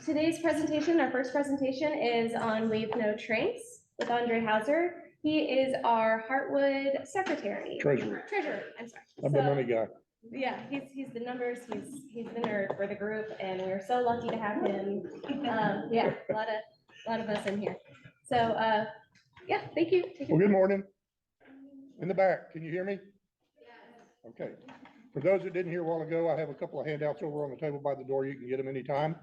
Today's presentation, our first presentation, is on Leave No Trace with Andre Hauser. He is our Heartwood secretary. Treasurer. I'm sorry. I'm the money guy. Yeah, he's the numbers, he's the nerd for the group, and we're so lucky to have him. Yeah, a lot of us in here. So yeah, thank you. Well, good morning. In the back, can you hear me? Yeah. Okay. For those that didn't hear a while ago, I have a couple of handouts over on the table by the door. You can get them anytime.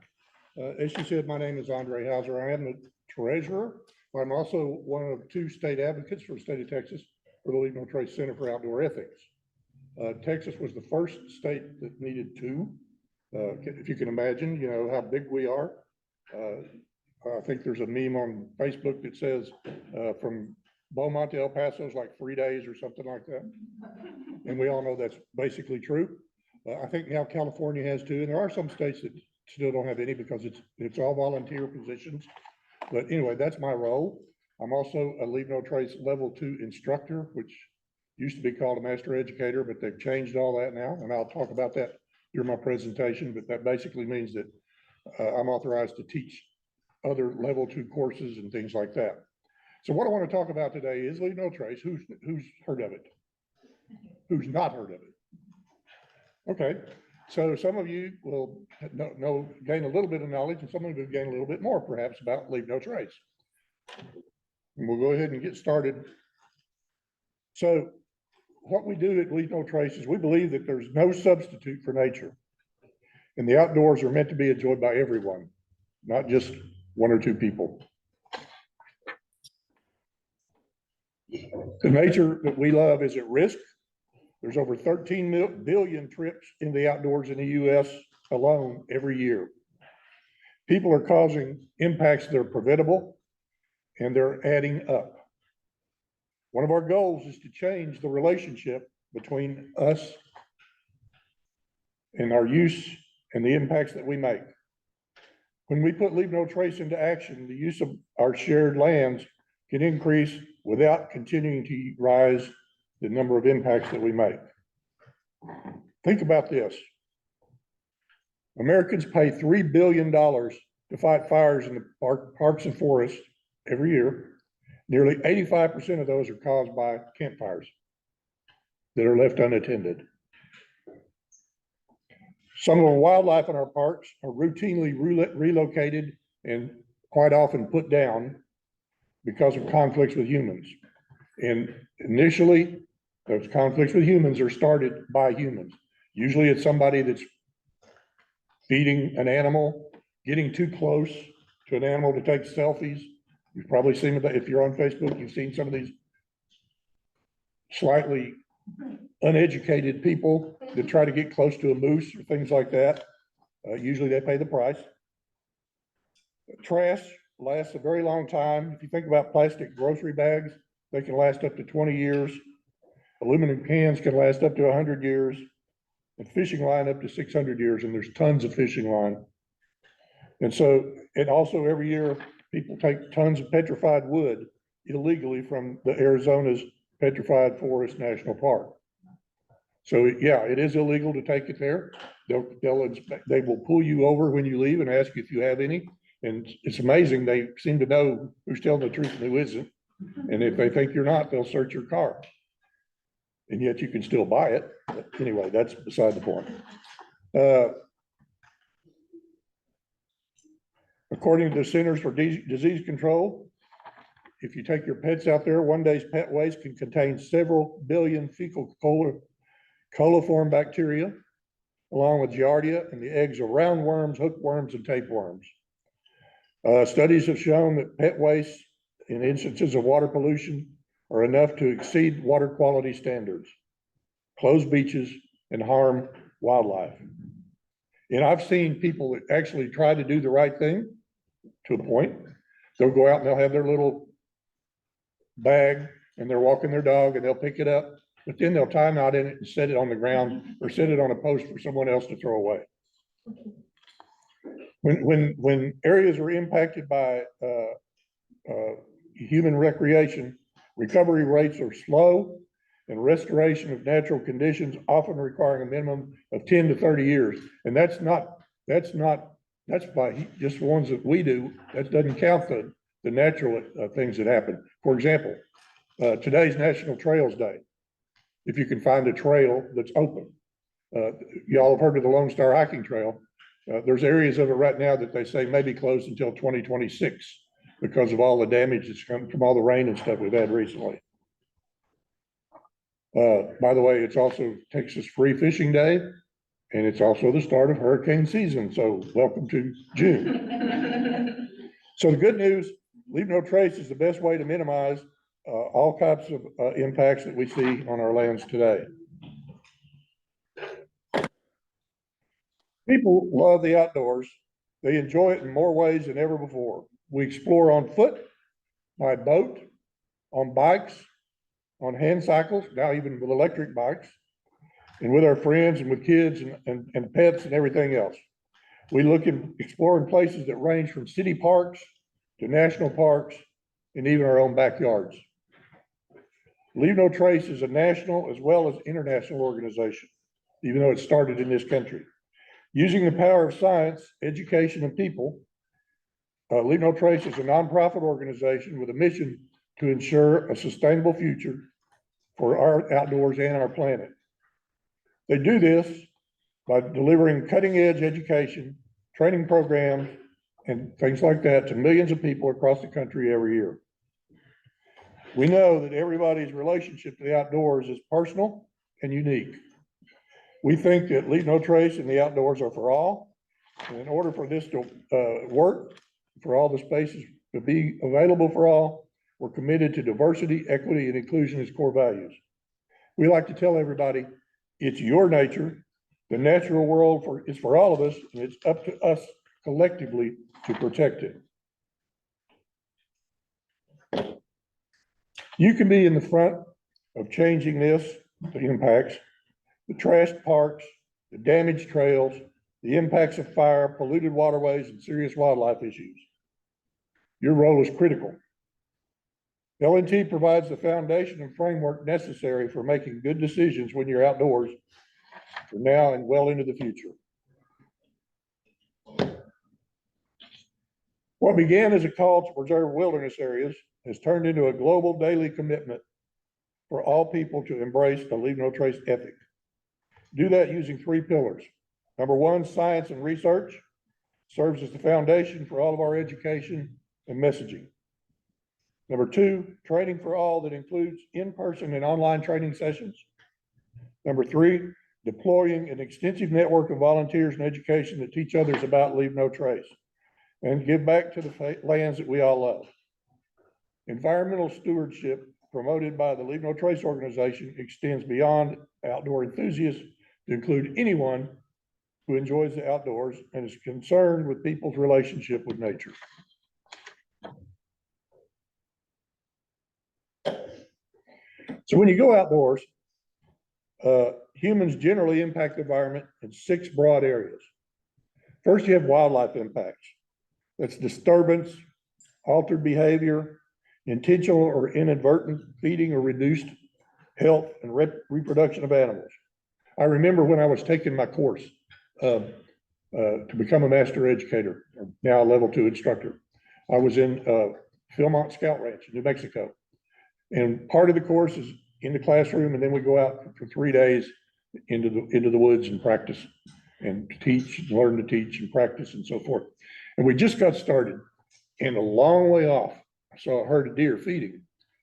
As she said, my name is Andre Hauser. I am the treasurer. I'm also one of two state advocates for the state of Texas for the Leave No Trace Center for Outdoor Ethics. Texas was the first state that needed two. If you can imagine, you know, how big we are. I think there's a meme on Facebook that says from Beaumont to El Paso is like 3 days or something like that. And we all know that's basically true. I think now California has two, and there are some states that still don't have any because it's all volunteer positions. But anyway, that's my role. I'm also a Leave No Trace level 2 instructor, which used to be called a master educator, but they've changed all that now. And I'll talk about that during my presentation, but that basically means that I'm authorized to teach other level 2 courses and things like that. So what I want to talk about today is Leave No Trace. Who's heard of it? Who's not heard of it? Okay. So some of you will gain a little bit of knowledge, and some of you gain a little bit more perhaps about Leave No Trace. And we'll go ahead and get started. So what we do at Leave No Trace is we believe that there's no substitute for nature. And the outdoors are meant to be enjoyed by everyone, not just one or two people. The nature that we love is at risk. There's over 13 billion trips in the outdoors in the US alone every year. People are causing impacts that are preventable, and they're adding up. One of our goals is to change the relationship between us and our use and the impacts that we make. When we put Leave No Trace into action, the use of our shared lands can increase without continuing to rise the number of impacts that we make. Think about this. Americans pay $3 billion to fight fires in the parks and forests every year. Nearly 85% of those are caused by campfires that are left unattended. Some of the wildlife in our parks are routinely relocated and quite often put down because of conflicts with humans. And initially, those conflicts with humans are started by humans. Usually it's somebody that's feeding an animal, getting too close to an animal to take selfies. You've probably seen it, if you're on Facebook, you've seen some of these slightly uneducated people that try to get close to a moose or things like that. Usually they pay the price. Trash lasts a very long time. If you think about plastic grocery bags, they can last up to 20 years. Aluminum cans can last up to 100 years. And fishing line up to 600 years, and there's tons of fishing line. And so, and also every year, people take tons of petrified wood illegally from the Arizona's Petrified Forest National Park. So yeah, it is illegal to take it there. They will pull you over when you leave and ask you if you have any. And it's amazing, they seem to know who's telling the truth and who isn't. And if they think you're not, they'll search your car. And yet you can still buy it. But anyway, that's beside the point. According to the Centers for Disease Control, if you take your pets out there, one day's pet waste can contain several billion fecal coliform bacteria, along with giardia and the eggs of roundworms, hookworms, and tapeworms. Studies have shown that pet waste in instances of water pollution are enough to exceed water quality standards, close beaches, and harm wildlife. And I've seen people that actually try to do the right thing to a point. They'll go out and they'll have their little bag and they're walking their dog and they'll pick it up, but then they'll tie a knot in it and set it on the ground or set it on a post for someone else to throw away. When areas are impacted by human recreation, recovery rates are slow, and restoration of natural conditions often requiring a minimum of 10 to 30 years. And that's not That's by just the ones that we do. That doesn't count the natural things that happen. For example, today's National Trails Day. If you can find a trail that's open. Y'all have heard of the Lone Star Hiking Trail. There's areas of it right now that they say may be closed until 2026 because of all the damage that's come from all the rain and stuff we've had recently. By the way, it's also Texas Free Fishing Day, and it's also the start of hurricane season. So welcome to June. So the good news, leave no trace is the best way to minimize all types of impacts that we see on our lands today. People love the outdoors. They enjoy it in more ways than ever before. We explore on foot, by boat, on bikes, on hand cycles, now even with electric bikes, and with our friends and with kids and pets and everything else. We look and explore in places that range from city parks to national parks and even our own backyards. Leave No Trace is a national as well as international organization, even though it started in this country. Using the power of science, education, and people, Leave No Trace is a nonprofit organization with a mission to ensure a sustainable future for our outdoors and our planet. They do this by delivering cutting-edge education, training programs, and things like that to millions of people across the country every year. We know that everybody's relationship to the outdoors is personal and unique. We think that Leave No Trace and the outdoors are for all. And in order for this to work, for all the spaces to be available for all, we're committed to diversity, equity, and inclusion as core values. We like to tell everybody, it's your nature. The natural world is for all of us, and it's up to us collectively to protect it. You can be in the front of changing this, the impacts, the trashed parks, the damaged trails, the impacts of fire, polluted waterways, and serious wildlife issues. Your role is critical. L&T provides the foundation and framework necessary for making good decisions when you're outdoors for now and well into the future. What began as a call to preserve wilderness areas has turned into a global daily commitment for all people to embrace the Leave No Trace ethic. Do that using 3 pillars. Number 1, science and research serves as the foundation for all of our education and messaging. Number 2, training for all that includes in-person and online training sessions. Number 3, deploying an extensive network of volunteers and education that teach others about Leave No Trace and give back to the lands that we all love. Environmental stewardship promoted by the Leave No Trace organization extends beyond outdoor enthusiasts to include anyone who enjoys the outdoors and is concerned with people's relationship with nature. So when you go outdoors, humans generally impact the environment in 6 broad areas. First, you have wildlife impacts. That's disturbance, altered behavior, intentional or inadvertent feeding or reduced health and reproduction of animals. I remember when I was taking my course to become a master educator, or now a level 2 instructor. I was in Philmont Scout Ranch in New Mexico. And part of the course is in the classroom, and then we go out for 3 days into the woods and practice and teach, learn to teach and practice and so forth. And we just got started, and a long way off, I saw a herd of deer feeding.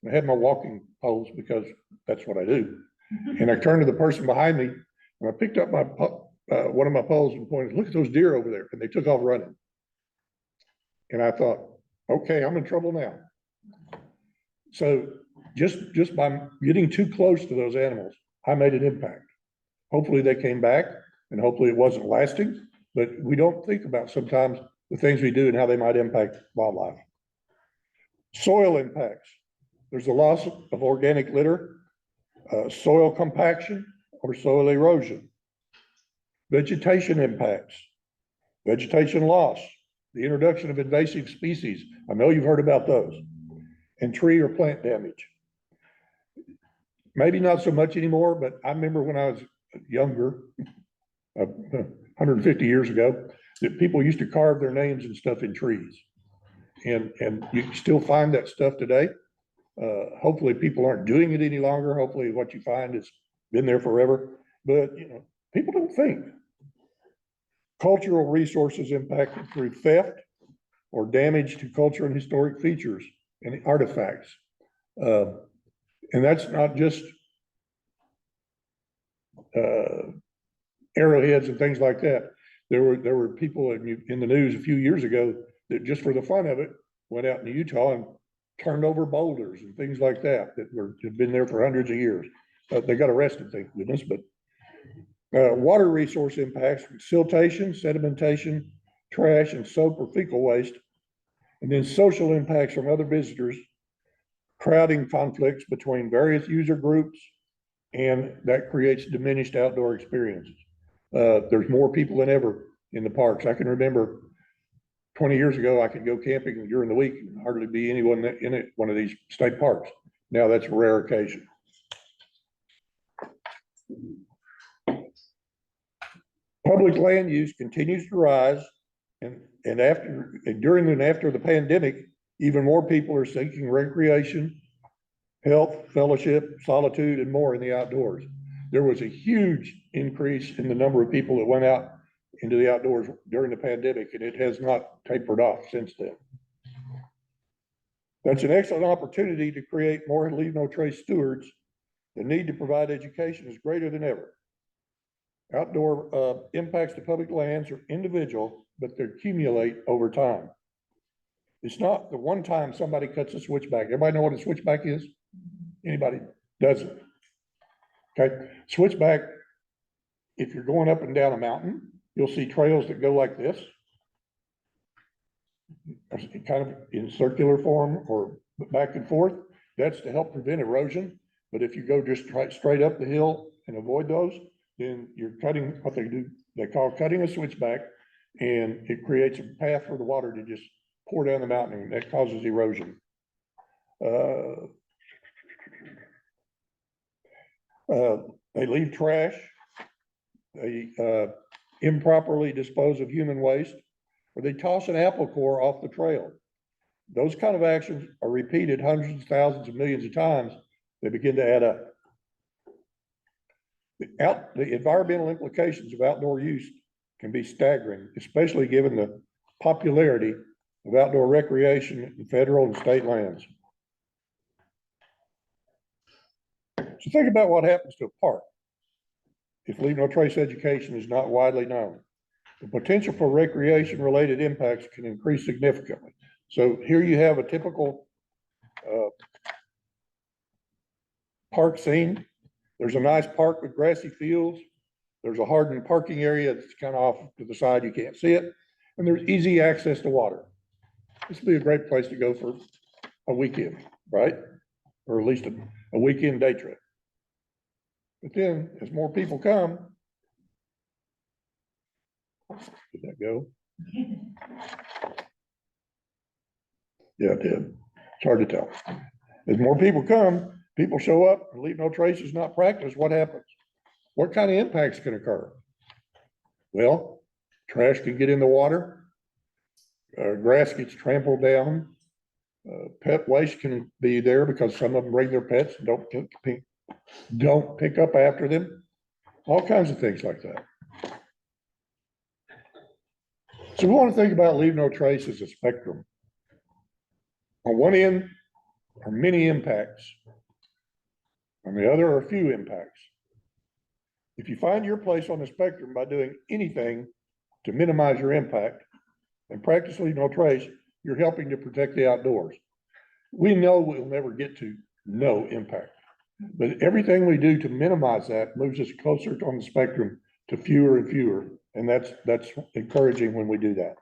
I had my walking poles because that's what I do. And I turned to the person behind me, and I picked up my one of my poles and pointed, "Look at those deer over there." And they took off running. And I thought, okay, I'm in trouble now. So just by getting too close to those animals, I made an impact. Hopefully they came back, and hopefully it wasn't lasting, but we don't think about sometimes the things we do and how they might impact wildlife. Soil impacts. There's a loss of organic litter, soil compaction, or soil erosion. Vegetation impacts, vegetation loss, the introduction of invasive species. I know you've heard about those. And tree or plant damage. Maybe not so much anymore, but I remember when I was younger, 150 years ago, that people used to carve their names and stuff in trees. And you can still find that stuff today. Hopefully people aren't doing it any longer. Hopefully what you find has been there forever, but people don't think. Cultural resources impacted through theft or damage to culture and historic features and artifacts. And that's not just arrowheads and things like that. There were people in the news a few years ago that just for the fun of it went out in Utah and turned over boulders and things like that have been there for hundreds of years. They got arrested, thank goodness. But water resource impacts, siltation, sedimentation, trash, and soap or fecal waste, and then social impacts from other visitors, crowding conflicts between various user groups, and that creates diminished outdoor experiences. There's more people than ever in the parks. I can remember 20 years ago, I could go camping during the week and hardly be anyone in one of these state parks. Now that's a rare occasion. Public land use continues to rise, and during and after the pandemic, even more people are seeking recreation, health, fellowship, solitude, and more in the outdoors. There was a huge increase in the number of people that went out into the outdoors during the pandemic, and it has not tapered off since then. That's an excellent opportunity to create more Leave No Trace stewards. The need to provide education is greater than ever. Outdoor impacts to public lands are individual, but they accumulate over time. It's not the one time somebody cuts a switchback. Everybody know what a switchback is? Anybody doesn't? Okay, switchback, if you're going up and down a mountain, you'll see trails that go like this, kind of in circular form or back and forth. That's to help prevent erosion. But if you go just straight up the hill and avoid those, then you're cutting what they call cutting a switchback, and it creates a path for the water to just pour down the mountain, and that causes erosion. They leave trash. They improperly dispose of human waste, or they toss an apple core off the trail. Those kind of actions are repeated hundreds, thousands, of millions of times. They begin to add up. The environmental implications of outdoor use can be staggering, especially given the popularity of outdoor recreation in federal and state lands. So think about what happens to a park if Leave No Trace education is not widely known. The potential for recreation-related impacts can increase significantly. So here you have a typical park scene. There's a nice park with grassy fields. There's a hardened parking area that's kind of off to the side, you can't see it. And there's easy access to water. This would be a great place to go for a weekend, right? Or at least a weekend day trip. But then as more people come, did that go? Yeah, it did. It's hard to tell. As more people come, people show up, and Leave No Trace is not practiced, what happens? What kind of impacts can occur? Well, trash can get in the water, grass gets trampled down, pet waste can be there because some of them bring their pets and don't pick up after them. All kinds of things like that. So we want to think about Leave No Trace as a spectrum. On one end are many impacts. On the other are few impacts. If you find your place on the spectrum by doing anything to minimize your impact and practice Leave No Trace, you're helping to protect the outdoors. We know we'll never get to no impact, but everything we do to minimize that moves us closer on the spectrum to fewer and fewer, and that's encouraging when we do that.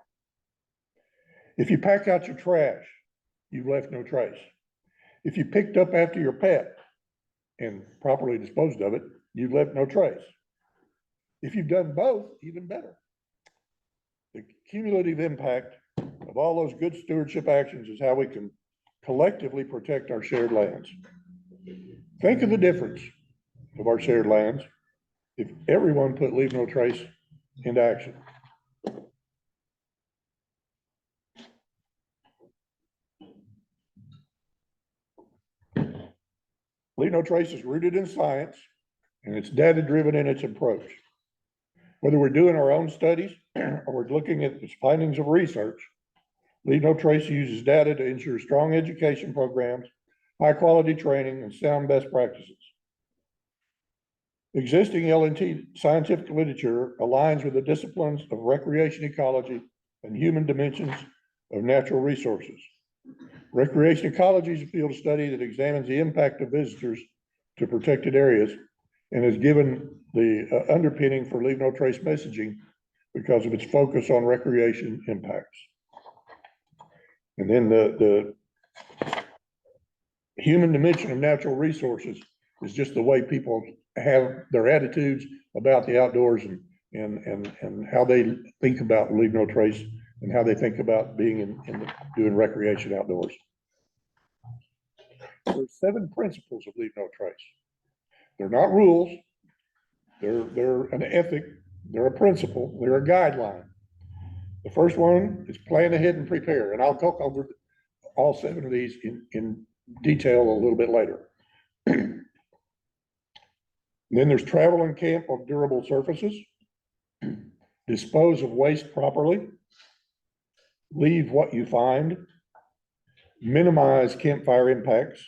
If you pack out your trash, you've left no trace. If you picked up after your pet and properly disposed of it, you've left no trace. If you've done both, even better. The cumulative impact of all those good stewardship actions is how we can collectively protect our shared lands. Think of the difference of our shared lands if everyone put Leave No Trace into action. Leave No Trace is rooted in science and it's data-driven in its approach. Whether we're doing our own studies or we're looking at the findings of research, Leave No Trace uses data to ensure strong education programs, high-quality training, and sound best practices. Existing L&T scientific literature aligns with the disciplines of recreation ecology and human dimensions of natural resources. Recreation ecology is a field of study that examines the impact of visitors to protected areas and has given the underpinning for Leave No Trace messaging because of its focus on recreation impacts. And then the human dimension of natural resources is just the way people have their attitudes about the outdoors and how they think about Leave No Trace and how they think about being doing recreation outdoors. There's 7 principles of Leave No Trace. They're not rules. They're an ethic. They're a principle. They're a guideline. The first one is plan ahead and prepare. And I'll talk over all 7 of these in detail a little bit later. Then there's travel and camp on durable surfaces, dispose of waste properly, leave what you find, minimize campfire impacts,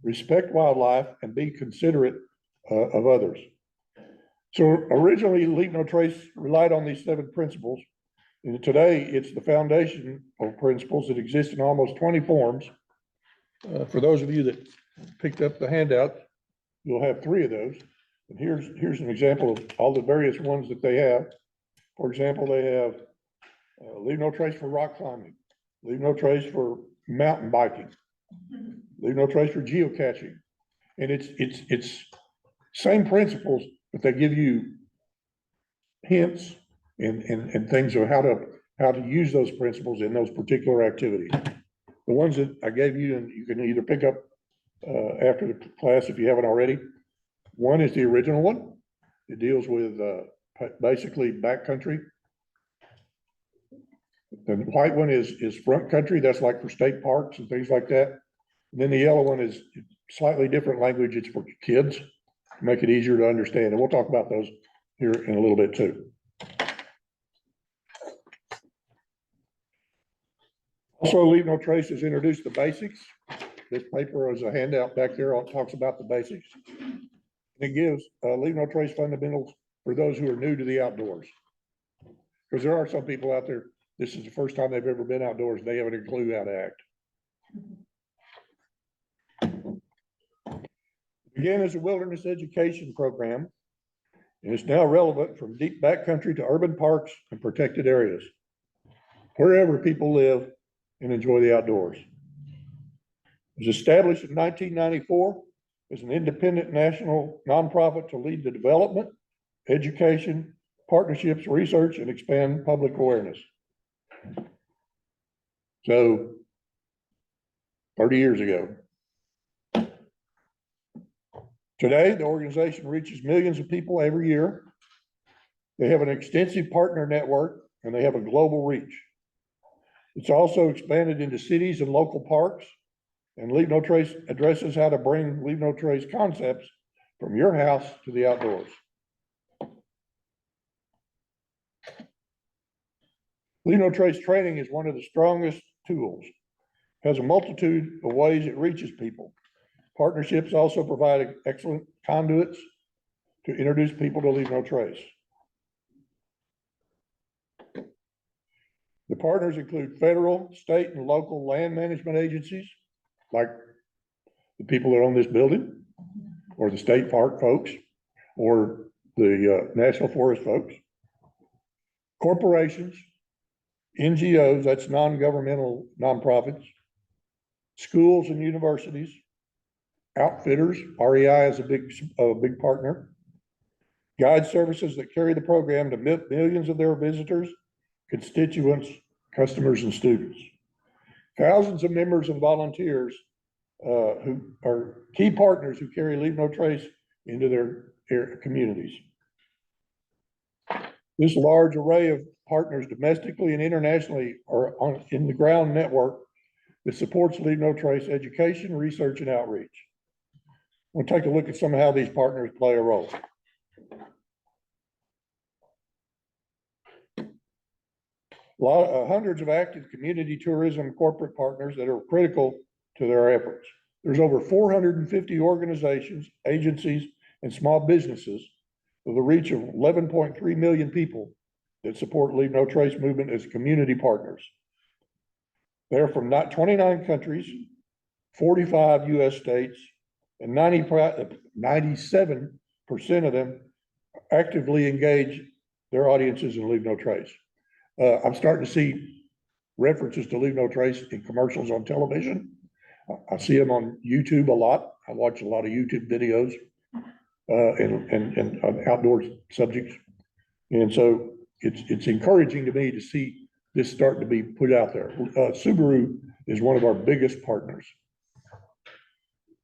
respect wildlife, and be considerate of others. So originally, Leave No Trace relied on these 7 principles. And today, it's the foundation of principles that exist in almost 20 forms. For those of you that picked up the handout, you'll have 3 of those. And here's an example of all the various ones that they have. For example, they have Leave No Trace for rock climbing, Leave No Trace for mountain biking, Leave No Trace for geocaching. And it's same principles, but they give you hints and things of how to use those principles in those particular activities. The ones that I gave you, and you can either pick up after the class if you haven't already. One is the original one. It deals with basically backcountry. The white one is front country. That's like for state parks and things like that. And then the yellow one is slightly different language. It's for kids to make it easier to understand. And we'll talk about those here in a little bit too. Also, Leave No Trace has introduced the basics. This paper is a handout back there. It talks about the basics. It gives Leave No Trace fundamentals for those who are new to the outdoors. Because there are some people out there, this is the first time they've ever been outdoors. They haven't a clue how to act. It began as a wilderness education program, and it's now relevant from deep backcountry to urban parks and protected areas, wherever people live and enjoy the outdoors. It was established in 1994 as an independent national nonprofit to lead the development, education, partnerships, research, and expand public awareness. So 30 years ago. Today, the organization reaches millions of people every year. They have an extensive partner network and they have a global reach. It's also expanded into cities and local parks, and Leave No Trace addresses how to bring Leave No Trace concepts from your house to the outdoors. Leave No Trace training is one of the strongest tools. It has a multitude of ways it reaches people. Partnerships also provide excellent conduits to introduce people to Leave No Trace. The partners include federal, state, and local land management agencies, like the people that own this building, or the state park folks, or the National Forest folks, corporations, NGOs, that's non-governmental nonprofits, schools and universities, outfitters, REI is a big partner, guide services that carry the program to millions of their visitors, constituents, customers, and students. Thousands of members and volunteers who are key partners who carry Leave No Trace into their communities. This large array of partners domestically and internationally are in the ground network that supports Leave No Trace education, research, and outreach. We'll take a look at some of how these partners play a role. Hundreds of active community tourism corporate partners that are critical to their efforts. There's over 450 organizations, agencies, and small businesses with a reach of 11.3 million people that support Leave No Trace movement as community partners. They're from 29 countries, 45 US states, and 97% of them actively engage their audiences in Leave No Trace. I'm starting to see references to Leave No Trace in commercials on television. I see them on YouTube a lot. I watch a lot of YouTube videos and outdoor subjects. And so it's encouraging to me to see this starting to be put out there. Subaru is one of our biggest partners.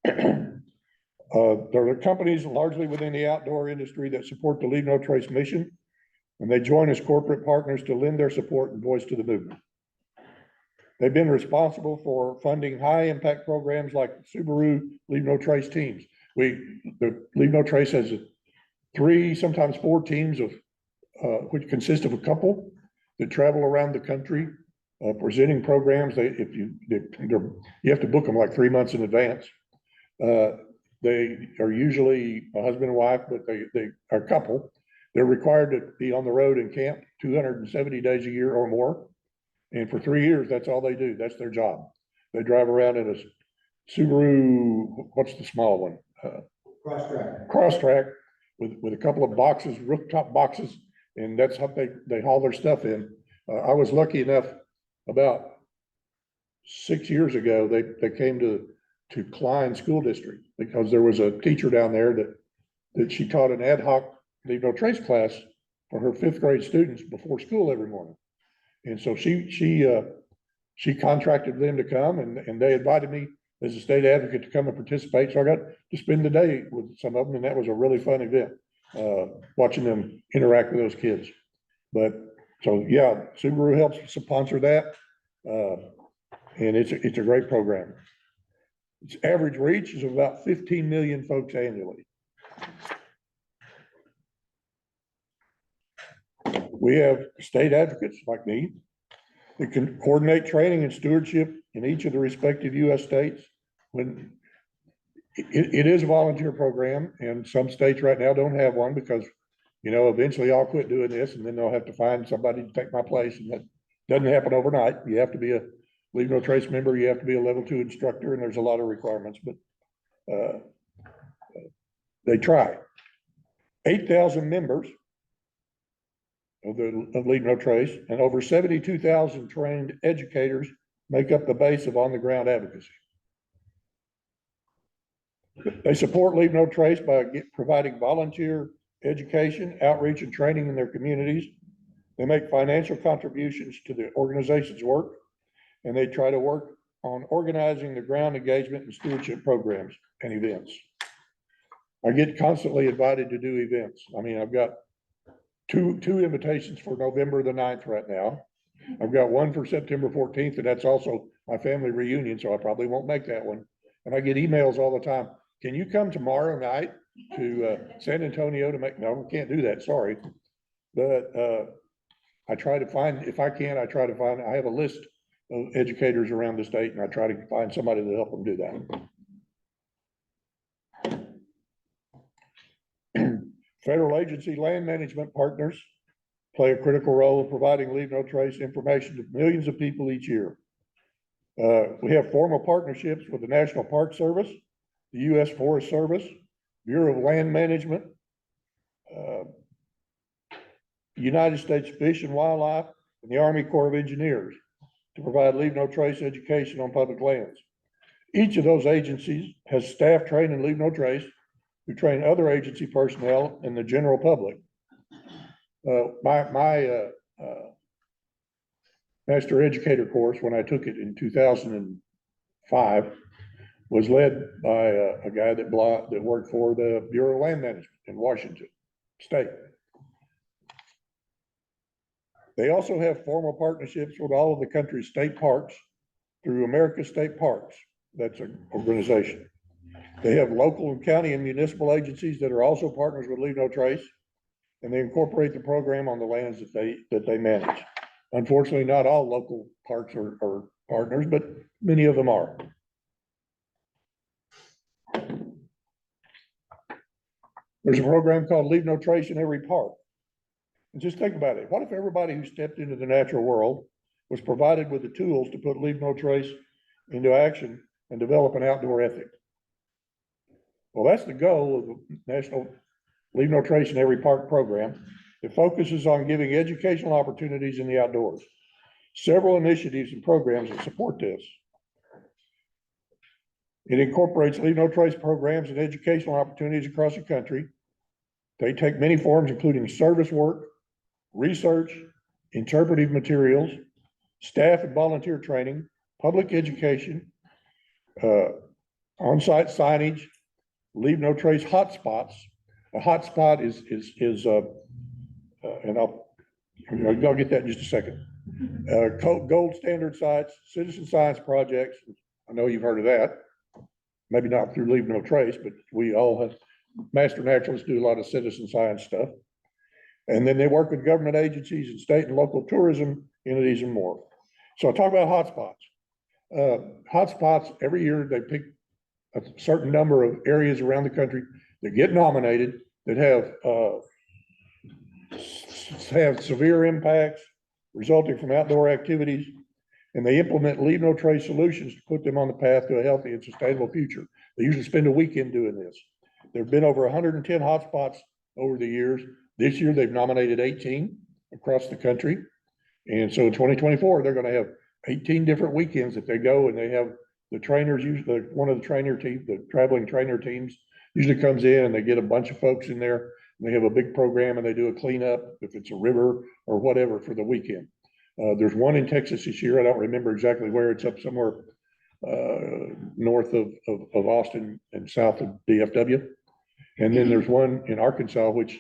There are companies largely within the outdoor industry that support the Leave No Trace mission, and they join as corporate partners to lend their support and voice to the movement. They've been responsible for funding high impact programs like Subaru Leave No Trace teams. The Leave No Trace has 3, sometimes 4 teams of which consist of a couple that travel around the country presenting programs. You have to book them like 3 months in advance. They are usually a husband and wife, but they are a couple. They're required to be on the road and camp 270 days a year or more. And for 3 years, that's all they do. That's their job. They drive around in a Subaru, what's the small one? Crosstrack with a couple of boxes, rooftop boxes, and that's how they haul their stuff in. I was lucky enough about 6 years ago, they came to Klein School District because there was a teacher down there that she taught an ad hoc Leave No Trace class for her 5th grade students before school every morning. And so she contracted them to come, and they invited me as a state advocate to come and participate. So I got to spend the day with some of them, and that was a really fun event, watching them interact with those kids. But so yeah, Subaru helps sponsor that, and it's a great program. Its average reach is about 15 million folks annually. We have state advocates like me that can coordinate training and stewardship in each of the respective US states. When it is a volunteer program, and some states right now don't have one because, eventually I'll quit doing this and then they'll have to find somebody to take my place, and that doesn't happen overnight. You have to be a Leave No Trace member, you have to be a level 2 instructor, and there's a lot of requirements, but they try. 8,000 members of Leave No Trace, and over 72,000 trained educators make up the base of on-the-ground advocacy. They support Leave No Trace by providing volunteer education, outreach, and training in their communities. They make financial contributions to the organization's work, and they try to work on organizing the ground engagement and stewardship programs and events. I get constantly invited to do events. I mean, I've got two invitations for November the 9th right now. I've got one for September 14th, and that's also my family reunion, so I probably won't make that one. And I get emails all the time. Can you come tomorrow night to San Antonio to make, no, we can't do that, sorry. But I try to find, if I can, I have a list of educators around the state, and I try to find somebody to help them do that. Federal agency land management partners play a critical role in providing Leave No Trace information to millions of people each year. We have formal partnerships with the National Park Service, the U.S. Forest Service, Bureau of Land Management, United States Fish and Wildlife, and the Army Corps of Engineers to provide Leave No Trace education on public lands. Each of those agencies has staff trained in Leave No Trace who train other agency personnel and the general public. My master educator course, when I took it in 2005, was led by a guy that worked for the Bureau of Land Management in Washington State. They also have formal partnerships with all of the country's state parks through America's State Parks. That's an organization. They have local and county and municipal agencies that are also partners with Leave No Trace, and they incorporate the program on the lands that they manage. Unfortunately, not all local parks are partners, but many of them are. There's a program called Leave No Trace in every park. And just think about it. What if everybody who stepped into the natural world was provided with the tools to put Leave No Trace into action and develop an outdoor ethic? Well, that's the goal of the National Leave No Trace in Every Park program. It focuses on giving educational opportunities in the outdoors. Several initiatives and programs that support this. It incorporates Leave No Trace programs and educational opportunities across the country. They take many forms, including service work, research, interpretive materials, staff and volunteer training, public education, on-site signage, Leave No Trace hotspots. A hotspot is and I'll get that in just a second. Gold standard sites, citizen science projects. I know you've heard of that. Maybe not through Leave No Trace, but we all have, master naturalists do a lot of citizen science stuff. And then they work with government agencies and state and local tourism entities and more. So I talk about hotspots. Hotspots, every year they pick a certain number of areas around the country that get nominated that have severe impacts resulting from outdoor activities, and they implement Leave No Trace solutions to put them on the path to a healthy and sustainable future. They usually spend a weekend doing this. There have been over 110 hotspots over the years. This year, they've nominated 18 across the country. And so in 2024, they're going to have 18 different weekends that they go, and they have the trainers, usually one of the trainer teams, the traveling trainer teams usually comes in, and they get a bunch of folks in there. They have a big program, and they do a cleanup if it's a river or whatever for the weekend. There's one in Texas this year. I don't remember exactly where. It's up somewhere north of Austin and south of DFW. And then there's one in Arkansas, which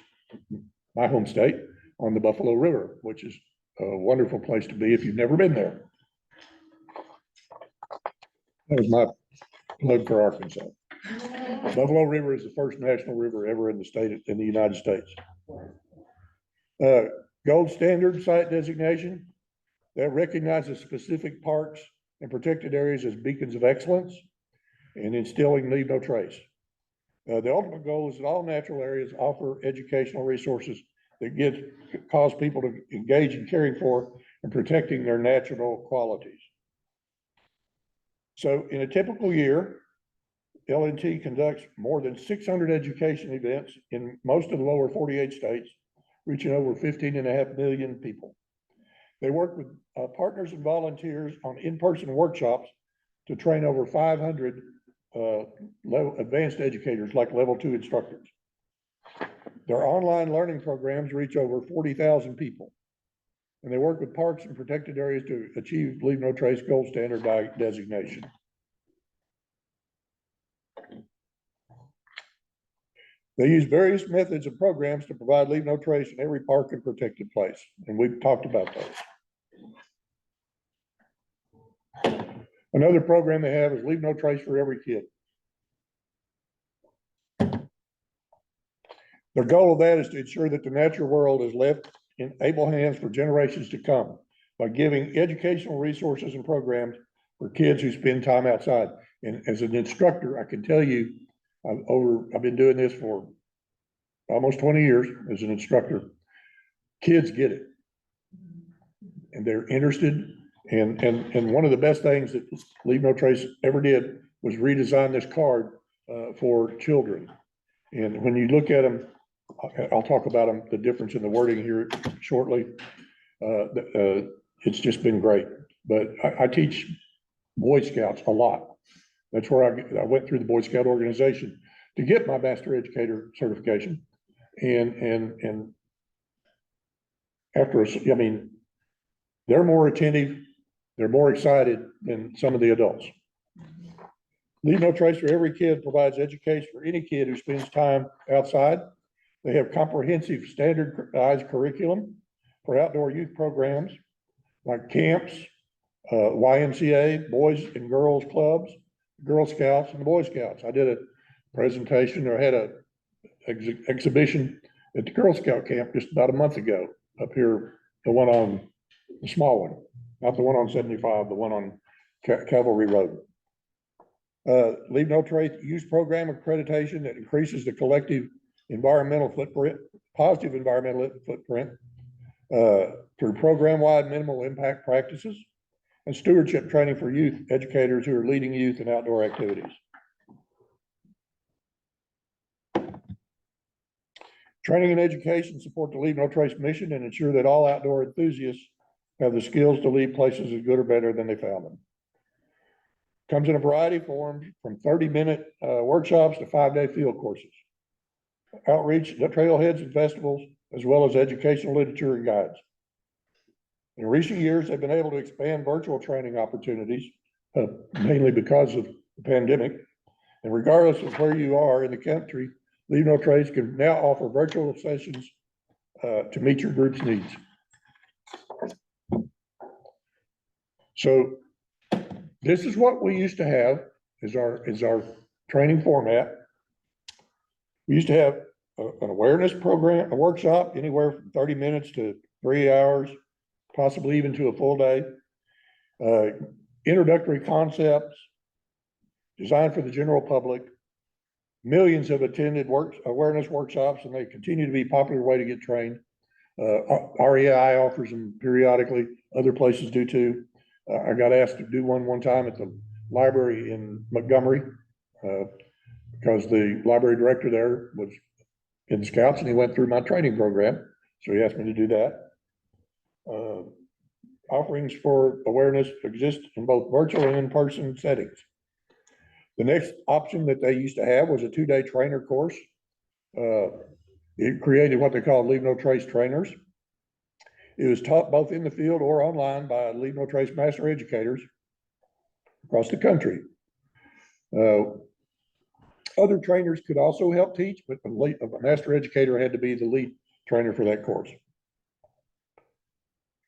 my home state, on the Buffalo River, which is a wonderful place to be if you've never been there. That was my plug for Arkansas. Buffalo River is the first national river ever in the United States. Gold standard site designation that recognizes specific parks and protected areas as beacons of excellence and instilling Leave No Trace. The ultimate goal is that all natural areas offer educational resources that cause people to engage in caring for and protecting their natural qualities. So in a typical year, LNT conducts more than 600 education events in most of the lower 48 states, reaching over 15.5 million people. They work with partners and volunteers on in-person workshops to train over 500 advanced educators, like level 2 instructors. Their online learning programs reach over 40,000 people. And they work with parks and protected areas to achieve Leave No Trace gold standard designation. They use various methods and programs to provide Leave No Trace in every park and protected place. And we've talked about those. Another program they have is Leave No Trace for Every Kid. Their goal of that is to ensure that the natural world is left in able hands for generations to come by giving educational resources and programs for kids who spend time outside. And as an instructor, I can tell you, I've been doing this for almost 20 years as an instructor. Kids get it, and they're interested. And one of the best things that Leave No Trace ever did was redesign this card for children. And when you look at them, I'll talk about them, the difference in the wording here shortly. It's just been great. But I teach Boy Scouts a lot. That's where I went through the Boy Scout organization to get my master educator certification. And after, I mean, they're more attentive, they're more excited than some of the adults. Leave No Trace for Every Kid provides education for any kid who spends time outside. They have comprehensive standardized curriculum for outdoor youth programs like camps, YMCA, Boys and Girls Clubs, Girl Scouts and the Boy Scouts. I did a presentation or had a exhibition at the Girl Scout camp just about a month ago up here, the one on the small one, not the one on 75, the one on Cavalry Road. Leave No Trace Use Program accreditation that increases the collective environmental footprint, positive environmental footprint through program-wide minimal impact practices and stewardship training for youth educators who are leading youth in outdoor activities. Training and education support the Leave No Trace mission and ensure that all outdoor enthusiasts have the skills to leave places as good or better than they found them. Comes in a variety of forms, from 30-minute workshops to 5-day field courses, outreach to trailheads and festivals, as well as educational literature and guides. In recent years, they've been able to expand virtual training opportunities, mainly because of the pandemic. And regardless of where you are in the country, Leave No Trace can now offer virtual sessions to meet your group's needs. So this is what we used to have is our training format. We used to have an awareness program, a workshop, anywhere from 30 minutes to 3 hours, possibly even to a full day. Introductory concepts designed for the general public. Millions have attended awareness workshops, and they continue to be a popular way to get trained. REI offers them periodically. Other places do too. I got asked to do one time at the library in Montgomery because the library director there was in Scouts and he went through my training program. So he asked me to do that. Offerings for awareness exist in both virtual and in-person settings. The next option that they used to have was a 2-day trainer course. It created what they call Leave No Trace trainers. It was taught both in the field or online by Leave No Trace master educators across the country. Other trainers could also help teach, but a master educator had to be the lead trainer for that course.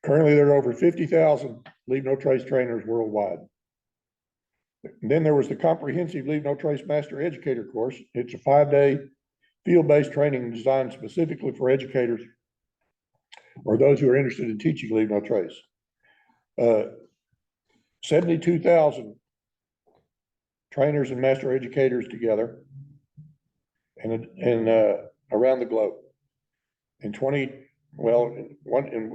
Currently, there are over 50,000 Leave No Trace trainers worldwide. And then there was the comprehensive Leave No Trace master educator course. It's a 5-day field-based training designed specifically for educators or those who are interested in teaching Leave No Trace. 72,000 trainers and master educators together and around the globe. In a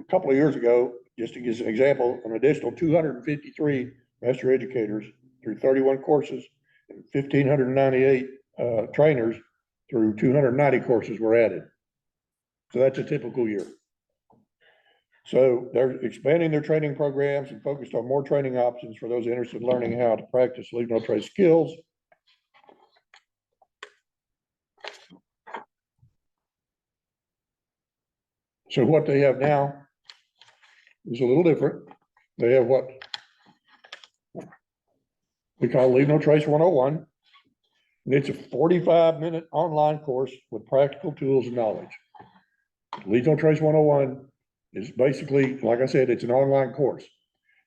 couple of years ago, just to give an example, an additional 253 master educators through 31 courses and 1,598 trainers through 290 courses were added. So that's a typical year. So they're expanding their training programs and focused on more training options for those interested in learning how to practice Leave No Trace skills. So what they have now is a little different. They have what we call Leave No Trace 101. And it's a 45-minute online course with practical tools and knowledge. Leave No Trace 101 is basically, like I said, it's an online course.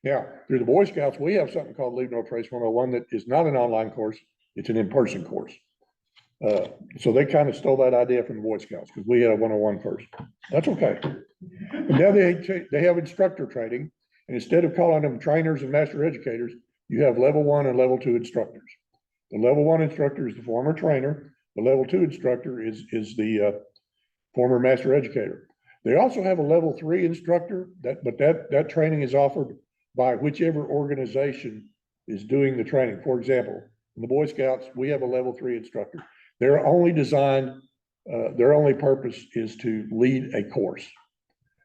Now, through the Boy Scouts, we have something called Leave No Trace 101 that is not an online course, it's an in-person course. So they kind of stole that idea from the Boy Scouts because we had a 101 first. That's okay. And now they have instructor training, and instead of calling them trainers and master educators, you have level 1 and level 2 instructors. The level 1 instructor is the former trainer. The level 2 instructor is the former master educator. They also have a level 3 instructor, but that training is offered by whichever organization is doing the training. For example, in the Boy Scouts, we have a level 3 instructor. They're only designed, their only purpose is to lead a course.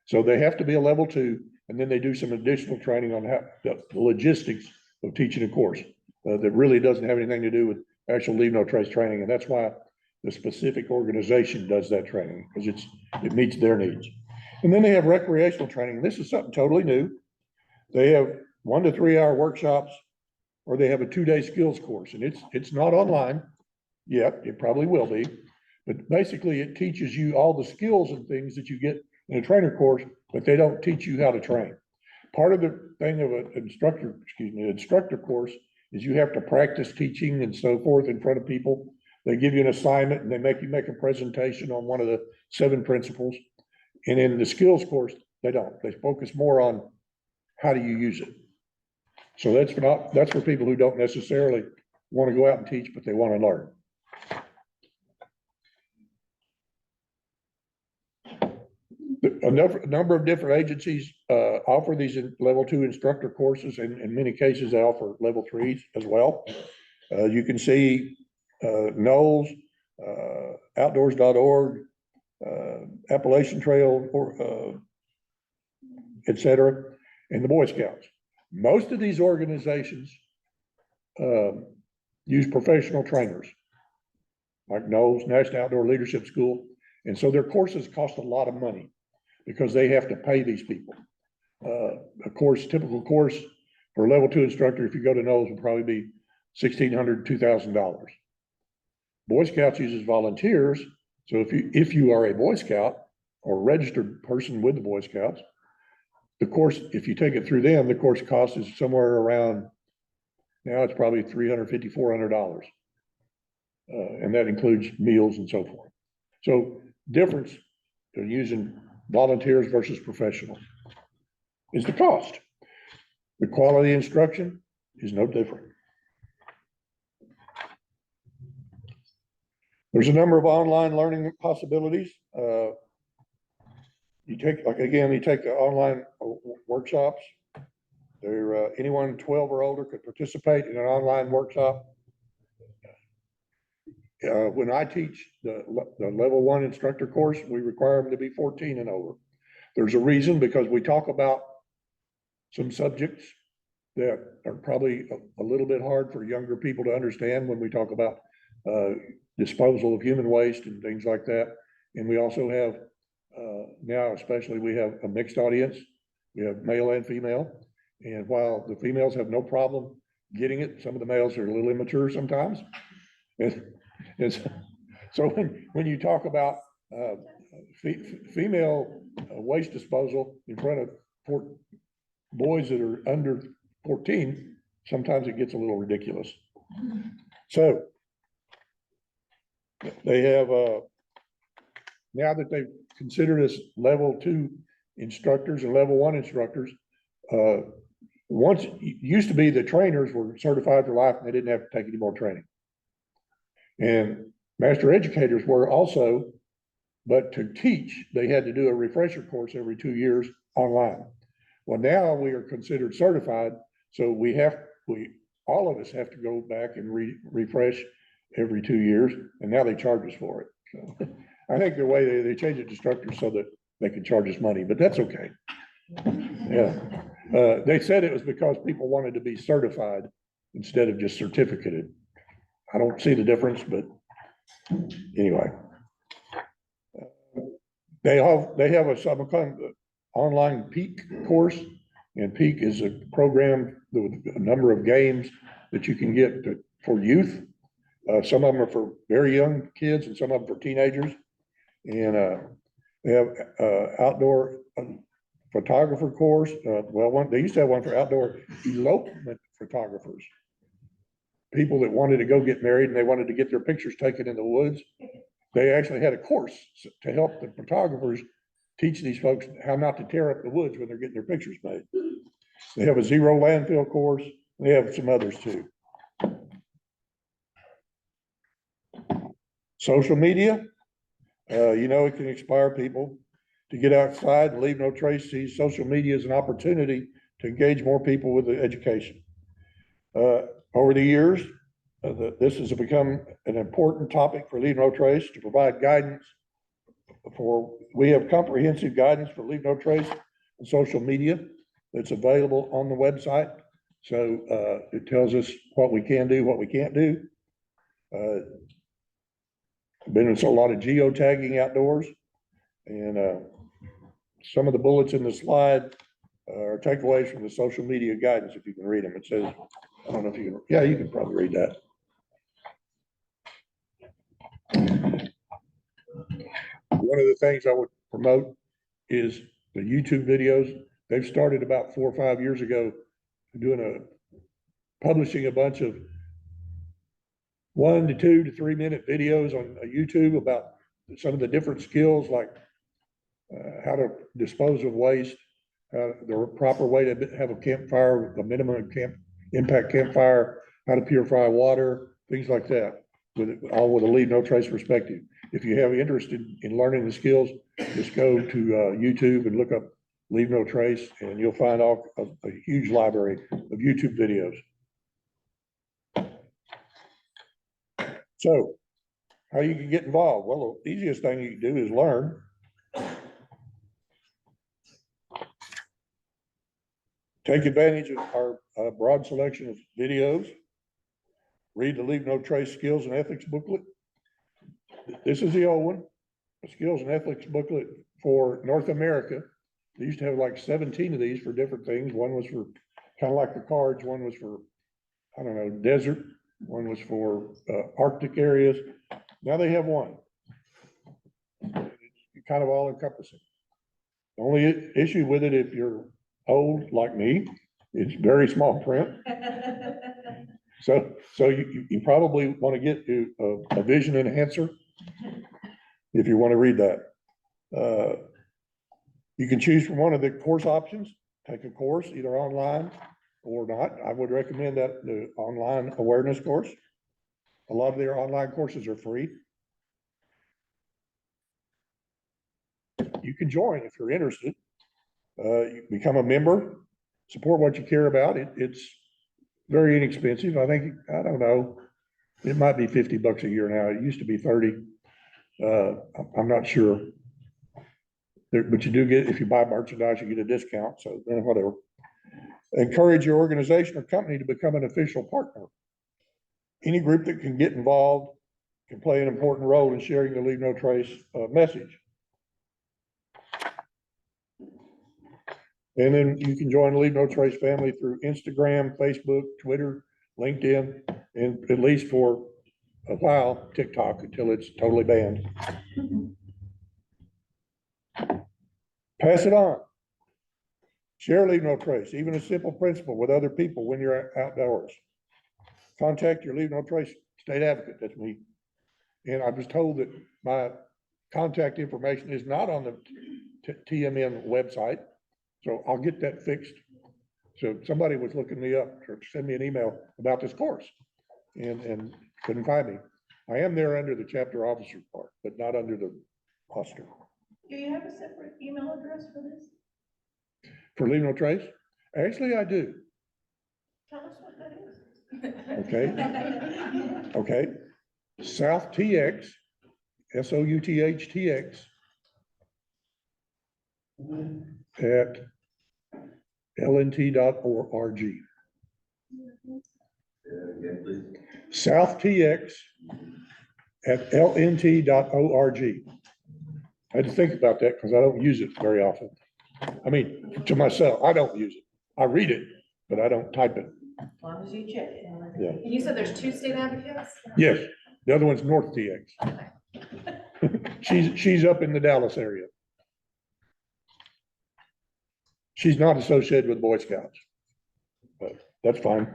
So they have to be a level 2, and then they do some additional training on how the logistics of teaching a course that really doesn't have anything to do with actual Leave No Trace training. And that's why the specific organization does that training, because it meets their needs. And then they have recreational training. This is something totally new. They have 1 to 3 hour workshops, or they have a 2-day skills course, and it's not online yet. It probably will be, but basically it teaches you all the skills and things that you get in a trainer course, but they don't teach you how to train. Part of the thing of an instructor course is you have to practice teaching and so forth in front of people. They give you an assignment and they make you make a presentation on one of the 7 principles. And in the skills course, they don't. They focus more on how do you use it. So that's for people who don't necessarily want to go out and teach, but they want to learn. A number of different agencies offer these level 2 instructor courses, and in many cases they offer level 3s as well. You can see Knowles, outdoors.org, Appalachian Trail, et cetera, and the Boy Scouts. Most of these organizations use professional trainers, like Knowles, National Outdoor Leadership School. And so their courses cost a lot of money because they have to pay these people. Typical course for a level 2 instructor, if you go to Knowles, will probably be $1,600, $2,000. Boy Scouts uses volunteers. So if you are a Boy Scout or a registered person with the Boy Scouts, the course, if you take it through them, the course cost is somewhere around, now it's probably $350, $400. And that includes meals and so forth. So difference in using volunteers versus professional is the cost. The quality instruction is no different. There's a number of online learning possibilities. You take the online workshops. Anyone 12 or older could participate in an online workshop. When I teach the level 1 instructor course, we require them to be 14 and over. There's a reason, because we talk about some subjects that are probably a little bit hard for younger people to understand when we talk about disposal of human waste and things like that. And we also have, now especially, we have a mixed audience. We have male and female. And while the females have no problem getting it, some of the males are a little immature sometimes. And so when you talk about female waste disposal in front of boys that are under 14, sometimes it gets a little ridiculous. So they have, now that they've considered us level 2 instructors and level 1 instructors, once it used to be the trainers were certified for life and they didn't have to take any more training. And master educators were also, but to teach, they had to do a refresher course every 2 years online. Well, now we are considered certified, so all of us have to go back and refresh every 2 years, and now they charge us for it. So I think the way they changed it to instructors so that they can charge us money, but that's okay. Yeah, they said it was because people wanted to be certified instead of just certificated. I don't see the difference, but anyway. They have a online Peak course, and Peak is a program with a number of games that you can get for youth. Some of them are for very young kids and some of them for teenagers. And they have outdoor photographer course. They used to have one for outdoor elopement photographers. People that wanted to go get married and they wanted to get their pictures taken in the woods. They actually had a course to help the photographers teach these folks how not to tear up the woods when they're getting their pictures made. They have a zero landfill course. They have some others too. Social media, it can inspire people to get outside and leave no trace. See, social media is an opportunity to engage more people with the education. Over the years, this has become an important topic for Leave No Trace to provide guidance we have comprehensive guidance for Leave No Trace on social media that's available on the website. So it tells us what we can do, what we can't do. Been in a lot of geotagging outdoors, and some of the bullets in the slide are takeaways from the social media guidance, if you can read them. It says, I don't know if you can, yeah, you can probably read that. One of the things I would promote is the YouTube videos. They've started about 4 or 5 years ago doing a publishing a bunch of 1 to 2 to 3 minute videos on YouTube about some of the different skills, like how to dispose of waste, the proper way to have a campfire, a minimum impact campfire, how to purify water, things like that, all with a leave no trace perspective. If you have interest in learning the skills, just go to YouTube and look up Leave No Trace, and you'll find a huge library of YouTube videos. So how you can get involved? Well, the easiest thing you can do is learn. Take advantage of our broad selection of videos. Read the Leave No Trace Skills and Ethics booklet. This is the old one, the Skills and Ethics booklet for North America. They used to have like 17 of these for different things. One was for kind of like the cards. One was for, I don't know, desert. One was for Arctic areas. Now they have one. It's kind of all encompassing. The only issue with it, if you're old like me, it's very small print. So you probably want to get a vision enhancer if you want to read that. You can choose from one of the course options, take a course either online or not. I would recommend that the online awareness course. A lot of their online courses are free. You can join if you're interested. You become a member, support what you care about. It's very inexpensive. I think, I don't know, it might be $50 a year now. It used to be 30. I'm not sure. But you do get, if you buy merchandise, you get a discount. So whatever. Encourage your organization or company to become an official partner. Any group that can get involved can play an important role in sharing the Leave No Trace message. And then you can join the Leave No Trace family through Instagram, Facebook, Twitter, LinkedIn, and at least for a while, TikTok, until it's totally banned. Pass it on. Share Leave No Trace, even a simple principle with other people when you're outdoors. Contact your Leave No Trace state advocate, that's me. And I was told that my contact information is not on the TMN website, so I'll get that fixed. So somebody was looking me up to send me an email about this course and couldn't find me. I am there under the chapter officer part, but not under the roster. Do you have a separate email address for this? For Leave No Trace? Actually, I do. Tell us what that is. Okay. Okay. SouthTX, SOUTHTX at lnt.org. SouthTX at lnt.org. I had to think about that because I don't use it very often. I mean, to myself, I don't use it. I read it, but I don't type it. As long as you check it. Yeah. And you said there's 2 state advocates? Yes, the other one's North TX. She's up in the Dallas area. She's not associated with Boy Scouts, but that's fine.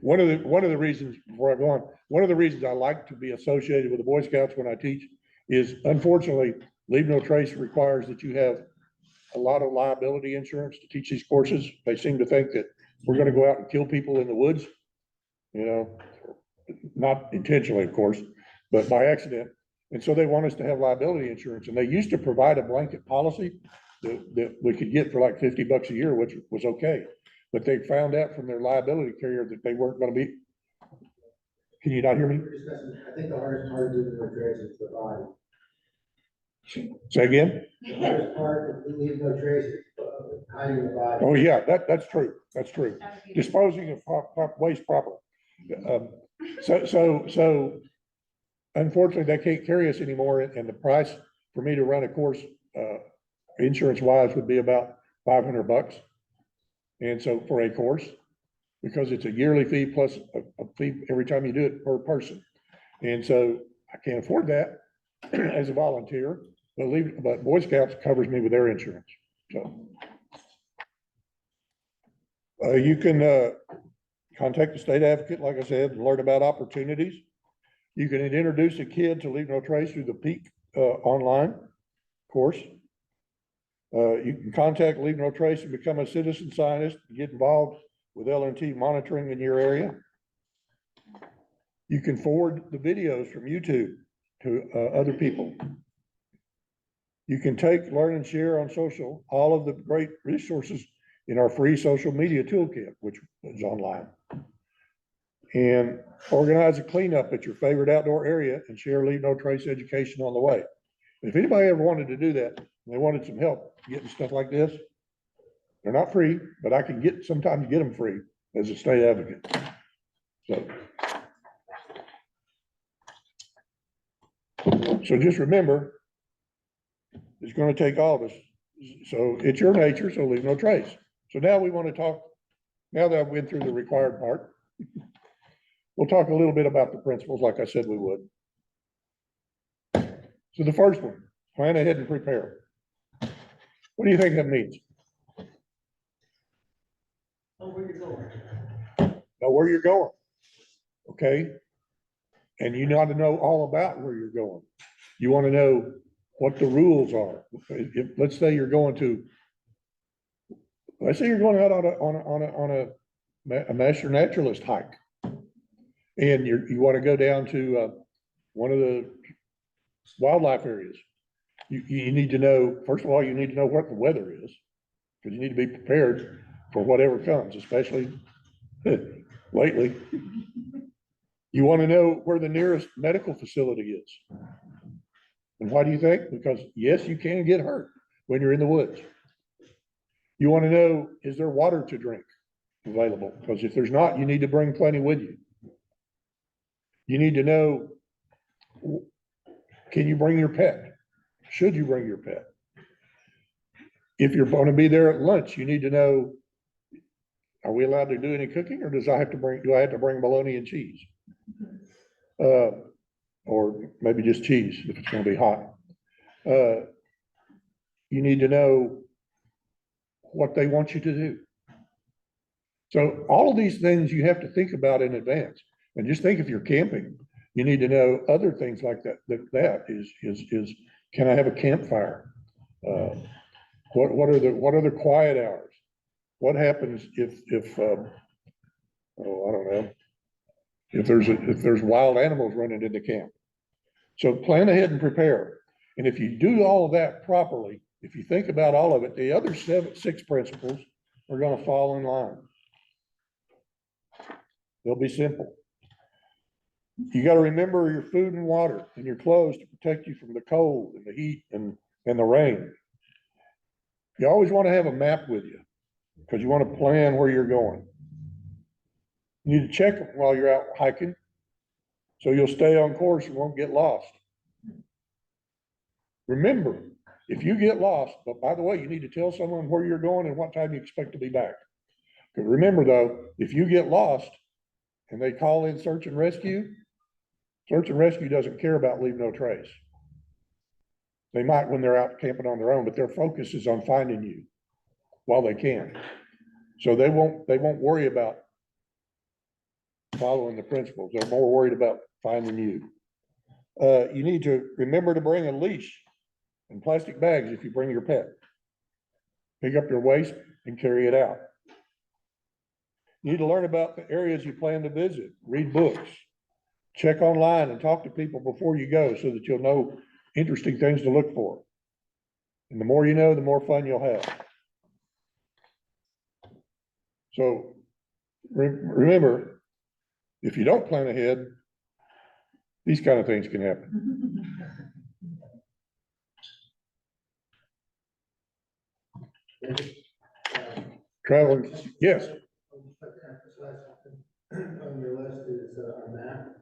One of the reasons, before I go on, one of the reasons I like to be associated with the Boy Scouts when I teach is, unfortunately, Leave No Trace requires that you have a lot of liability insurance to teach these courses. They seem to think that we're going to go out and kill people in the woods, you know, not intentionally, of course, but by accident. And so they want us to have liability insurance. And they used to provide a blanket policy that we could get for like $50 a year, which was okay. But they found out from their liability carrier that they weren't going to be. Can you not hear me? I think the hardest part of leaving no trace is the body. Say again? The hardest part of leaving no trace is hiding the body. Oh, yeah, that's true. That's true. Disposing of waste properly. So unfortunately, they can't carry us anymore. And the price for me to run a course, insurance wise, would be about $500. And so for a course, because it's a yearly fee plus a fee every time you do it per person. And so I can't afford that as a volunteer, but Boy Scouts covers me with their insurance. So You can contact the state advocate, like I said, and learn about opportunities. You can introduce a kid to Leave No Trace through the Peak online course. You can contact Leave No Trace and become a citizen scientist, and get involved with L&T monitoring in your area. You can forward the videos from YouTube to other people. You can take, learn, and share on social all of the great resources in our free social media toolkit, which is online. And organize a cleanup at your favorite outdoor area and share Leave No Trace education on the way. If anybody ever wanted to do that, and they wanted some help getting stuff like this, they're not free, but I can sometimes get them free as a state advocate. So just remember, it's going to take all of us. So it's your nature, so leave no trace. So now we want to talk, now that I've went through the required part, we'll talk a little bit about the principles like I said we would. So the first one, plan ahead and prepare. What do you think that means? Oh, where you're going. Know where you're going, okay? And you ought to know all about where you're going. You want to know what the rules are. If, let's say you're going to, let's say you're going out on a master naturalist hike, and you want to go down to one of the wildlife areas. You need to know, first of all, you need to know what the weather is, because you need to be prepared for whatever comes, especially lately. You want to know where the nearest medical facility is. And why do you think? Because yes, you can get hurt when you're in the woods. You want to know, is there water to drink available? Because if there's not, you need to bring plenty with you. You need to know, can you bring your pet? Should you bring your pet? If you're going to be there at lunch, you need to know, are we allowed to do any cooking, or do I have to bring bologna and cheese? Or maybe just cheese if it's going to be hot. You need to know what they want you to do. So all of these things you have to think about in advance. And just think, if you're camping, you need to know other things like that. That is, can I have a campfire? What are the quiet hours? What happens if oh, I don't know, if there's wild animals running into camp? So plan ahead and prepare. And if you do all of that properly, if you think about all of it, the other six principles are going to fall in line. They'll be simple. You got to remember your food and water and your clothes to protect you from the cold and the heat and the rain. You always want to have a map with you, because you want to plan where you're going. You need to check them while you're out hiking, so you'll stay on course and won't get lost. Remember, if you get lost, but by the way, you need to tell someone where you're going and what time you expect to be back. Because remember though, if you get lost and they call in search and rescue doesn't care about Leave No Trace. They might when they're out camping on their own, but their focus is on finding you while they can. So they won't worry about following the principles. They're more worried about finding you. You need to remember to bring a leash and plastic bags if you bring your pet. Pick up your waste and carry it out. You need to learn about the areas you plan to visit, read books, check online and talk to people before you go so that you'll know interesting things to look for. And the more you know, the more fun you'll have. So remember, if you don't plan ahead, these kind of things can happen. Traveling, yes. On your list is a map.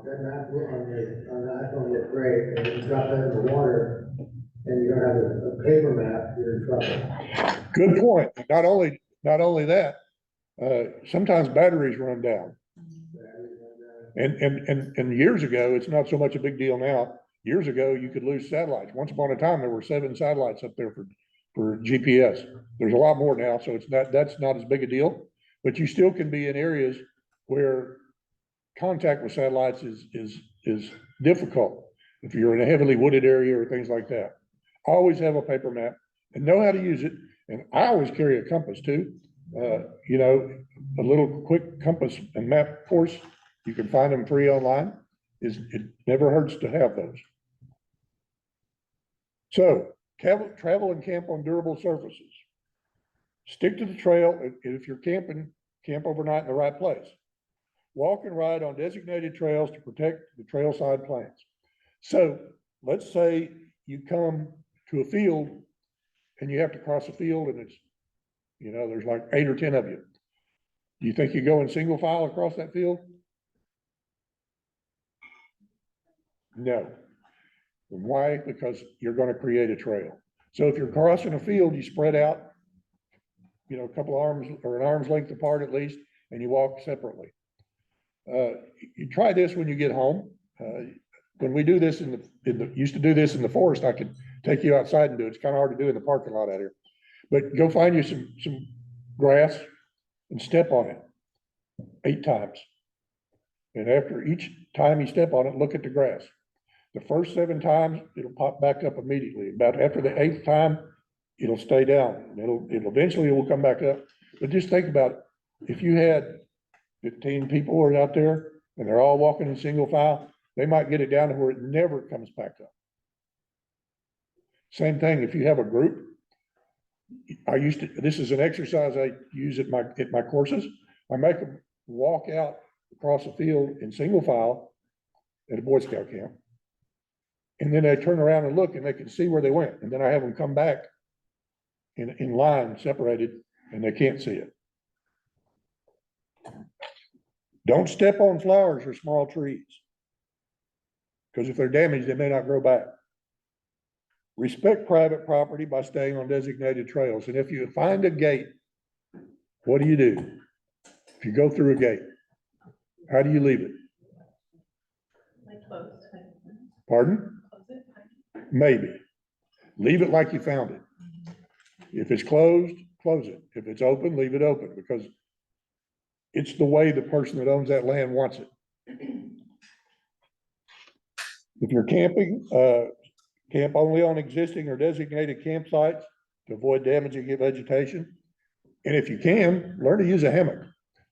That map on the iPhone looks great, and you drop that in the water, and you don't have a paper map, you're in trouble. Good point. Not only that, sometimes batteries run down. And years ago, it's not so much a big deal now. Years ago, you could lose satellites. Once upon a time, there were 7 satellites up there for GPS. There's a lot more now, so that's not as big a deal, but you still can be in areas where contact with satellites is difficult. If you're in a heavily wooded area or things like that, always have a paper map and know how to use it. And I always carry a compass too. You know, a little quick compass and map course, you can find them free online. It never hurts to have those. So travel and camp on durable surfaces. Stick to the trail. If you're camping, camp overnight in the right place. Walk and ride on designated trails to protect the trailside plants. So let's say you come to a field and you have to cross a field and it's, you know, there's like 8 or 10 of you. Do you think you go in single file across that field? No. Why? Because you're going to create a trail. So if you're crossing a field, you spread out, you know, a couple arms or an arm's length apart at least, and you walk separately. You try this when you get home. When we do this used to do this in the forest, I could take you outside and do it. It's kind of hard to do in the parking lot out here. But go find you some grass and step on it 8 times. And after each time you step on it, look at the grass. The first 7 times, it'll pop back up immediately. About after the 8th time, it'll stay down. It'll eventually it will come back up. But just think about it. If you had 15 people are out there and they're all walking in single file, they might get it down to where it never comes back up. Same thing if you have a group. This is an exercise I use at my courses. I make them walk out across the field in single file at a Boy Scout camp. And then they turn around and look and they can see where they went. And then I have them come back in line separated and they can't see it. Don't step on flowers or small trees, because if they're damaged, they may not grow back. Respect private property by staying on designated trails. And if you find a gate, what do you do? If you go through a gate, how do you leave it? Like closed. Pardon? Close it. Maybe. Leave it like you found it. If it's closed, close it. If it's open, leave it open, because it's the way the person that owns that land wants it. If you're camping, camp only on existing or designated campsites to avoid damaging your vegetation. And if you can, learn to use a hammock.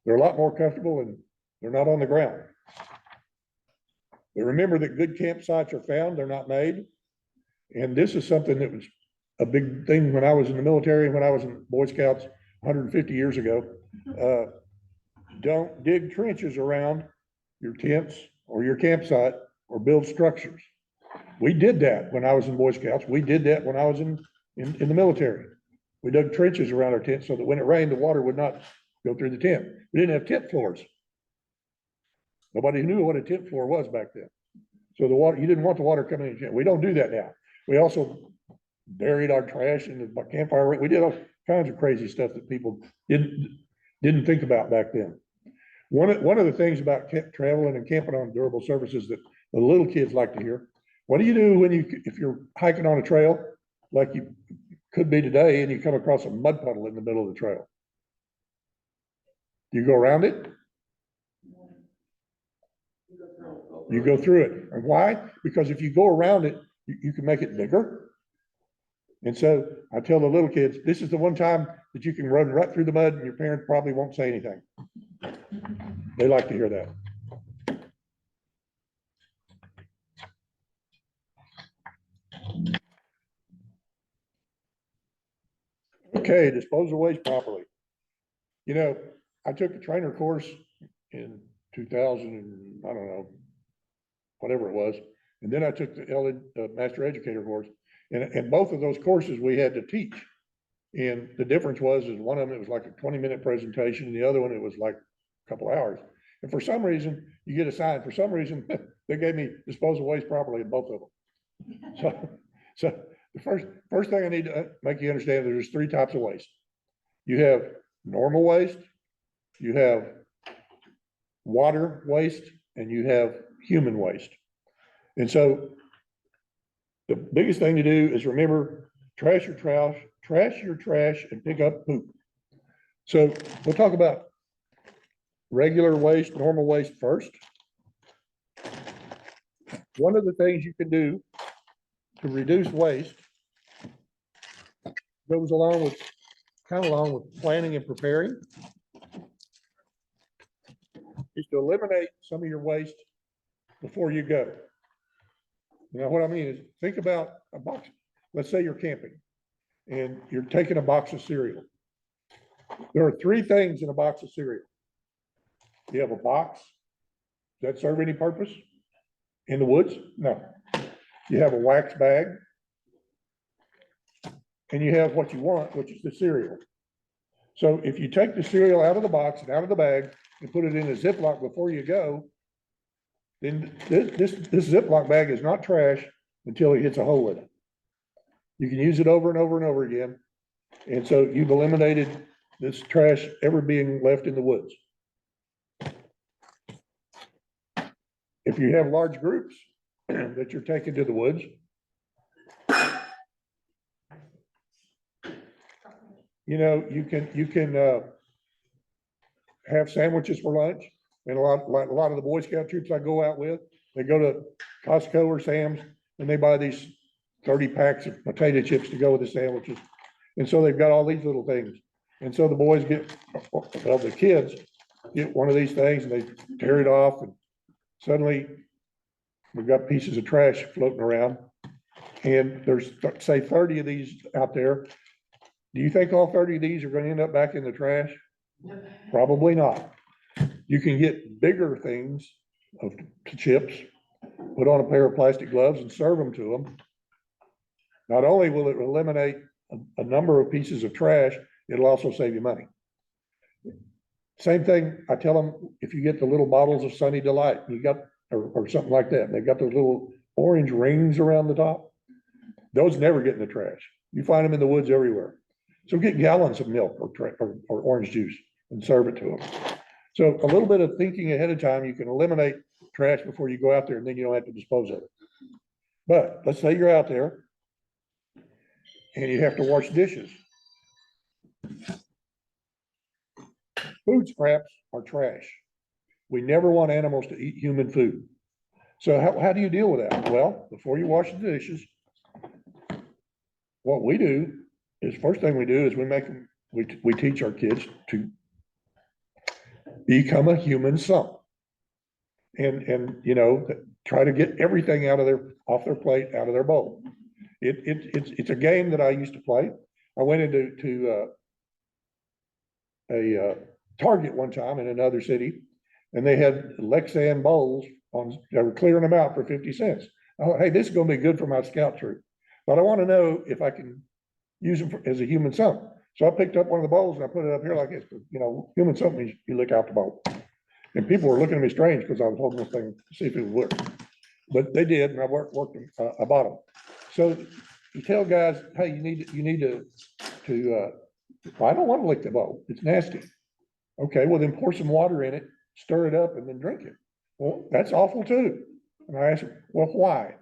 They're a lot more comfortable and they're not on the ground. But remember that good campsites are found, they're not made. And this is something that was a big thing when I was in the military, when I was in Boy Scouts 150 years ago. Don't dig trenches around your tents or your campsite or build structures. We did that when I was in Boy Scouts. We did that when I was in the military. We dug trenches around our tent so that when it rained, the water would not go through the tent. We didn't have tent floors. Nobody knew what a tent floor was back then. So the water, you didn't want the water coming in your tent. We don't do that now. We also buried our trash in the campfire. We did all kinds of crazy stuff that people didn't think about back then. One of the things about traveling and camping on durable surfaces that the little kids like to hear, what do you do if you're hiking on a trail, like you could be today, and you come across a mud puddle in the middle of the trail? Do you go around it? You go through it. And why? Because if you go around it, you can make it bigger. And so I tell the little kids, this is the one time that you can run right through the mud and your parents probably won't say anything. They like to hear that. Okay, dispose of waste properly. You know, I took a trainer course in 2000 and I don't know, whatever it was. And then I took the Master Educator course. And both of those courses we had to teach. And the difference was one of them, it was like a 20-minute presentation. And the other one, it was like a couple hours. And for some reason, you get assigned. For some reason, they gave me dispose of waste properly in both of them. So the first thing I need to make you understand, there's 3 types of waste. You have normal waste, you have water waste, and you have human waste. And so the biggest thing to do is remember, trash your trash trash your trash and pick up poop. So we'll talk about regular waste, normal waste first. One of the things you can do to reduce waste goes along with, kind of along with planning and preparing, is to eliminate some of your waste before you go. Now, what I mean is, think about a box. Let's say you're camping and you're taking a box of cereal. There are three things in a box of cereal. You have a box. Does that serve any purpose in the woods? No. You have a wax bag. And you have what you want, which is the cereal. So if you take the cereal out of the box and out of the bag and put it in a Ziploc before you go, then this Ziploc bag is not trash until it hits a hole in it. You can use it over and over and over again. And so you've eliminated this trash ever being left in the woods. If you have large groups that you're taking to the woods, you know, you can have sandwiches for lunch. And a lot of the Boy Scout troops I go out with, they go to Costco or Sam's and they buy these 30 packs of potato chips to go with the sandwiches. And so they've got all these little things. And so the boys get, well, the kids get one of these things and they tear it off, and suddenly we've got pieces of trash floating around. And there's, say, 30 of these out there. Do you think all 30 of these are going to end up back in the trash? Probably not. You can get bigger things of chips, put on a pair of plastic gloves and serve them to them. Not only will it eliminate a number of pieces of trash, it'll also save you money. Same thing, I tell them, if you get the little bottles of Sunny Delight, you got, or something like that, they've got those little orange rings around the top. Those never get in the trash. You find them in the woods everywhere. So get gallons of milk or orange juice and serve it to them. So a little bit of thinking ahead of time, you can eliminate trash before you go out there, and then you don't have to dispose of it. But let's say you're out there and you have to wash dishes. Food scraps are trash. We never want animals to eat human food. So how do you deal with that? Well, before you wash the dishes, what we do is, first thing we do is we teach our kids to become a human sump. And you know, try to get everything off their plate, out of their bowl. It's a game that I used to play. I went into a Target one time in another city, and they had Lexan bowls they were clearing them out for 50 cents. I thought, hey, this is going to be good for my scout troop, but I want to know if I can use them as a human sump. So I picked up one of the bowls and I put it up here like this. You know, human sump means you lick out the bowl. And people were looking at me strange because I was holding this thing to see if it would work. But they did, and I worked them. I bought them. So you tell guys, hey, you need to well, I don't want to lick the bowl. It's nasty. Okay, well then pour some water in it, stir it up, and then drink it. Well, that's awful too. And I asked them, well, why?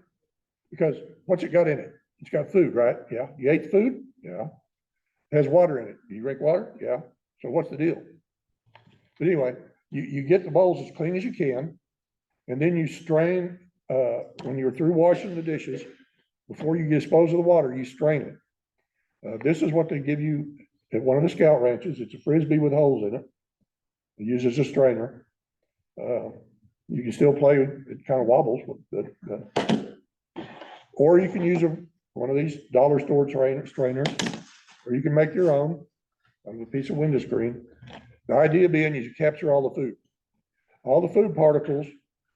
Because what's it got in it? It's got food, right? Yeah. You ate the food? Yeah. It has water in it. Do you drink water? Yeah. So what's the deal? But anyway, you get the bowls as clean as you can, and then you strain, when you're through washing the dishes, before you dispose of the water, you strain it. This is what they give you at one of the scout ranches. It's a Frisbee with holes in it. It uses a strainer. You can still play, it kind of wobbles, or you can use one of these dollar store strainers, or you can make your own out of a piece of window screen. The idea being is you capture all the food. All the food particles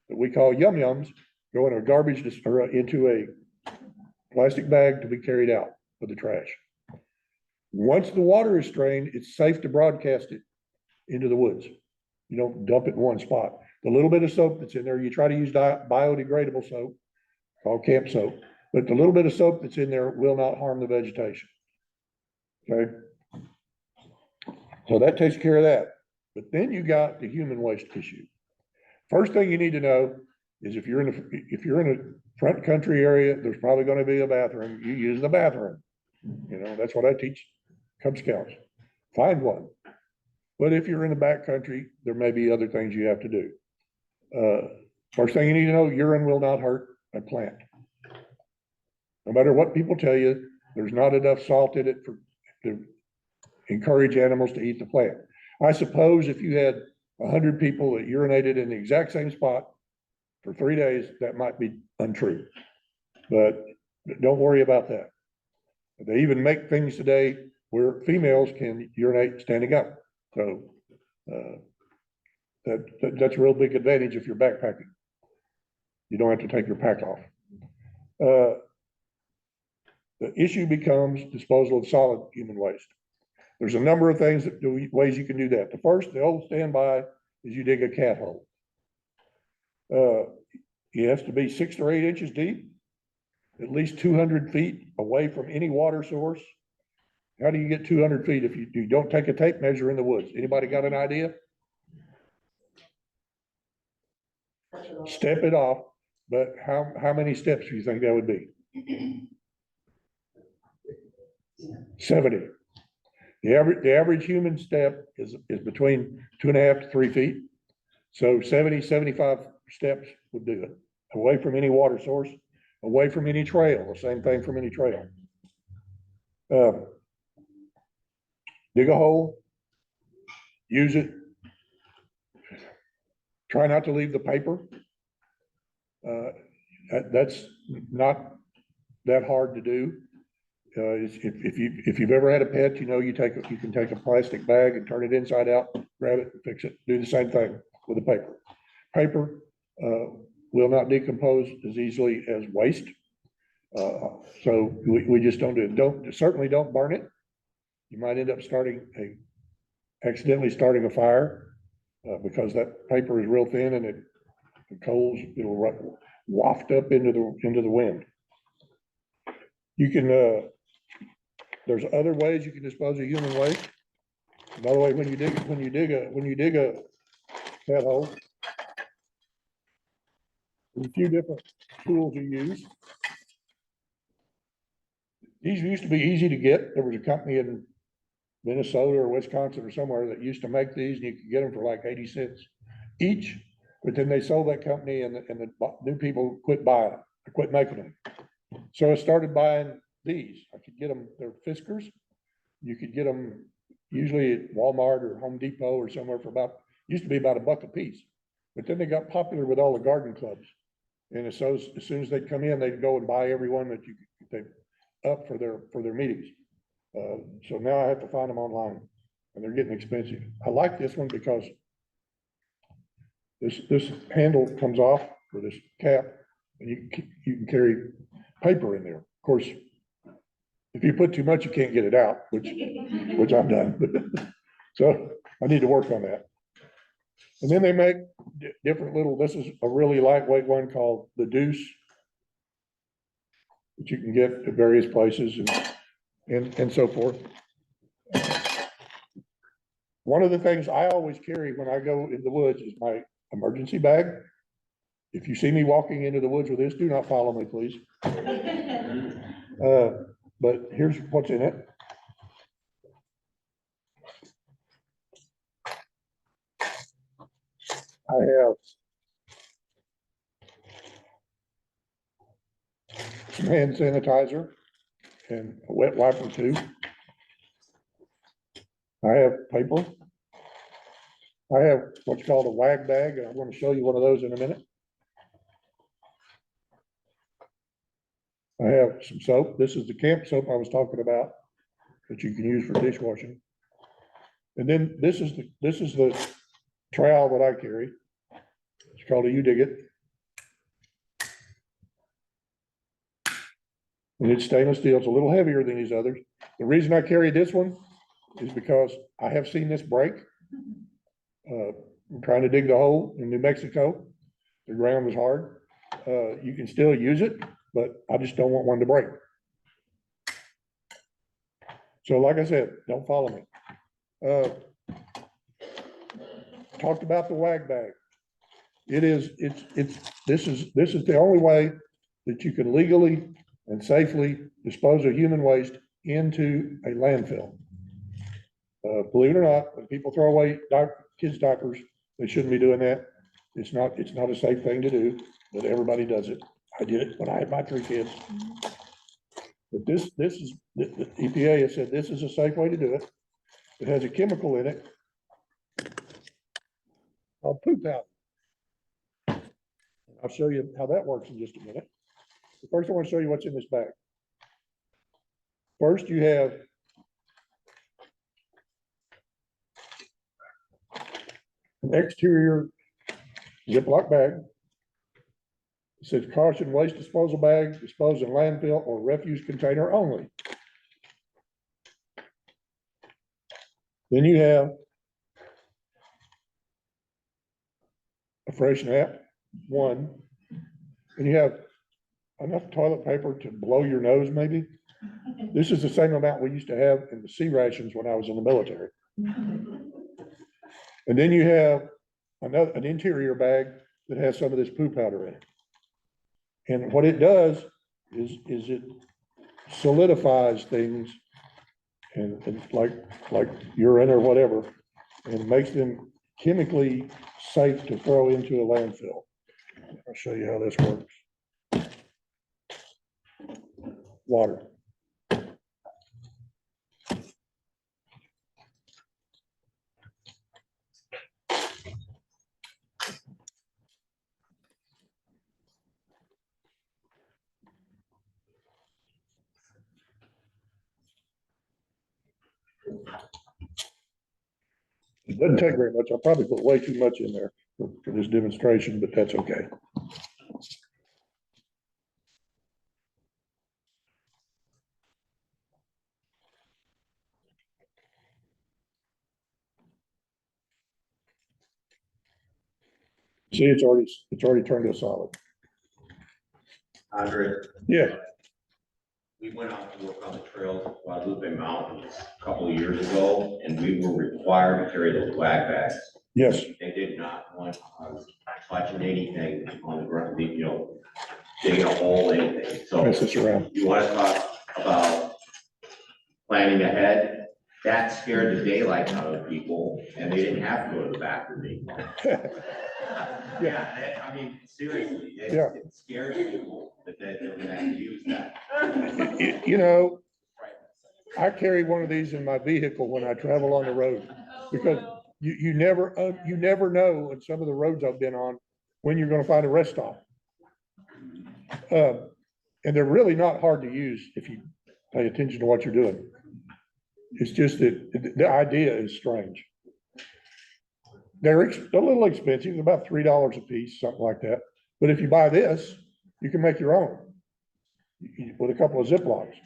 that we call yum-yums go in a garbage or into a plastic bag to be carried out for the trash. Once the water is strained, it's safe to broadcast it into the woods. You don't dump it in one spot. The little bit of soap that's in there, you try to use biodegradable soap called camp soap, but the little bit of soap that's in there will not harm the vegetation. Okay. So that takes care of that. But then you got the human waste issue. First thing you need to know is if you're in a front country area, there's probably going to be a bathroom. You use the bathroom. You know, that's what I teach Cub Scouts. Find one. But if you're in the backcountry, there may be other things you have to do. First thing you need to know, urine will not hurt a plant. No matter what people tell you, there's not enough salt in it to encourage animals to eat the plant. I suppose if you had 100 people that urinated in the exact same spot for 3 days, that might be untrue. But don't worry about that. They even make things today where females can urinate standing up. So that's a real big advantage if you're backpacking. You don't have to take your pack off. The issue becomes disposal of solid human waste. There's a number of ways you can do that. The first, the old standby, is you dig a cat hole. It has to be 6 to 8 inches deep, at least 200 feet away from any water source. How do you get 200 feet if you don't take a tape measure in the woods? Anybody got an idea? Step it off, but how many steps do you think that would be? 70. The average human step is between 2.5 to 3 feet. So 70, 75 steps would do it. Away from any water source, away from any trail, the same thing from any trail. Dig a hole, use it. Try not to leave the paper. That's not that hard to do. If you've ever had a pet, you know you can take a plastic bag and turn it inside out, grab it, and fix it. Do the same thing with the paper. Paper will not decompose as easily as waste, so we just don't do it. Certainly don't burn it. You might end up accidentally starting a fire because that paper is real thin and the coals, it'll waft up into the wind. You can, there's other ways you can dispose of human waste. By the way, when you dig a cat hole, there's a few different tools you use. These used to be easy to get. There was a company in Minnesota or Wisconsin or somewhere that used to make these, and you could get them for like 80 cents each. But then they sold that company, and the new people quit buying them, quit making them. So I started buying these. I could get them, they're Fiskars. You could get them usually at Walmart or Home Depot or somewhere for used to be about $1 a piece. But then they got popular with all the garden clubs. And so as soon as they'd come in, they'd go and buy every one that they up for their meetings. So now I have to find them online, and they're getting expensive. I like this one because this handle comes off for this cap, and you can carry paper in there. Of course, if you put too much, you can't get it out, which I've done. So I need to work on that. And then they make different little, this is a really lightweight one called the Deuce, that you can get at various places and so forth. One of the things I always carry when I go in the woods is my emergency bag. If you see me walking into the woods with this, do not follow me, please. But here's what's in it. I have some hand sanitizer and a wet wiper too. I have paper. I have what's called a wag bag, and I'm going to show you one of those in a minute. I have some soap. This is the camp soap I was talking about that you can use for dishwashing. And then this is the trowel that I carry. It's called a U-Dig-It. And it's stainless steel. It's a little heavier than these others. The reason I carry this one is because I have seen this break. I'm trying to dig the hole in New Mexico. The ground was hard. You can still use it, but I just don't want one to break. So like I said, don't follow me. Talked about the wag bag. This is the only way that you can legally and safely dispose of human waste into a landfill. Believe it or not, when people throw away kids' diapers, they shouldn't be doing that. It's not a safe thing to do, but everybody does it. I did it when I had my 3 kids. But this is, the EPA has said this is a safe way to do it. It has a chemical in it called poop powder. I'll show you how that works in just a minute. But first, I want to show you what's in this bag. First, you have an exterior Ziploc bag. It says caution, waste disposal bag, disposed in landfill or refuse container only. Then you have a fresh nap, one, and you have enough toilet paper to blow your nose maybe. This is the same amount we used to have in the C rations when I was in the military. And then you have an interior bag that has some of this poo powder in it. And what it does is it solidifies things and like urine or whatever, and makes them chemically safe to throw into a landfill. I'll show you how this works. Water. It doesn't take very much. I probably put way too much in there for this demonstration, but that's okay. See, it's already turned to solid. Andre, Yeah, we went out to work on the trails of Guadalupe Mountains a couple of years ago, and we were required to carry those wag bags. yes. They did not want us touching anything on the ground, digging a hole, anything. So Pass this around. you want to talk about planning ahead? That scared the daylight out of people, and they didn't have to go to the bathroom anymore. Yeah, I mean, seriously, Yeah. it scares people that they're gonna have to use that. You know, I carry one of these in my vehicle when I travel on the road, because you never know in some of the roads I've been on when you're gonna find a rest stop. And they're really not hard to use if you pay attention to what you're doing. It's just that the idea is strange. They're a little expensive, about $3 a piece, something like that. But if you buy this, you can make your own with a couple of Ziplocs.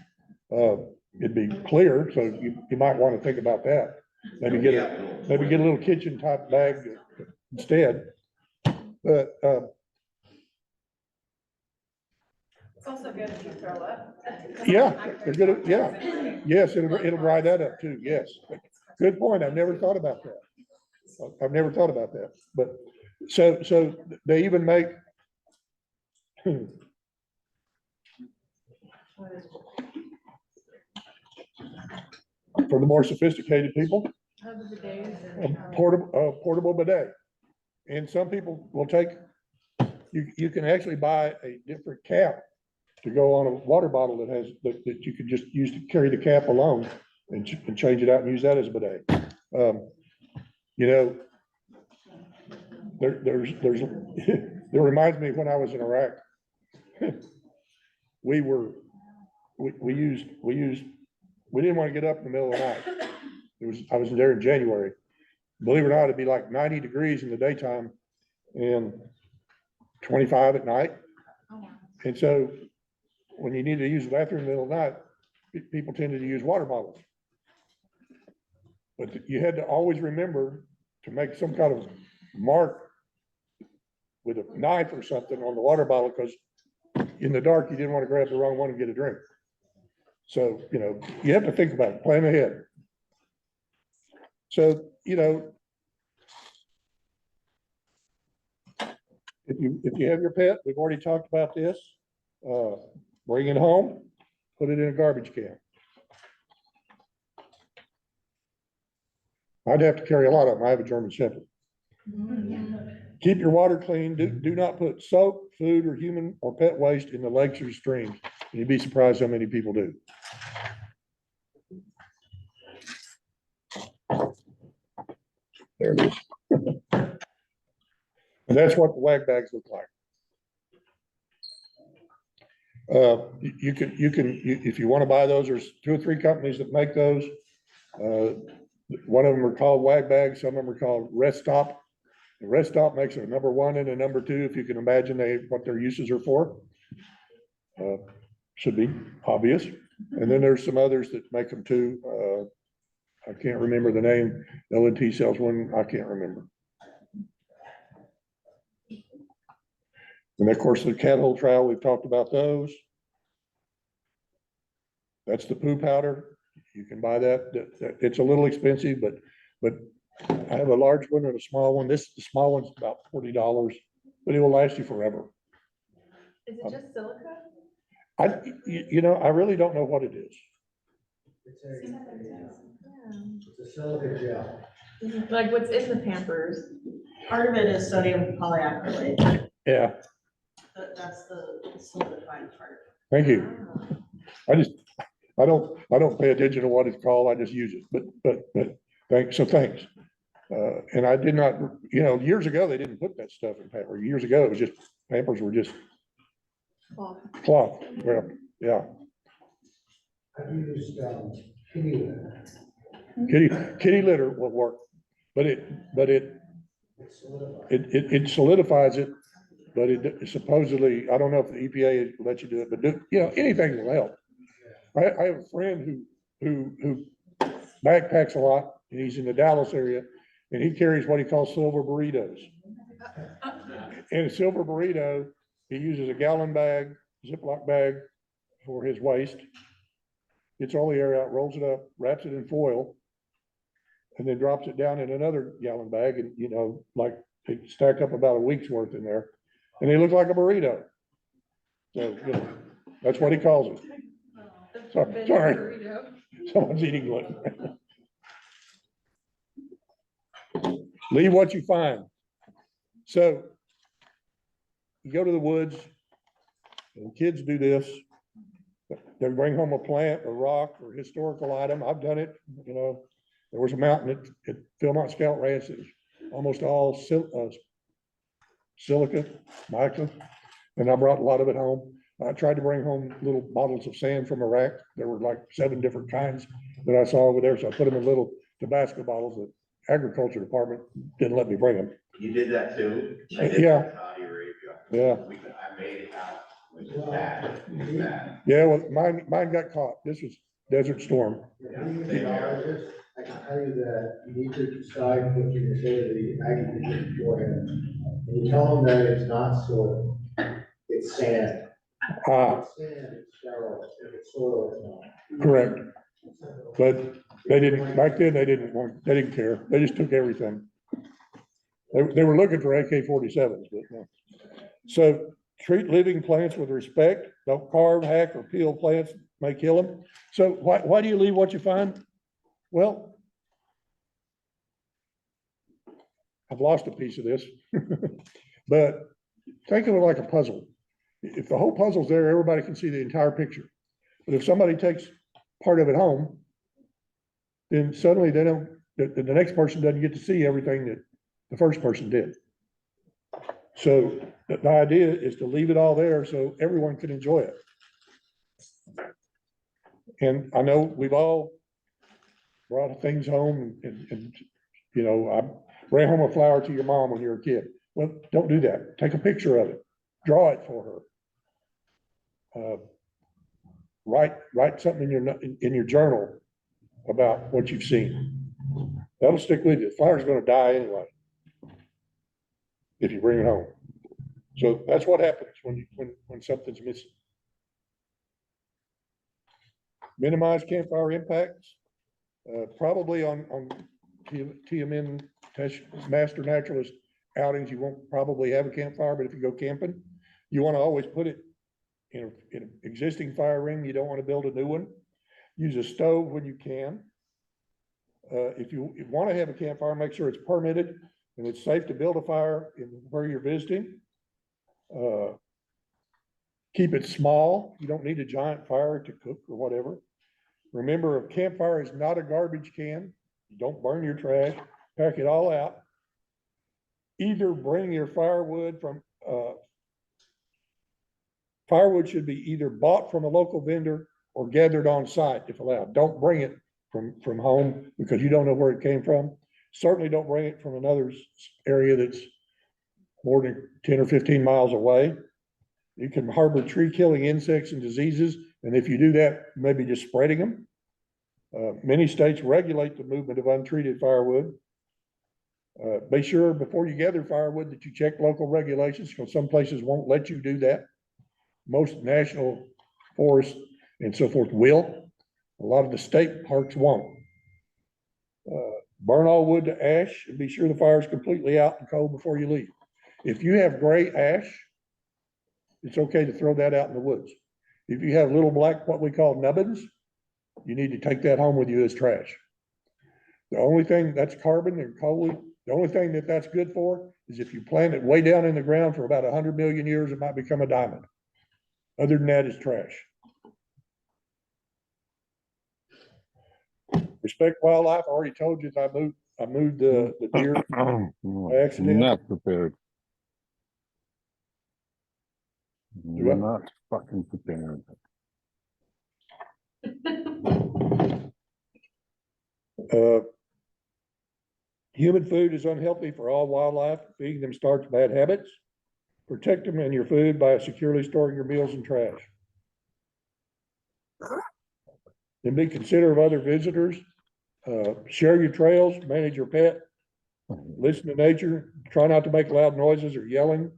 It'd be clear, so you might want to think about that. Maybe get a little kitchen type bag instead. But It's also good if you throw up. yeah, they're good. Yeah, yes, it'll dry that up too. Yes, good point. I've never thought about that. But so they even make. For the more sophisticated people, a portable bidet. And some people will take, you can actually buy a different cap to go on a water bottle that you could just use to carry the cap alone and change it out and use that as a bidet. You know, that reminds me when I was in Iraq, we didn't want to get up in the middle of the night. I was there in January. Believe it or not, it'd be like 90 degrees in the daytime and 25 at night. And so when you need to use the bathroom in the middle of the night, people tended to use water bottles. But you had to always remember to make some kind of mark with a knife or something on the water bottle, because in the dark, you didn't want to grab the wrong one and get a drink. So, you have to think about it, plan ahead. So, if you have your pet, we've already talked about this, bring it home, put it in a garbage can. I'd have to carry a lot of them. I have a German Shepherd. Mm-hmm. Keep your water clean. Do not put soap, food, or human or pet waste in the lakes or streams. You'd be surprised how many people do. There it is. And that's what the wag bags look like. If you want to buy those, there's 2 or 3 companies that make those. One of them are called wag bags. Some of them are called Rest Stop. The Rest Stop makes a number 1 and a number 2, if you can imagine what their uses are for. Should be obvious. And then there's some others that make them too. I can't remember the name. L&T sells one. I can't remember. And of course, the cat hole trowel, we've talked about those. That's the poo powder. You can buy that. It's a little expensive, but I have a large one and a small one. The small one's about $40, but it will last you forever. Is it just silica? I really don't know what it is. It's a silica gel. Like what's in the Pampers? Part of it is sodium polyacrylate. Yeah, That's the solidifying part. thank you. I don't pay attention to what it's called. I just use it, but thanks. And I did not, years ago, they didn't put that stuff in Pampers. Years ago, it was just, Pampers were just cloth. Well, yeah. I've used, kitty litter. Kitty litter will work, but it It's solidified. it solidifies it, but it supposedly, I don't know if the EPA lets you do it, but anything will help. I have a friend who backpacks a lot, and he's in the Dallas area, and he carries what he calls silver burritos. And a silver burrito, he uses a gallon bag, Ziploc bag for his waste. Gets all the air out, rolls it up, wraps it in foil, and then drops it down in another gallon bag, and like they stack up about a week's worth in there, and they look like a burrito. So that's what he calls it. Sorry, someone's eating gluten. Leave what you find. So you go to the woods, and kids do this. They bring home a plant, a rock, or historical item. I've done it. There was a mountain at Philmont Scout Ranch that was almost all silica, mica, and I brought a lot of it home. I tried to bring home little bottles of sand from Iraq. There were like 7 different kinds that I saw over there, so I put them in little Tabasco bottles. The agriculture department didn't let me bring them. You did that too? I did Yeah. that in Saudi Arabia. Yeah. I made it out. It was bad. It was bad. Yeah, well, mine got caught. This was Desert Storm. Meteorologist, I can tell you that you need to decide what you're gonna say to the ag people beforehand. And you tell them that it's not soil, it's sand. Ah, It's sand, it's sterile, if it's soil, it's not. correct. But they didn't, back then, they didn't care. They just took everything. They were looking for AK-47s, but no. So treat living plants with respect. Don't carve, hack, or peel plants, may kill them. So why do you leave what you find? Well, I've lost a piece of this, but think of it like a puzzle. If the whole puzzle's there, everybody can see the entire picture. But if somebody takes part of it home, then suddenly the next person doesn't get to see everything that the first person did. So the idea is to leave it all there so everyone can enjoy it. And I know we've all brought things home and I bring home a flower to your mom when you're a kid. Well, don't do that. Take a picture of it. Draw it for her. Write something in your journal about what you've seen. That'll stick with you. The flower's going to die anyway if you bring it home. So that's what happens when something's missing. Minimize campfire impacts. Probably on TMN Master Naturalist outings, you won't probably have a campfire, but if you go camping, you want to always put it in an existing fire ring. You don't want to build a new one. Use a stove when you can. If you want to have a campfire, make sure it's permitted and it's safe to build a fire in where you're visiting. Keep it small. You don't need a giant fire to cook or whatever. Remember, a campfire is not a garbage can. Don't burn your trash, pack it all out. Either bring your firewood from, firewood should be either bought from a local vendor or gathered on site if allowed. Don't bring it from home because you don't know where it came from. Certainly don't bring it from another area that's more than 10 or 15 miles away. You can harbor tree killing insects and diseases. And if you do that, maybe just spreading them. Many states regulate the movement of untreated firewood. Be sure before you gather firewood that you check local regulations because some places won't let you do that. Most national forests and so forth will. A lot of the state parks won't. Burn all wood to ash and be sure the fire is completely out and cold before you leave. If you have gray ash, it's okay to throw that out in the woods. If you have little black, what we call nubbins, you need to take that home with you as trash. The only thing that's carbon and coal, the only thing that that's good for is if you plant it way down in the ground for about 100 million years, it might become a diamond. Other than that, it's trash. Respect wildlife. I already told you that I moved the deer by accident. Not prepared. what? Not fucking prepared. Human food is unhealthy for all wildlife. Feeding them starts bad habits. Protect them and your food by securely storing your meals in trash. Then be considerate of other visitors. Share your trails, manage your pet, listen to nature, try not to make loud noises or yelling.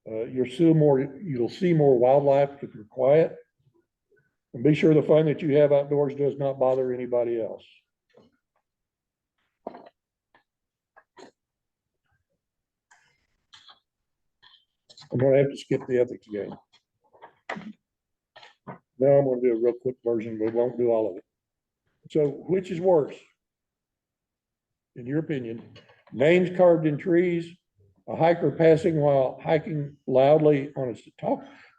You'll see more wildlife if you're quiet. And be sure the fun that you have outdoors does not bother anybody else. I'm gonna have to skip the ethics game. Now I'm gonna do a real quick version, but we won't do all of it. So which is worse? In your opinion, names carved in trees, a hiker passing while hiking loudly on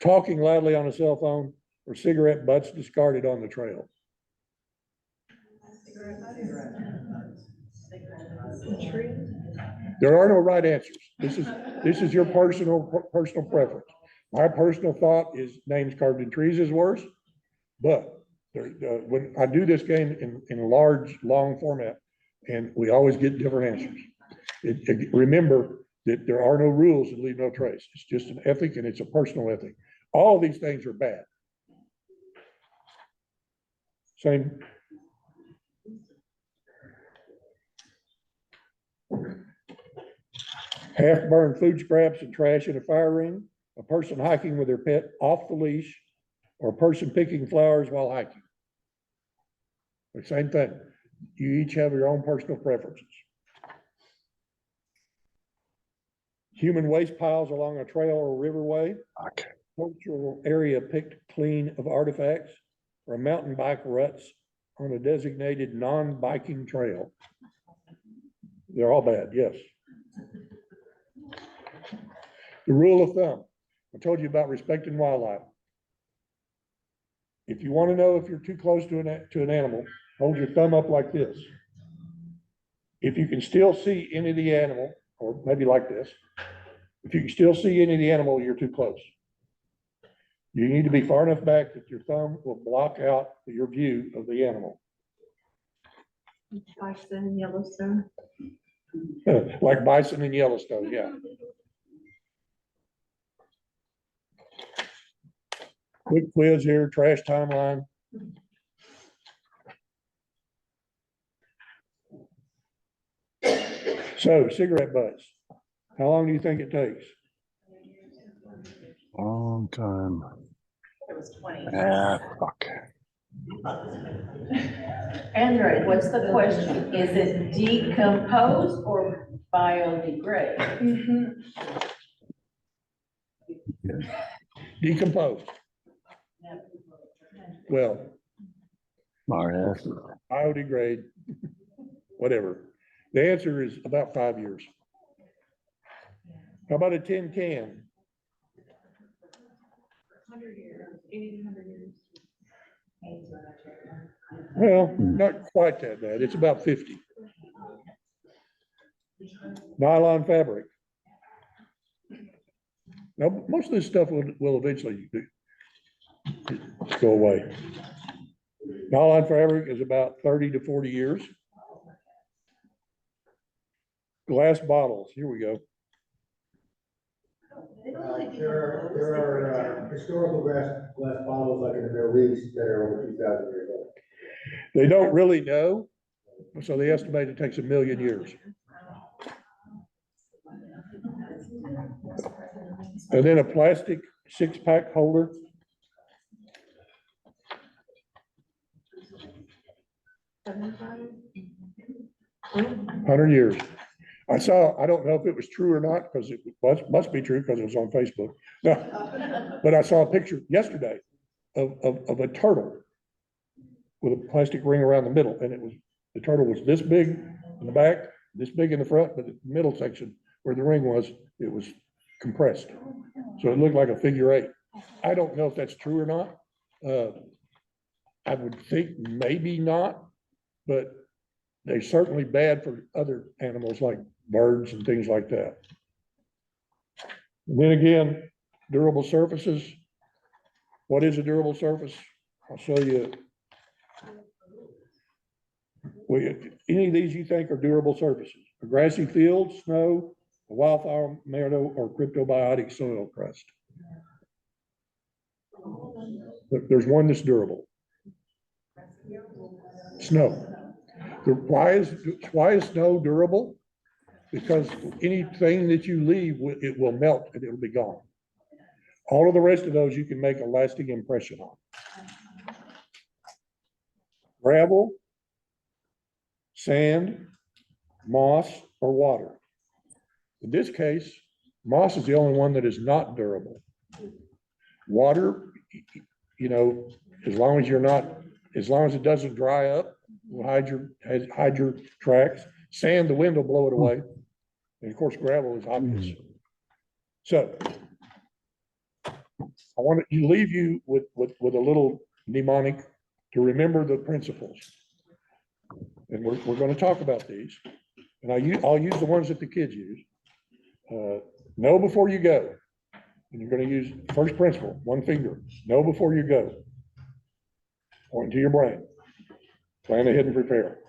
talking loudly on a cell phone, or cigarette butts discarded on the trail? Tree. There are no right answers. This is your personal preference. My personal thought is names carved in trees is worse, but when I do this game in a large, long format, and we always get different answers. Remember that there are no rules and leave no trace. It's just an ethic and it's a personal ethic. All of these things are bad. Same. Half-burned food scraps and trash in a fire ring, a person hiking with their pet off the leash, or a person picking flowers while hiking. The same thing. You each have your own personal preferences. Human waste piles along a trail or riverway, Okay. cultural area picked clean of artifacts, or mountain bike ruts on a designated non-biking trail. They're all bad, yes. The rule of thumb, I told you about respecting wildlife. If you want to know if you're too close to an animal, hold your thumb up like this. If you can still see any of the animal, or maybe like this, if you can still see any of the animal, you're too close. You need to be far enough back that your thumb will block out your view of the animal. Bison, Yellowstone. Like bison in Yellowstone, yeah. Quick quiz here, trash timeline. So cigarette butts, how long do you think it takes? Long time. It was 20. Ah, fuck. Android, what's the question? Is it decompose or biodegrade? Decomposed. Well, Smart ass. biodegrade. whatever. The answer is about 5 years. How about a tin can? 100 years, 80 to 100 years. Well, not quite that bad. It's about 50. Nylon fabric. Now, most of this stuff will eventually go away. Nylon fabric is about 30 to 40 years. Glass bottles, here we go. There are historical glass bottles like in the Middle East that are over 2,000 years old. They don't really know, so they estimate it takes 1 million years. And then a plastic 6-pack holder. Hundred years. I don't know if it was true or not, because it must be true because it was on Facebook. No, but I saw a picture yesterday of a turtle with a plastic ring around the middle, and the turtle was this big in the back, this big in the front, but the middle section where the ring was, it was compressed. So it looked like a figure 8. I don't know if that's true or not. I would think maybe not, but they're certainly bad for other animals like birds and things like that. And then again, durable surfaces. What is a durable surface? I'll show you. Any of these you think are durable surfaces? A grassy field, snow, a wildfire meadow, or cryptobiotic soil crust. There's one that's durable. Snow. Why is snow durable? Because anything that you leave, it will melt and it'll be gone. All of the rest of those you can make a lasting impression on. Gravel, sand, moss, or water. In this case, moss is the only one that is not durable. Water, you know, as long as it doesn't dry up, will hide your tracks. Sand, the wind will blow it away. And of course, gravel is obvious. So I want to leave you with a little mnemonic to remember the principles. And we're going to talk about these. And I'll use the ones that the kids use. Know before you go. And you're going to use first principle, one finger. Know before you go. Point to your brain. Plan ahead and prepare.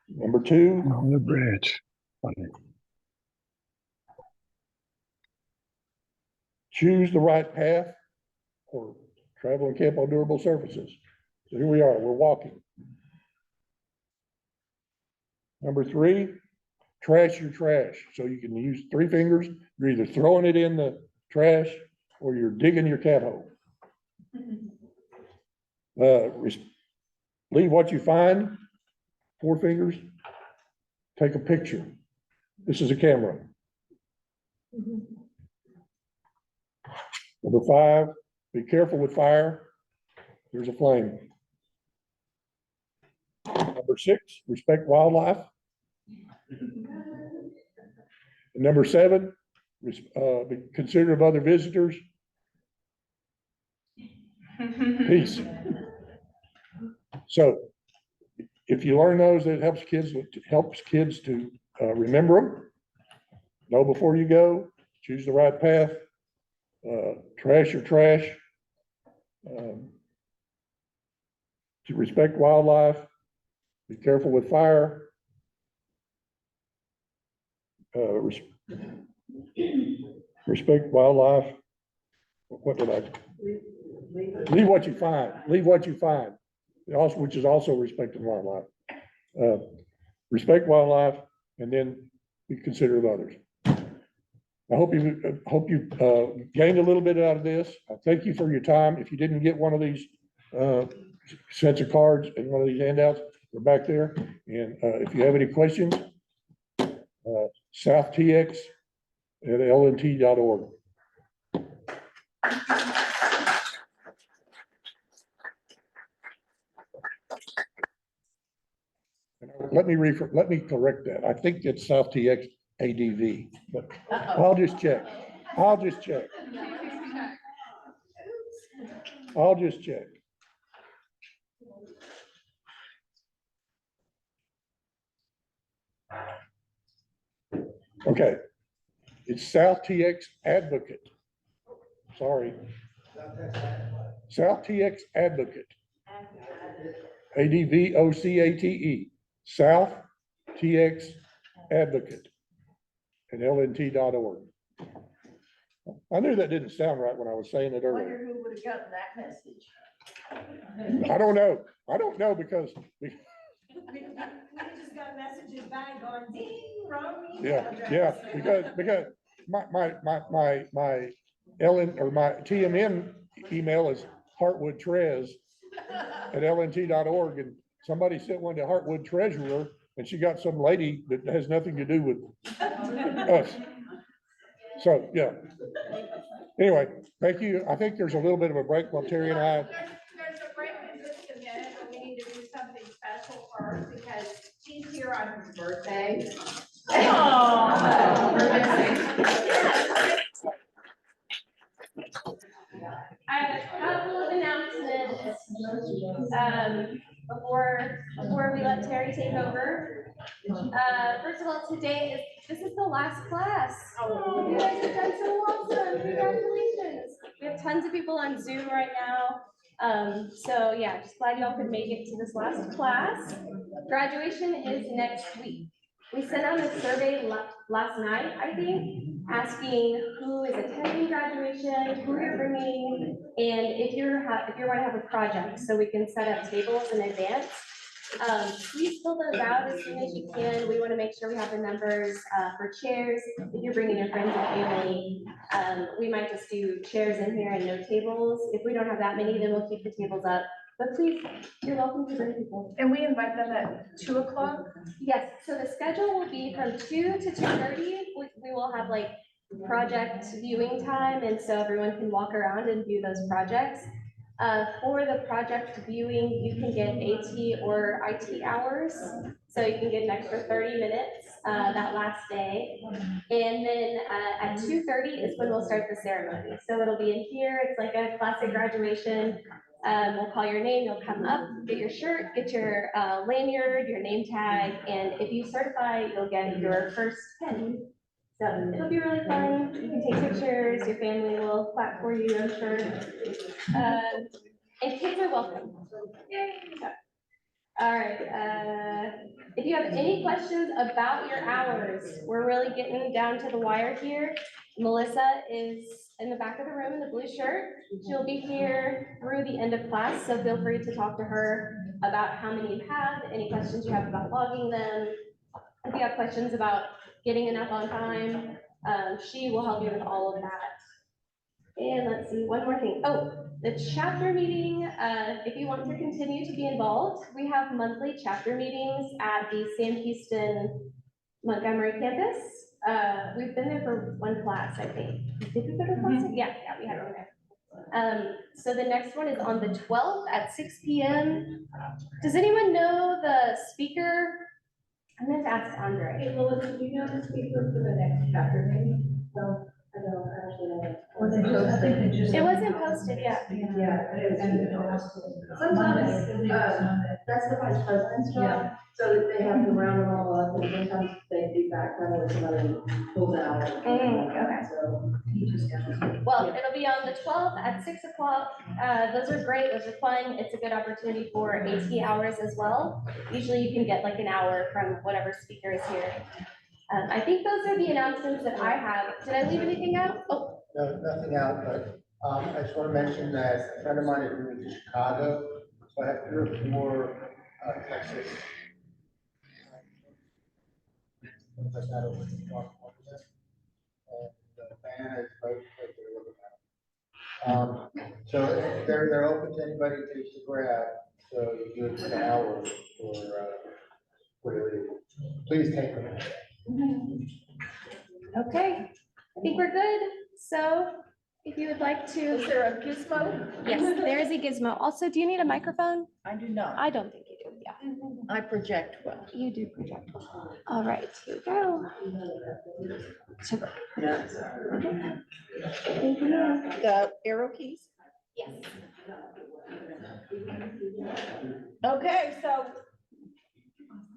Number 2. On the bridge. Funny. Choose the right path or travel and camp on durable surfaces. So here we are, we're walking. Number 3, trash your trash. So you can use 3 fingers. You're either throwing it in the trash or you're digging your cat hole. Leave what you find, 4 fingers. Take a picture. This is a camera. Number 5, be careful with fire. Here's a flame. Number 6, respect wildlife. And number 7, be considerate of other visitors. Peace. So if you learn those, it helps kids to remember them. Know before you go, choose the right path, trash your trash, to respect wildlife, be careful with fire, respect wildlife. What did I? Leave what you find. Leave what you find. Also, which is also respecting wildlife. Respect wildlife, and then be considerate of others. I hope you gained a little bit out of this. I thank you for your time. If you didn't get one of these sets of cards and one of these handouts, they're back there. And if you have any questions, southtx@lnt.org. Let let me correct that. I think it's South TX ADV, but I'll just check. I'll just check. I'll just check. Okay, it's South TX Advocate. Sorry. South TX Advocate. ADVOCATE. South TX Advocate at LNT.org. I knew that didn't sound right when I was saying it earlier. Wonder who would have gotten that message. I don't know. I don't know because, We just got messages back going ding, wrong email yeah, address. because my LN or my TMN email is heartwoodtrez@lnt.org, and somebody sent one to Heartwood Treasurer, and she got some lady that has nothing to do with us. So, yeah. Anyway, thank you. I think there's a little bit of a break while Terry and I. There's a break in just a minute, but we need to do something special first because he's here on his birthday. I have a couple of announcements, before we let Terry take over. First of all, this is the last class. You guys have done so awesome. Congratulations. We have tons of people on Zoom right now. So yeah, just glad y'all could make it to this last class. Graduation is next week. We sent out a survey last night, I think, asking who is attending graduation, who you're bringing, and if you're going to have a project, so we can set up tables in advance. Please fill those out as soon as you can. We want to make sure we have the numbers for chairs. If you're bringing your friends and family, we might just do chairs in here and no tables. If we don't have that many, then we'll keep the tables up. But please, you're welcome to bring people. And we invite them at 2 o'clock? Yes, so the schedule will be from 2 to 2:30. We will have like project viewing time, and so everyone can walk around and view those projects. For the project viewing, you can get AT or IT hours, so you can get an extra 30 minutes that last day. And then at 2:30 is when we'll start the ceremony. So it'll be in here. It's like a classic graduation. We'll call your name, you'll come up, get your shirt, get your lanyard, your name tag, and if you certify, you'll get your first pen. So it'll be really fun. You can take pictures, your family will clap for you, I'm sure. And kids are welcome. All right, if you have any questions about your hours, we're really getting down to the wire here. Melissa is in the back of the room in the blue shirt. She'll be here through the end of class, so feel free to talk to her about how many you have, any questions you have about logging them. If you have questions about getting enough on time, she will help you with all of that. And let's see, one more thing. Oh, the chapter meeting, if you want to continue to be involved, we have monthly chapter meetings at the Sam Houston Montgomery campus. We've been there for one class, I think. Did we go to class? Yeah, we had one there. So the next one is on the 12th at 6 p.m. Does anyone know the speaker? I'm going to ask Andre. Hey, Melissa, do you know the speaker for the next chapter meeting? So, I don't actually. It wasn't posted yet. Yeah, it is. Sometimes, that's the vice president's job, so that they have to round them all up, and sometimes they do back, kind of somebody pulls out. Okay. So, he just got. Well, it'll be on the 12th at 6 o'clock. Those are great. Those are fun. It's a good opportunity for AT hours as well. Usually you can get like an hour from whatever speaker is here. I think those are the announcements that I have. Did I leave anything out? Oh, No, nothing out, but, I just want to mention that a friend of mine is moving to Chicago, so I have 3 or 4, Texas. That's not open to talk about that. And the band is both, like, they're looking at. So they're open to anybody to grab, so you do it now or whatever. Please take them. okay. I think we're good. So if you would like to. Is there a gizmo? Yes, there is a gizmo. Also, do you need a microphone? I do not. I don't think you do. Yeah. I project well. You do project. All right, here we go. Super. Thank you. The arrow keys? Yes. Okay, so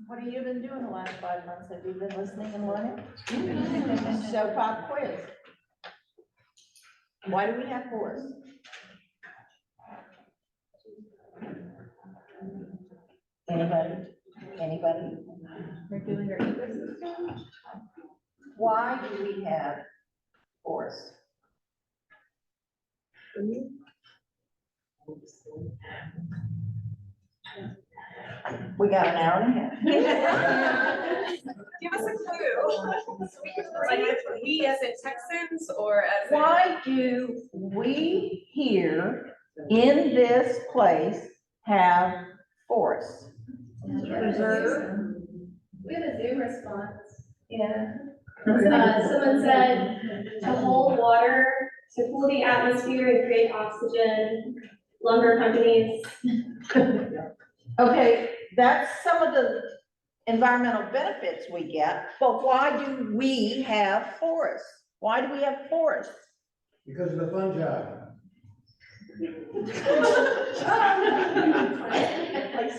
what have you been doing the last 5 months? Have you been listening and learning? So pop quiz. Why do we have forests? Anybody? Regulate our ecosystem. Why do we have forests? We got an hour and a half. Give us a clue. Like, we as in Texans or as in? Why do we here in this place have forests? Preserve. We had a Zoom response. Yeah. Someone said to hold water, to cool the atmosphere and create oxygen, lumber companies. Okay, that's some of the environmental benefits we get, but why do we have forests? Why do we have forests? Because of the fungi.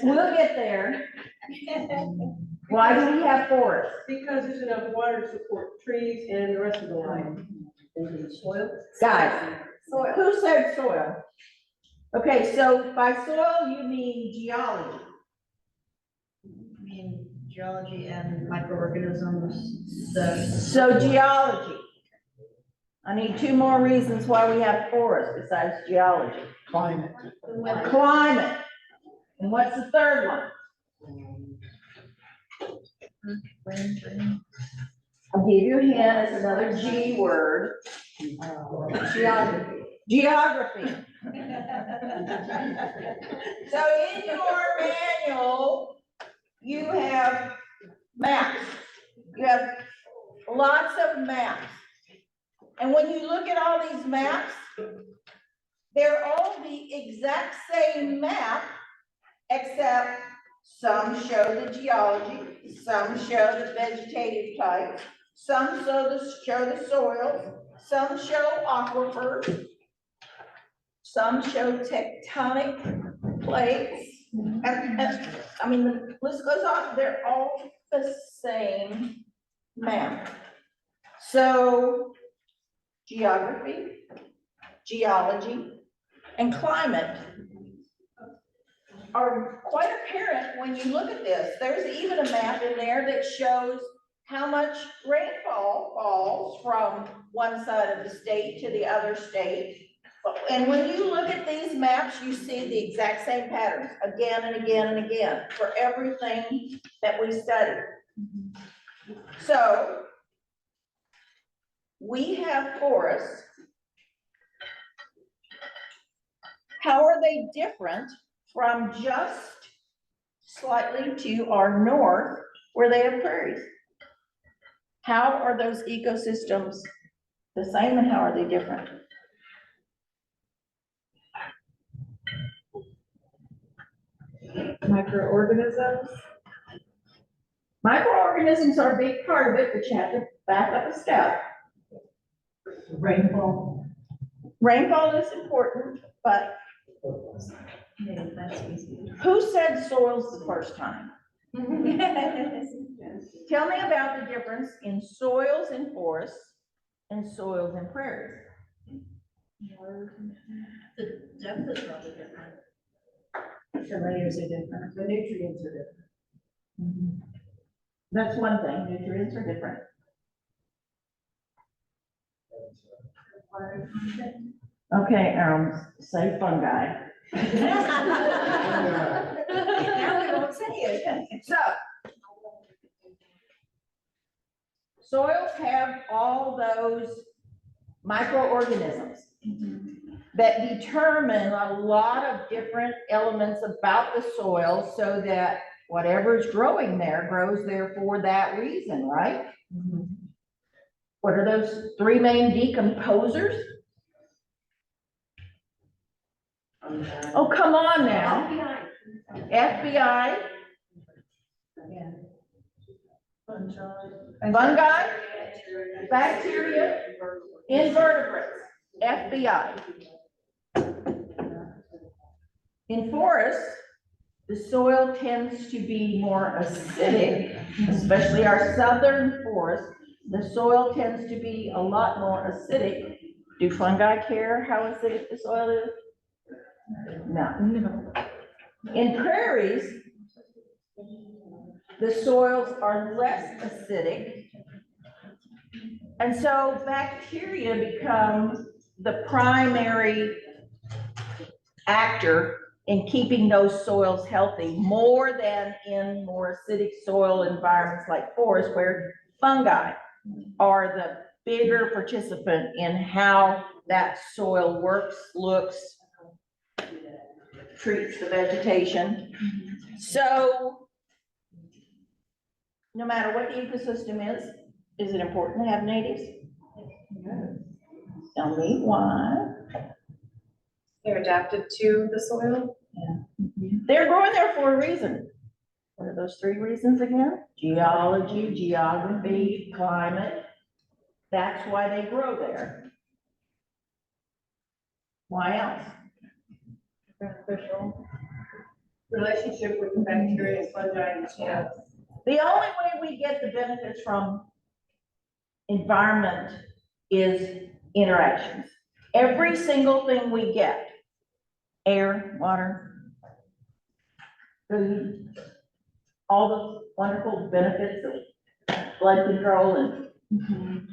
We'll get there. Why do we have forests? Because there's enough water to support trees and the rest of the life. Soil. Guys, who said soil? Okay, so by soil, you mean geology. I mean, geology and microorganisms, So geology. I need 2 more reasons why we have forests besides geology. Climate. Climate. And what's the third one? I'll give you a hint, it's another G word. geography. Geography. So in your manual, you have maps. You have lots of maps. And when you look at all these maps, they're all the exact same map, except some show the geology, some show the vegetative type, some show the soil, some show aquifers, some show tectonic plates, and I mean, the list goes on, they're all the same map. So geography, geology, and climate are quite apparent when you look at this. There's even a map in there that shows how much rainfall falls from one side of the state to the other state. And when you look at these maps, you see the exact same patterns again and again and again for everything that we study. So we have forests. How are they different from just slightly to our north where they have prairies? How are those ecosystems the same and how are they different? Microorganisms. Microorganisms are a big part of it, but you have to back up a step. Rainfall. Rainfall is important, but Yeah, that's easy. who said soils the first time? Tell me about the difference in soils in forests and soils in prairies. The depth is probably different. The layers are different, the nutrients are different. That's one thing, nutrients are different. Okay, say fungi. Now we won't say it. So, soils have all those microorganisms that determine a lot of different elements about the soil so that whatever's growing there grows there for that reason, right? What are those 3 main decomposers? Oh, come on now. FBI, Fungi, bacteria, invertebrates, FBI. In forests, the soil tends to be more acidic, especially our southern forests. The soil tends to be a lot more acidic. Do fungi care how acidic the soil is? No. In prairies, the soils are less acidic. And so bacteria become the primary actor in keeping those soils healthy, more than in more acidic soil environments like forests, where fungi are the bigger participant in how that soil works, looks, treats the vegetation. So no matter what the ecosystem is it important to have natives? Tell me why. They're adapted to the soil. They're growing there for a reason. What are those three reasons again? Geology, geography, climate. That's why they grow there. Why else? Beneficial relationship with the bacteria, fungi, and plants. The only way we get the benefits from environment is interactions. Every single thing we get, air, water, food, all the wonderful benefits of blood control and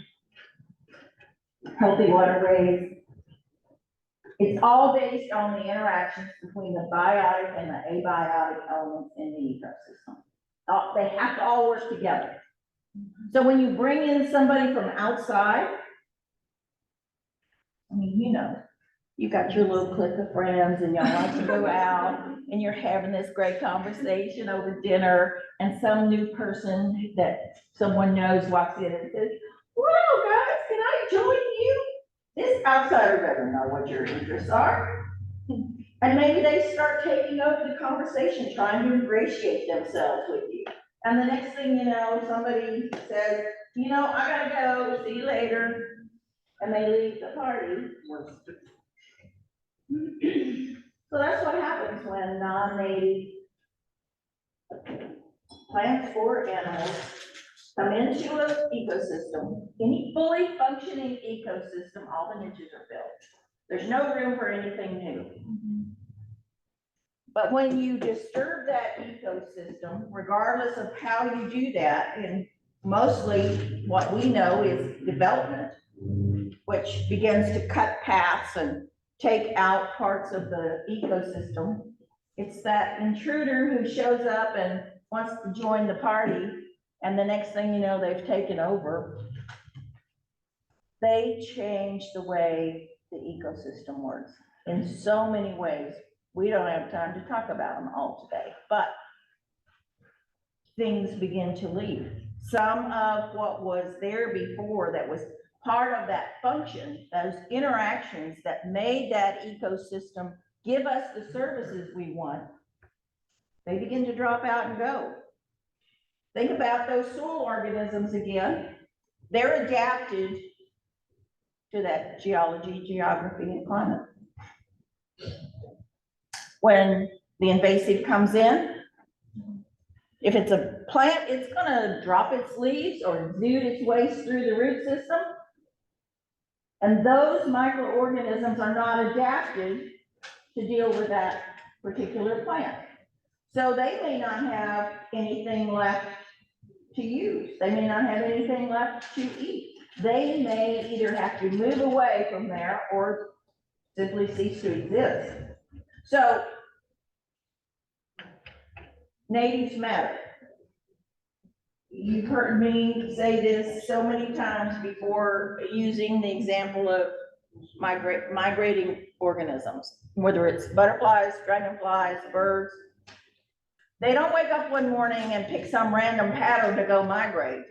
healthy waterways. It's all based on the interactions between the biotic and the abiotic elements in the ecosystem. They have to all work together. So when you bring in somebody from outside, I mean, you know, you got your little clique of friends and y'all like to go out and you're having this great conversation over dinner, and some new person that someone knows walks in and says, "Wow, guys, can I join you?" This outsider doesn't know what your interests are. And maybe they start taking over the conversation, trying to ingratiate themselves with you. And the next thing you know, somebody says, "You know, I gotta go, see you later." And they leave the party. So that's what happens when non-native plants or animals come into an ecosystem. Any fully functioning ecosystem, all the niches are filled. There's no room for anything new. But when you disturb that ecosystem, regardless of how you do that, and mostly what we know is development, which begins to cut paths and take out parts of the ecosystem. It's that intruder who shows up and wants to join the party, and the next thing you know, they've taken over. They change the way the ecosystem works in so many ways. We don't have time to talk about them all today, but things begin to leave. Some of what was there before that was part of that function, those interactions that made that ecosystem give us the services we want, they begin to drop out and go. Think about those soil organisms again. They're adapted to that geology, geography, and climate. When the invasive comes in, if it's a plant, it's gonna drop its leaves or exude its waste through the root system. And those microorganisms are not adapted to deal with that particular plant. So they may not have anything left to use. They may not have anything left to eat. They may either have to move away from there or simply cease to exist. So natives matter. You've heard me say this so many times before, using the example of migrating organisms, whether it's butterflies, dragonflies, birds. They don't wake up one morning and pick some random pattern to go migrate.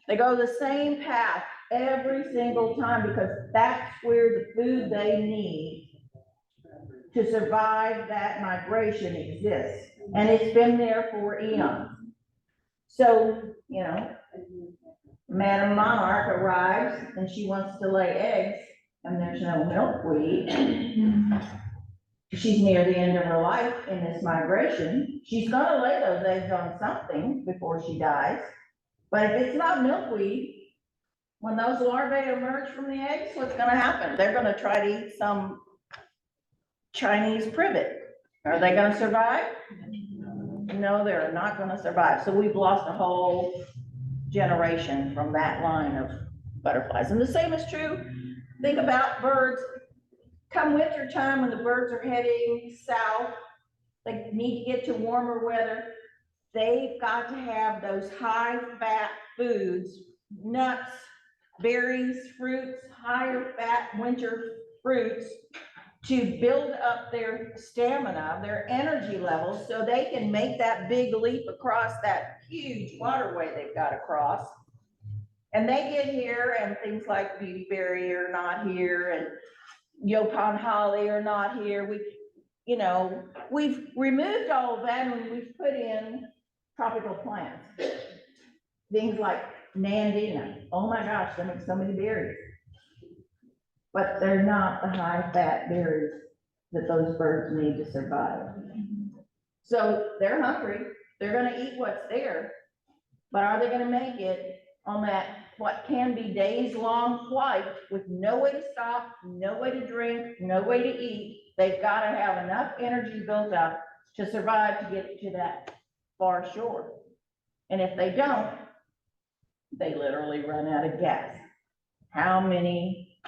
They go the same path every single time because that's where the food they need to survive that migration exists. And it's been there for eons. So, you know, Madam Monarch arrives and she wants to lay eggs and there's no milkweed. She's near the end of her life in this migration. She's gonna lay those eggs on something before she dies. But if it's not milkweed, when those larvae emerge from the eggs, what's gonna happen? They're gonna try to eat some Chinese privet. Are they gonna survive? No, they're not gonna survive. So we've lost a whole generation from that line of butterflies. And the same is true, think about birds. Come winter time when the birds are heading south, they need to get to warmer weather. They've got to have those high fat foods, nuts, berries, fruits, higher fat winter fruits to build up their stamina, their energy levels, so they can make that big leap across that huge waterway they've got to cross. And they get here and things like beautyberry are not here and Yopon holly are not here. We've removed all of that and we've put in tropical plants. Things like nandina. Oh my gosh, they make so many berries. But they're not the high fat berries that those birds need to survive. So they're hungry, they're gonna eat what's there, but are they gonna make it on that, what can be days long flight with no way to stop, no way to drink, no way to eat? They've gotta have enough energy built up to survive to get to that far shore. And if they don't, they literally run out of gas. How many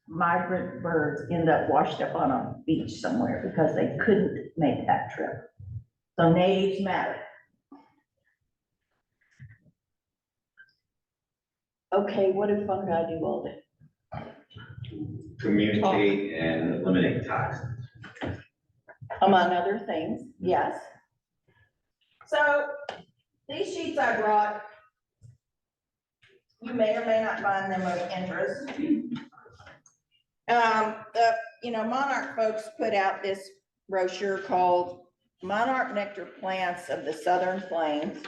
migrant birds end up washed up on a beach somewhere because they couldn't make that trip? So natives matter. Okay, what do fungi do all day? Communicate and eliminate toxins. Among other things, yes. So these sheets I brought, you may or may not find them of interest. Monarch folks put out this brochure called Monarch Nectar Plants of the Southern Plains.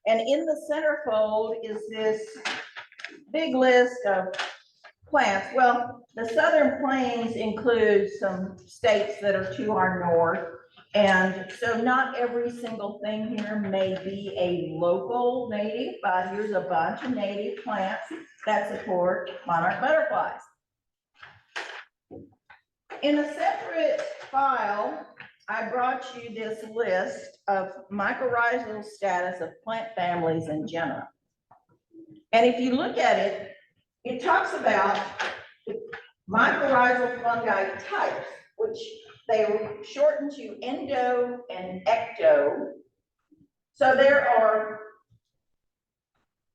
And in the centerfold is this big list of plants. Well, the Southern Plains includes some states that are to our north. And so not every single thing here may be a local native, but here's a bunch of native plants that support monarch butterflies. In a separate file, I brought you this list of mycorrhizal status of plant families in general. And if you look at it, it talks about mycorrhizal fungi types, which they shorten to endo and ecto. So there are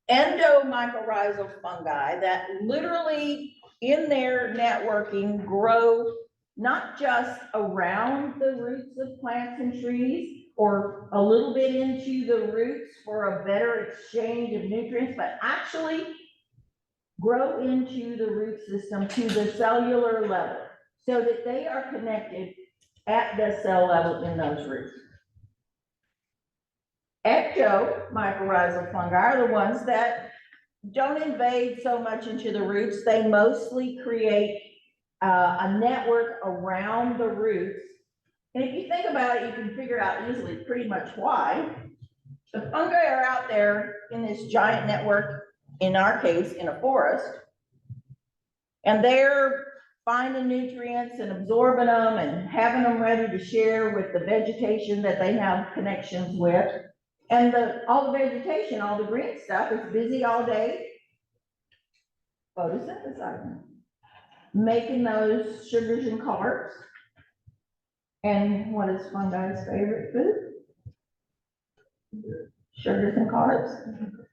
endomycorrhizal fungi that literally in their networking grow not just around the roots of plants and trees or a little bit into the roots for a better exchange of nutrients, but actually grow into the root system to the cellular level so that they are connected at the cell level in those roots. Ectomycorrhizal fungi are the ones that don't invade so much into the roots. They mostly create a network around the roots. And if you think about it, you can figure out easily pretty much why. The fungi are out there in this giant network, in our case, in a forest, and they're finding nutrients and absorbing them and having them ready to share with the vegetation that they have connections with. And all the vegetation, all the green stuff is busy all day photosynthesizing, making those sugars and carbs. And what is fungi's favorite food? Sugars and carbs.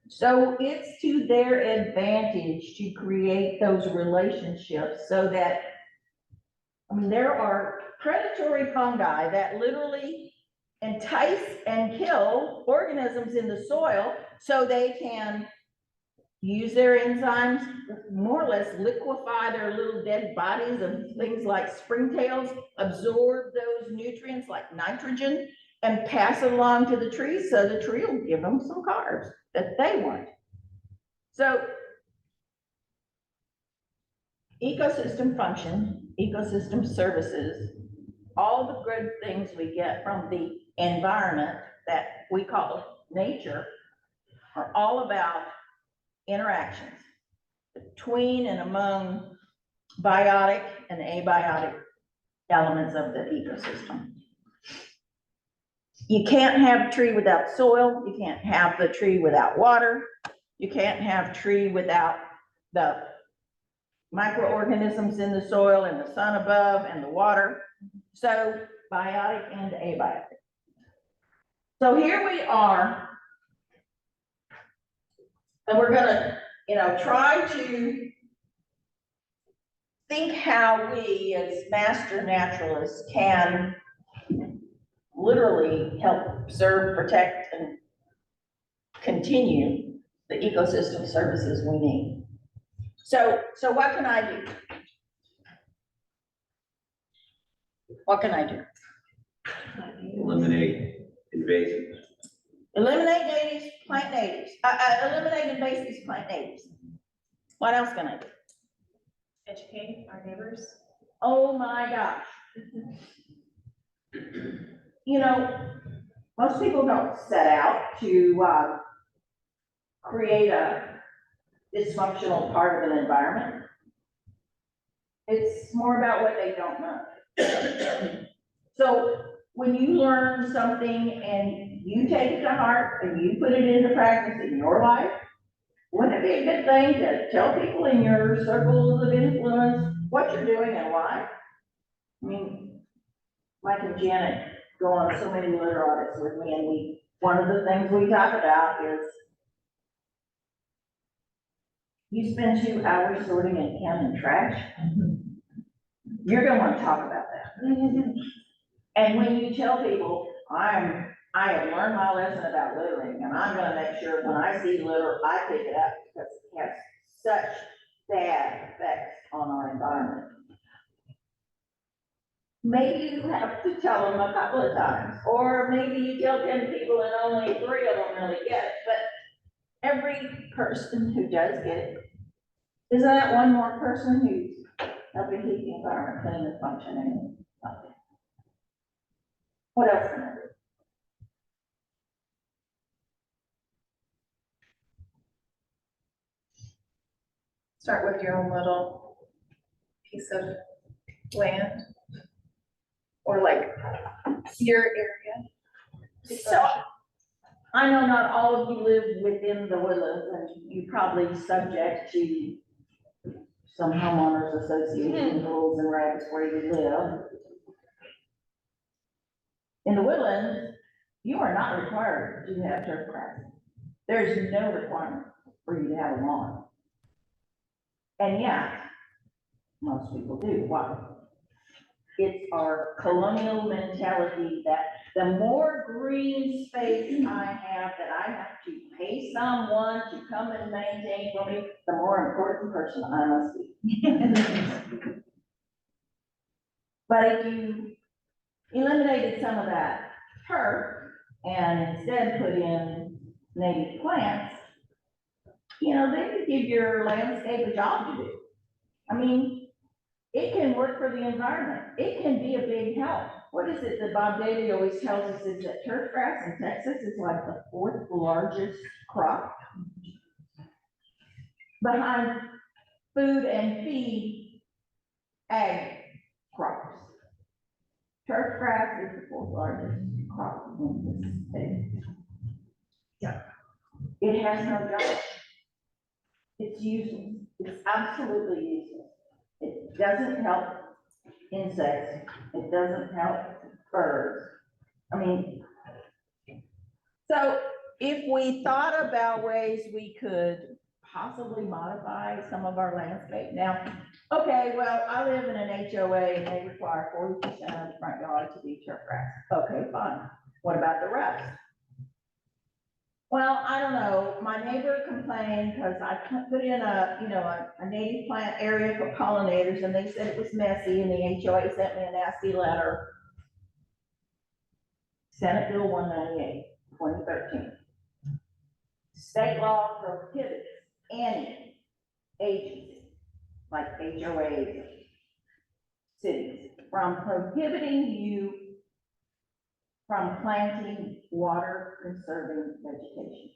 So it's to their advantage to create those relationships so that, there are predatory fungi that literally entice and kill organisms in the soil so they can use their enzymes, more or less liquefy their little dead bodies of things like springtails, absorb those nutrients like nitrogen, and pass it along to the trees, so the tree will give them some carbs that they want. So ecosystem function, ecosystem services, all the good things we get from the environment that we call nature are all about interactions between and among biotic and abiotic elements of the ecosystem. You can't have a tree without soil, you can't have the tree without water, you can't have a tree without the microorganisms in the soil and the sun above and the water. So biotic and abiotic. So here we are. And we're gonna, try to think how we as master naturalists can literally help preserve, protect, and continue the ecosystem services we need. So what can I do? What can I do? Eliminate invasives. Eliminate natives, plant natives. Eliminate invasives, plant natives. What else can I do? Educate our neighbors. Oh my gosh. Most people don't set out to create a dysfunctional part of an environment. It's more about what they don't know. So when you learn something and you take it to heart and you put it into practice in your life, wouldn't it be a good thing to tell people in your circles of influence what you're doing and why? I mean, Mike and Janet go on so many litter audits with me, and one of the things we talk about is you spend 2 hours sorting and counting trash. You're gonna want to talk about that. And when you tell people, I have learned my lesson about littering, and I'm gonna make sure when I see litter, I pick it up, because it has such bad effects on our environment. Maybe you have to tell them a couple of times, or maybe you tell 10 people and only 3 of them really get it, but every person who does get it, isn't that one more person who's helping keep the environment clean and functioning? What else can I do? Start with your own little piece of land. Or like your area. So, I know not all of you live within the woodlands, and you're probably subject to some homeowners association rules and regs where you live. In the woodlands, you are not required to have turf grass. There's no requirement for you to have a lawn. And yet, most people do. Why? It's our colonial mentality that the more green space I have, that I have to pay someone to come and maintain for me, the more important person I must be. But if you eliminated some of that turf and instead put in native plants, they could give your landscape a job to do. I mean, it can work for the environment. It can be a big help. What is it that Bob Daly always tells us is that turf grass in Texas is like the 4th largest crop behind food and feed ag crops. Turf grass is the 4th largest crop in this state. Yeah. It has no job. It's useless. It's absolutely useless. It doesn't help insects. It doesn't help birds. I mean, so if we thought about ways we could possibly modify some of our landscape. Now, okay, well, I live in an HOA and they require 40% of the front yard to be turf grass. Okay, fine. What about the rest? Well, I don't know. My neighbor complained because I put in a native plant area for pollinators, and they said it was messy, and the HOA sent me a nasty letter. Senate Bill 198, 2013. State law prohibits any agency, like HOAs, cities, from prohibiting you from planting water conserving vegetation.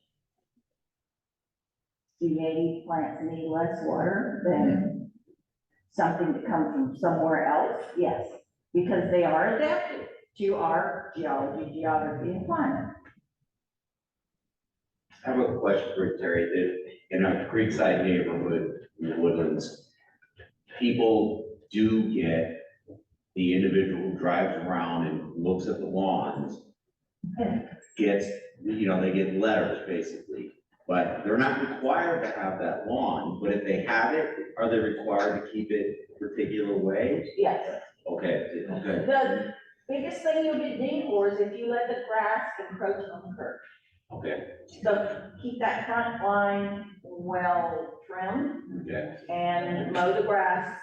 Do maybe plants need less water than something that comes from somewhere else? Yes, because they are adapted to our geology, geography, and climate. I have a question for Terry. In a creekside neighborhood in the Woodlands, people do get the individual who drives around and looks at the lawns, gets, they get letters basically, but they're not required to have that lawn, but if they have it, are they required to keep it a particular way? Yes. Okay. The biggest thing you'll get dinged for is if you let the grass encroach on the curb. Okay, So keep that front line well trimmed okay. and mow the grass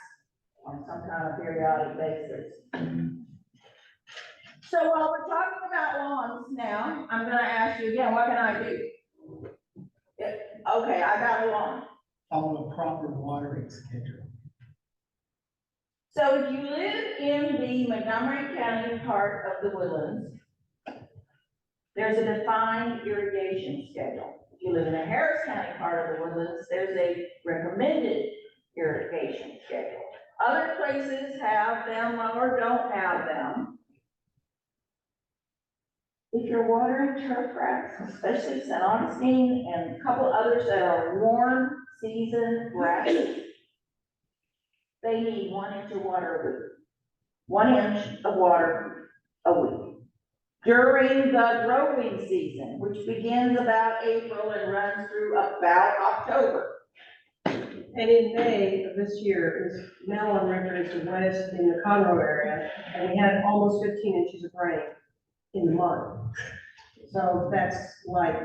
on some kind of periodic basis. So while we're talking about lawns now, I'm gonna ask you again, what can I do? Okay, I got a lawn. Follow a proper watering schedule. So if you live in the Montgomery County part of the Woodlands, there's a defined irrigation schedule. If you live in the Harris County part of the Woodlands, there's a recommended irrigation schedule. Other places have them or don't have them. If you're watering turf grass, especially St. Augustine and a couple others that are warm season grasses, they need 1 inch of water a week. 1 inch of water a week. During the growing season, which begins about April and runs through about October. And in May of this year, it was now on record as the west in the Conroe area, and we had almost 15 inches of rain in the month. So that's like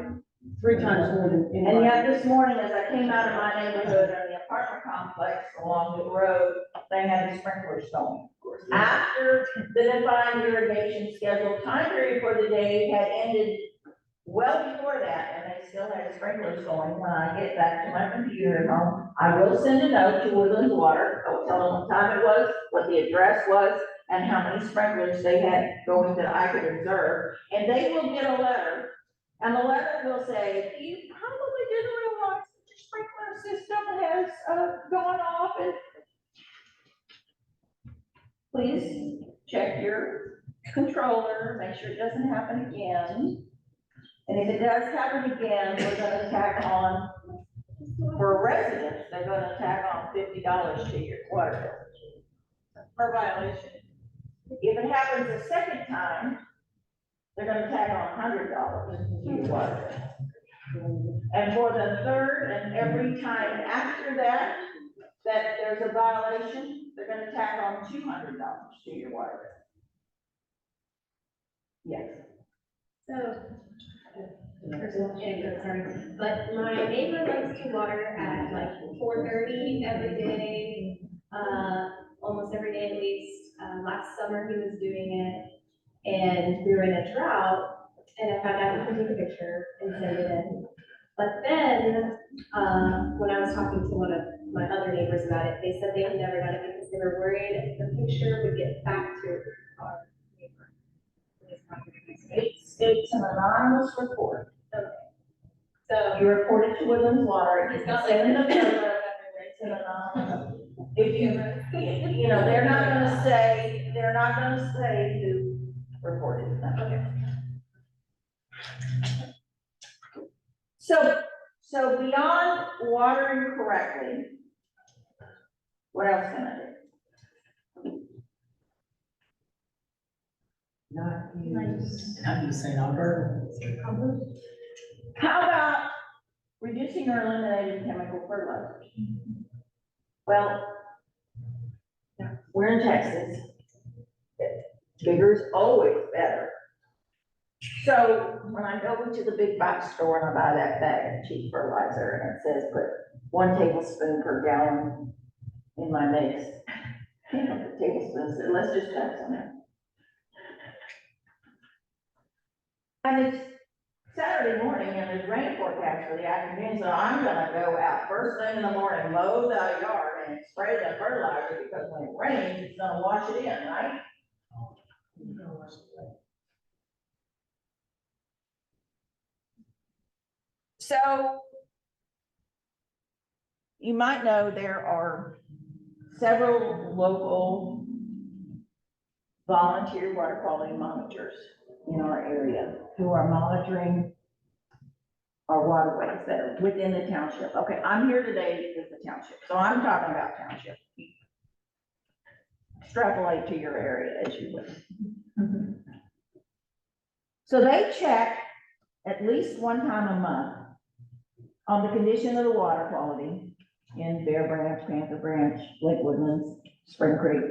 3 times more than. And yet this morning, as I came out of my neighborhood and the apartment complex along the road, they had the sprinklers going. After the defined irrigation schedule time period for the day had ended well before that, and they still had sprinklers going, when I get back to my computer at home, I will send a note to Woodlands Water. I will tell them what time it was, what the address was, and how many sprinklers they had going that I could observe, and they will get a letter. And the letter will say, you probably didn't realize that your sprinkler system has gone off, and please check your controller, make sure it doesn't happen again. And if it does happen again, we're gonna tack on, for residents, they're gonna tack on $50 to your water bill. Per violation. If it happens a second time, they're gonna tack on $100 to your water bill. And for the third and every time after that, that there's a violation, they're gonna tack on $200 to your water bill. Yes. So, personal anecdote, sorry, but my neighbor likes to water at like 4:30 every day, almost every day at least. Last summer he was doing it, and we were in a drought, and I found out we could take a picture and send it in. But then, when I was talking to one of my other neighbors about it, they said they had never done it because they were worried the picture would get back to our neighbor. It's an anonymous report. Okay. So. You report it to Woodlands Water. It's not like in the photos everywhere. It's an anonymous. If you know, they're not gonna say who reported it. Okay. So beyond watering correctly, what else can I do? Not use St. Albert. How about reducing or eliminating chemical fertilizers? Well, we're in Texas. Bigger is always better. So when I go into the big box store and I buy that bag of cheap fertilizer and it says put 1 tablespoon per gallon in my mix, the tablespoons, let's just have some. And it's Saturday morning and there's rain forecast for the afternoon, so I'm gonna go out first thing in the morning, mow the yard and spray the fertilizer, because when it rains, it's gonna wash it in, right? So you might know there are several local volunteer water quality monitors in our area who are monitoring our waterways that are within the township. Okay, I'm here today with the township, so I'm talking about township. Extrapolate to your area as you will. So they check at least one time a month on the condition of the water quality in Bear Branch, Panther Branch, Lake Woodlands, Spring Creek.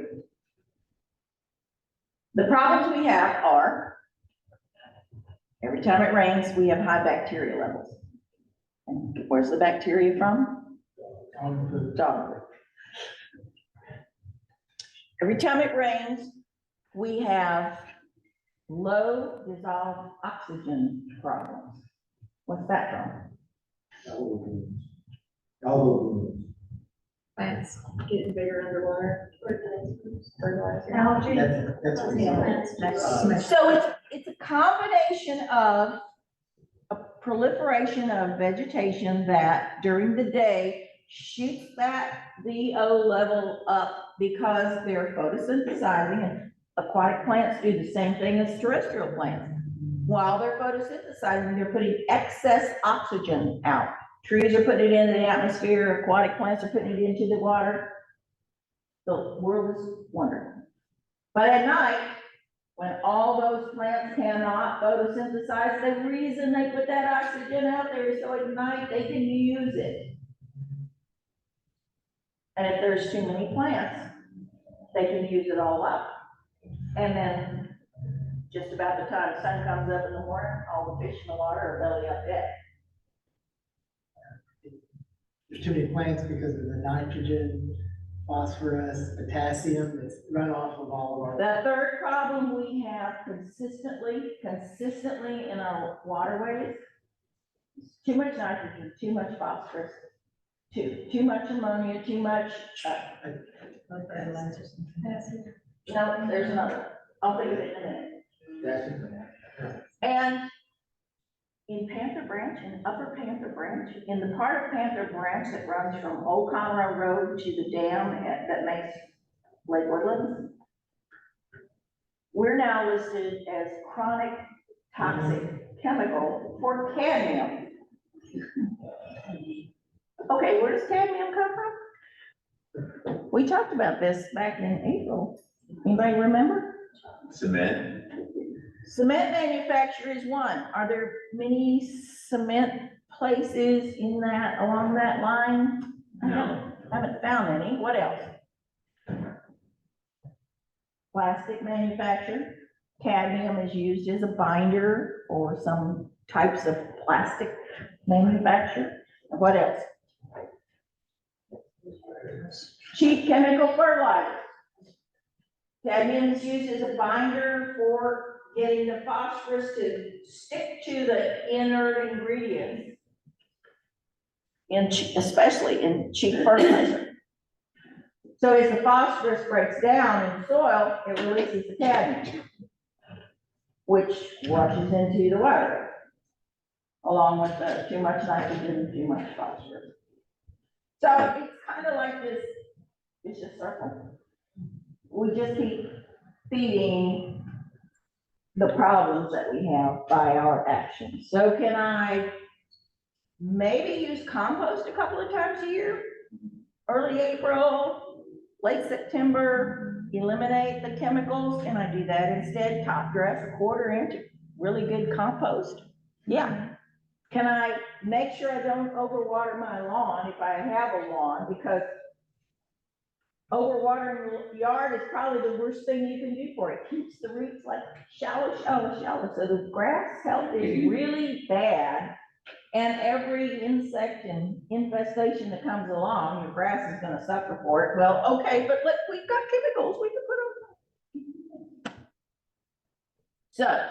The problems we have are, every time it rains, we have high bacteria levels. And where's the bacteria from? Dog food. Every time it rains, we have low dissolved oxygen problems. What's that from? Plants getting bigger underwater. Fertilizer. Algae. So it's a combination of a proliferation of vegetation that during the day shoots that VO level up because they're photosynthesizing, and aquatic plants do the same thing as terrestrial plants. While they're photosynthesizing, they're putting excess oxygen out. Trees are putting it into the atmosphere, aquatic plants are putting it into the water. The world is wonderful. But at night, when all those plants cannot photosynthesize, the reason they put that oxygen out there is so at night they can use it. And if there's too many plants, they can use it all up. And then just about the time the sun comes up in the morning, all the fish in the water are belly up dead. There's too many plants because of the nitrogen, phosphorus, potassium that's run off of all of our. The third problem we have consistently in our waterways, is too much nitrogen, too much phosphorus, too much ammonia, too much, no, there's another one. I'll think of it in a minute. And in Panther Branch, in Upper Panther Branch, in the part of Panther Branch that runs from Old Conroe Road to the dam that makes Lake Woodlands, we're now listed as chronic toxic chemical for cadmium. Okay, where does cadmium come from? We talked about this back in April. Anybody remember? Cement. Cement manufacturer is one. Are there many cement places in that, along that line? No. I haven't found any. What else? Plastic manufacturer. Cadmium is used as a binder for some types of plastic manufacture. What else? Cheap chemical fertilizer. Cadmium is used as a binder for getting the phosphorus to stick to the inert ingredients, especially in cheap fertilizer. So as the phosphorus breaks down in soil, it releases the cadmium, which washes into the water, along with the too much nitrogen and too much phosphorus. So it's kind of like this vicious circle. We just keep feeding the problems that we have by our actions. So can I maybe use compost a couple of times a year? Early April, late September, eliminate the chemicals. Can I do that instead? Top dress a 1/4 inch, really good compost. Yeah. Can I make sure I don't overwater my lawn if I have a lawn? Because overwatering the yard is probably the worst thing you can do for it. It keeps the roots like shallow. So the grass health is really bad. And every insect and infestation that comes along, your grass is gonna suffer for it. Well, okay, but look, we've got chemicals we can put on. So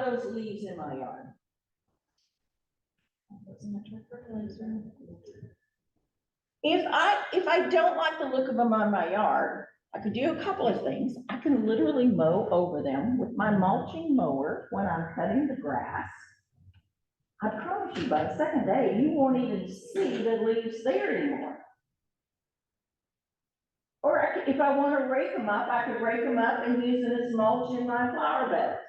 those leaves in my yard. If I don't like the look of them on my yard, I could do a couple of things. I can literally mow over them with my mulching mower when I'm cutting the grass. I promise you, by the second day, you won't even see the leaves there anymore. Or if I want to rake them up, I could rake them up and use it as mulch in my flower beds.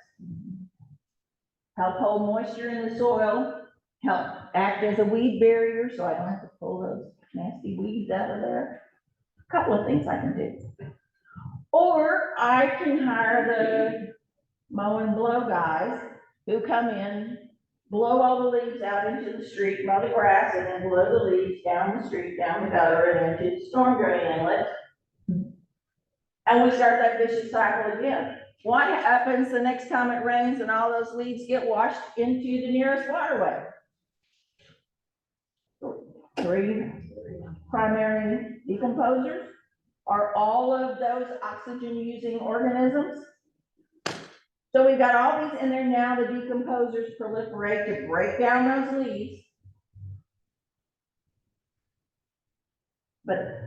Help hold moisture in the soil, help act as a weed barrier, so I don't have to pull those nasty weeds out of there. A couple of things I can do. Or I can hire the mow and blow guys who come in, blow all the leaves out into the street, mow the grass, and then blow the leaves down the street, down the gutter, and into the storm drain inlet. And we start that vicious cycle again. What happens the next time it rains and all those leaves get washed into the nearest waterway? 3 primary decomposers. Are all of those oxygen-using organisms? So we've got all these in there now. The decomposers proliferate to break down those leaves. But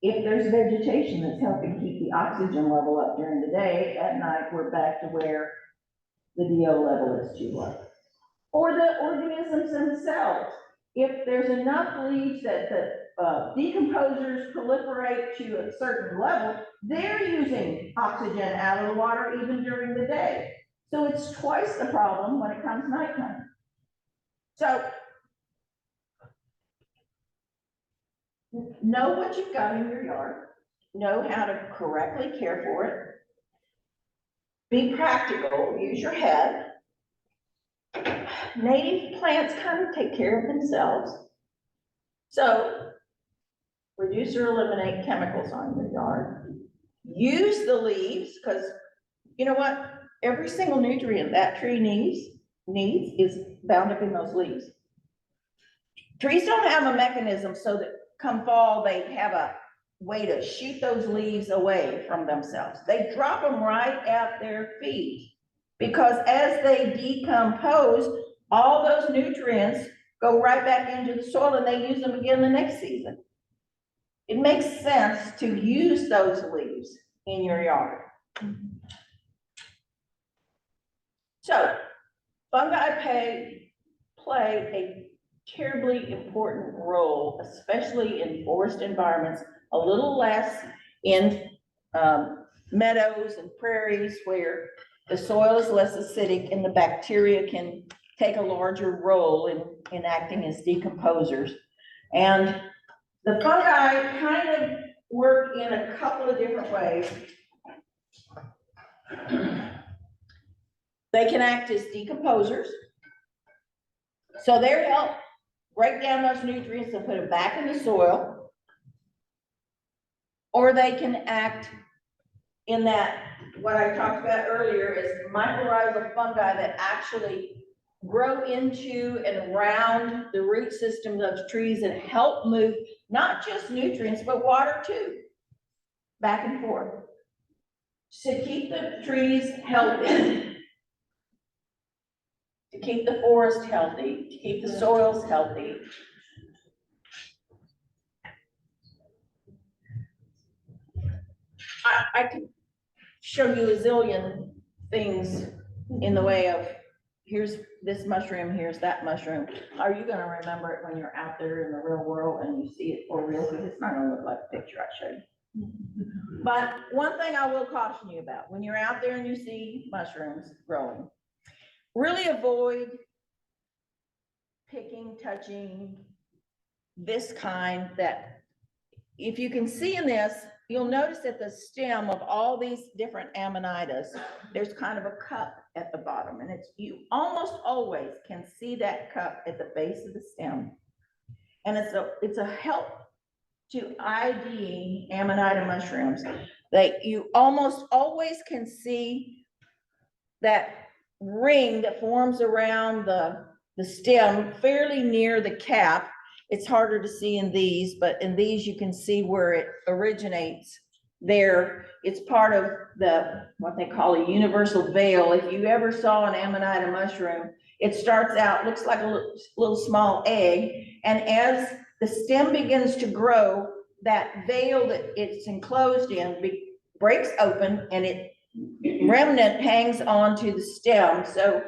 if there's vegetation that's helping keep the oxygen level up during the day, at night we're back to where the DO level is too low. Or the organisms themselves. If there's enough leaves that the decomposers proliferate to a certain level, they're using oxygen out of the water even during the day. So it's twice the problem when it comes nighttime. So know what you've got in your yard, know how to correctly care for it, be practical, use your head. Native plants kind of take care of themselves. So reduce or eliminate chemicals on your yard. Use the leaves, because you know what? Every single nutrient that tree needs is bound up in those leaves. Trees don't have a mechanism so that come fall, they have a way to shoot those leaves away from themselves. They drop them right at their feet, because as they decompose, all those nutrients go right back into the soil and they use them again the next season. It makes sense to use those leaves in your yard. So, fungi play a terribly important role, especially in forest environments, a little less in meadows and prairies where the soil is less acidic and the bacteria can take a larger role in acting as decomposers. And the fungi kind of work in a couple of different ways. They can act as decomposers. So they help break down those nutrients and put them back in the soil. Or they can act in that, what I talked about earlier, is mycorrhizal fungi that actually grow into and around the root system of trees and help move not just nutrients, but water too, back and forth, to keep the trees healthy, to keep the forest healthy, to keep the soils healthy. I could show you a zillion things in the way of, here's this mushroom, here's that mushroom. Are you gonna remember it when you're out there in the real world and you see it for real? Because it's not gonna look like the picture I showed you. But one thing I will caution you about, when you're out there and you see mushrooms growing, really avoid picking, touching this kind. That if you can see in this, you'll notice at the stem of all these different amanitas, there's kind of a cup at the bottom, and you almost always can see that cup at the base of the stem. And it's a help to ID amanita mushrooms. You almost always can see that ring that forms around the stem fairly near the cap. It's harder to see in these, but in these you can see where it originates It's part of what they call a universal veil. If you ever saw an Amanita mushroom, it starts out, looks like a little small egg, and as the stem begins to grow, that veil that it's enclosed in breaks open, and remnant hangs onto the stem. So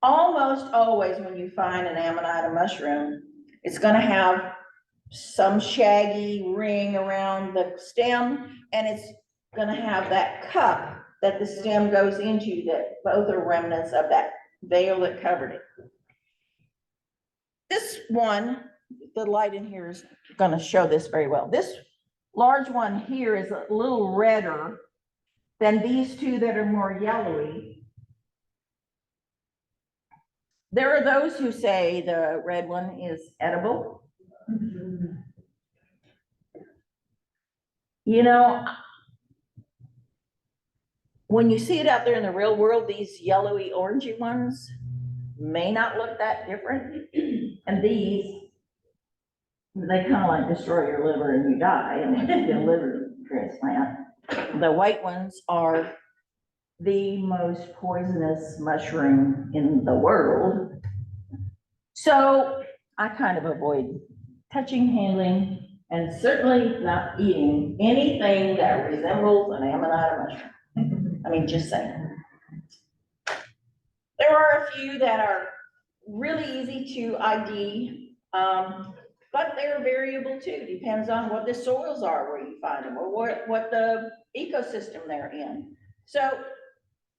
almost always when you find an Amanita mushroom, it's gonna have some shaggy ring around the stem, and it's gonna have that cup that the stem goes into, that both are remnants of that veil that covered it. This one, the light in here is gonna show this very well. This large one here is a little redder than these two that are more yellowy. There are those who say the red one is edible. You know, when you see it out there in the real world, these yellowy orangey ones may not look that different. And these, they kind of like destroy your liver and you die, and it's a liver transplant. The white ones are the most poisonous mushroom in the world. So I kind of avoid touching, handling, and certainly not eating anything that resembles an Amanita mushroom. I mean, just saying. There are a few that are really easy to ID, but they're variable too. Depends on what the soils are where you find them, or what the ecosystem they're in. So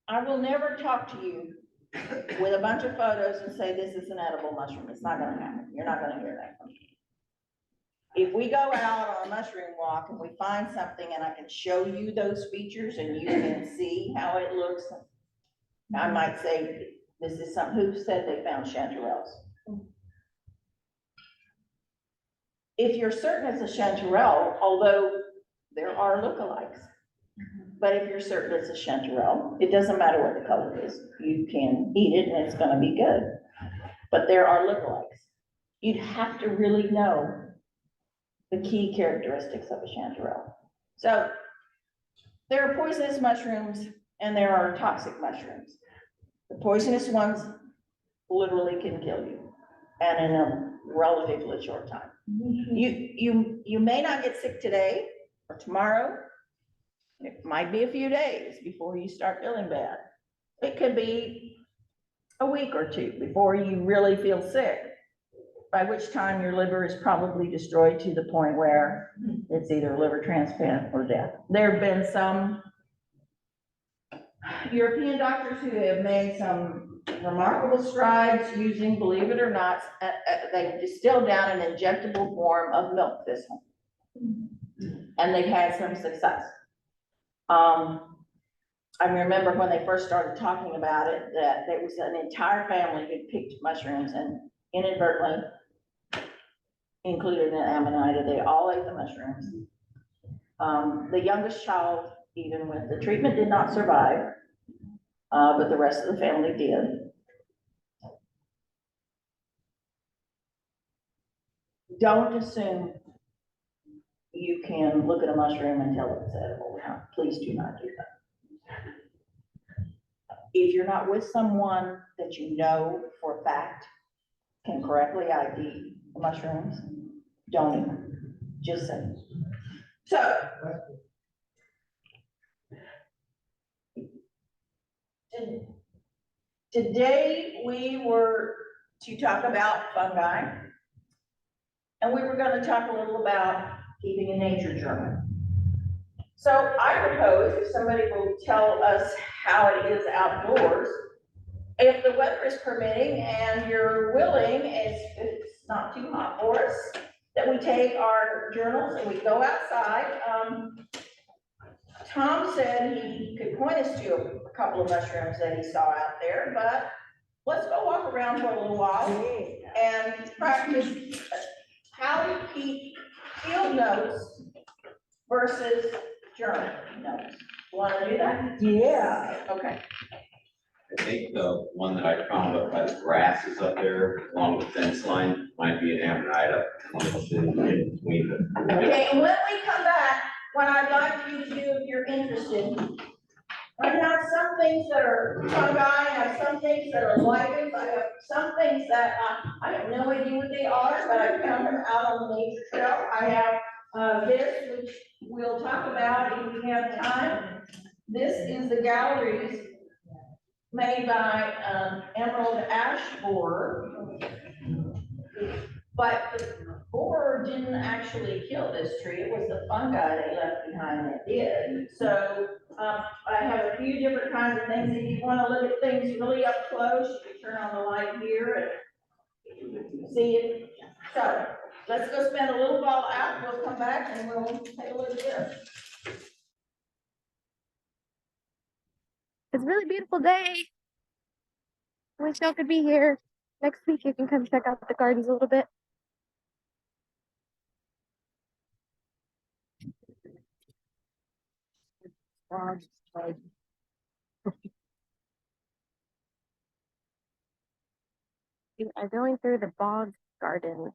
I will never talk to you with a bunch of photos and say this is an edible mushroom. It's not gonna happen. You're not gonna hear that from me. If we go out on a mushroom walk and we find something and I can show you those features and you can see how it looks, I might say, this is who said they found chanterelles? If you're certain it's a chanterelle, although there are lookalikes, but if you're certain it's a chanterelle, it doesn't matter what the color is. You can eat it and it's gonna be good. But there are lookalikes. You'd have to really know the key characteristics of a chanterelle. So there are poisonous mushrooms and there are toxic mushrooms. The poisonous ones literally can kill you, and in a relatively short time. You may not get sick today or tomorrow. It might be a few days before you start feeling bad. It could be a week or two before you really feel sick, by which time your liver is probably destroyed to the point where it's either a liver transplant or death. There have been some European doctors who have made some remarkable strides using, believe it or not, they distilled down an injectable form of milk thistle. And they've had some success. I remember when they first started talking about it, that there was an entire family who picked mushrooms and inadvertently included an Amanita. They all ate the mushrooms. The youngest child, even with the treatment, did not survive, but the rest of the family did. Don't assume you can look at a mushroom and tell it's edible. Now, please do not do that. If you're not with someone that you know for a fact can correctly ID the mushrooms, don't even, just say. So, today we were to talk about fungi, and we were going to talk a little about keeping a nature journal. So I propose if somebody will tell us how it is outdoors, if the weather is permitting and you're willing, it's not too hot for us, that we take our journals and we go outside. Tom said he could point us to a couple of mushrooms that he saw out there, but let's go walk around for a little while and practice how to keep field notes versus journal notes. Want to do that? Yeah. Okay. I think the one that I found up by the grasses up there along the fence line might be an Amanita. It's in between the. Okay, and when we come back, when I interested. I have some things that are fungi, I have some things that are lichens, I have some things that, I have no idea what they are, but I found them out on the nature trail. I have, this, which we'll talk about if we have time. This is the galleries made by, emerald ash borer. But the borer didn't actually kill this tree, it was the fungi they left behind that did. So, I have a few different kinds of things. If you wanna look at things really up close, you can turn on the light here and see it. So, let's go spend a little while out, we'll come back and we'll take a look at this. It's a really beautiful day. Wish y'all could be here. Next week you can come check out the gardens a little bit. You are going through the bog garden.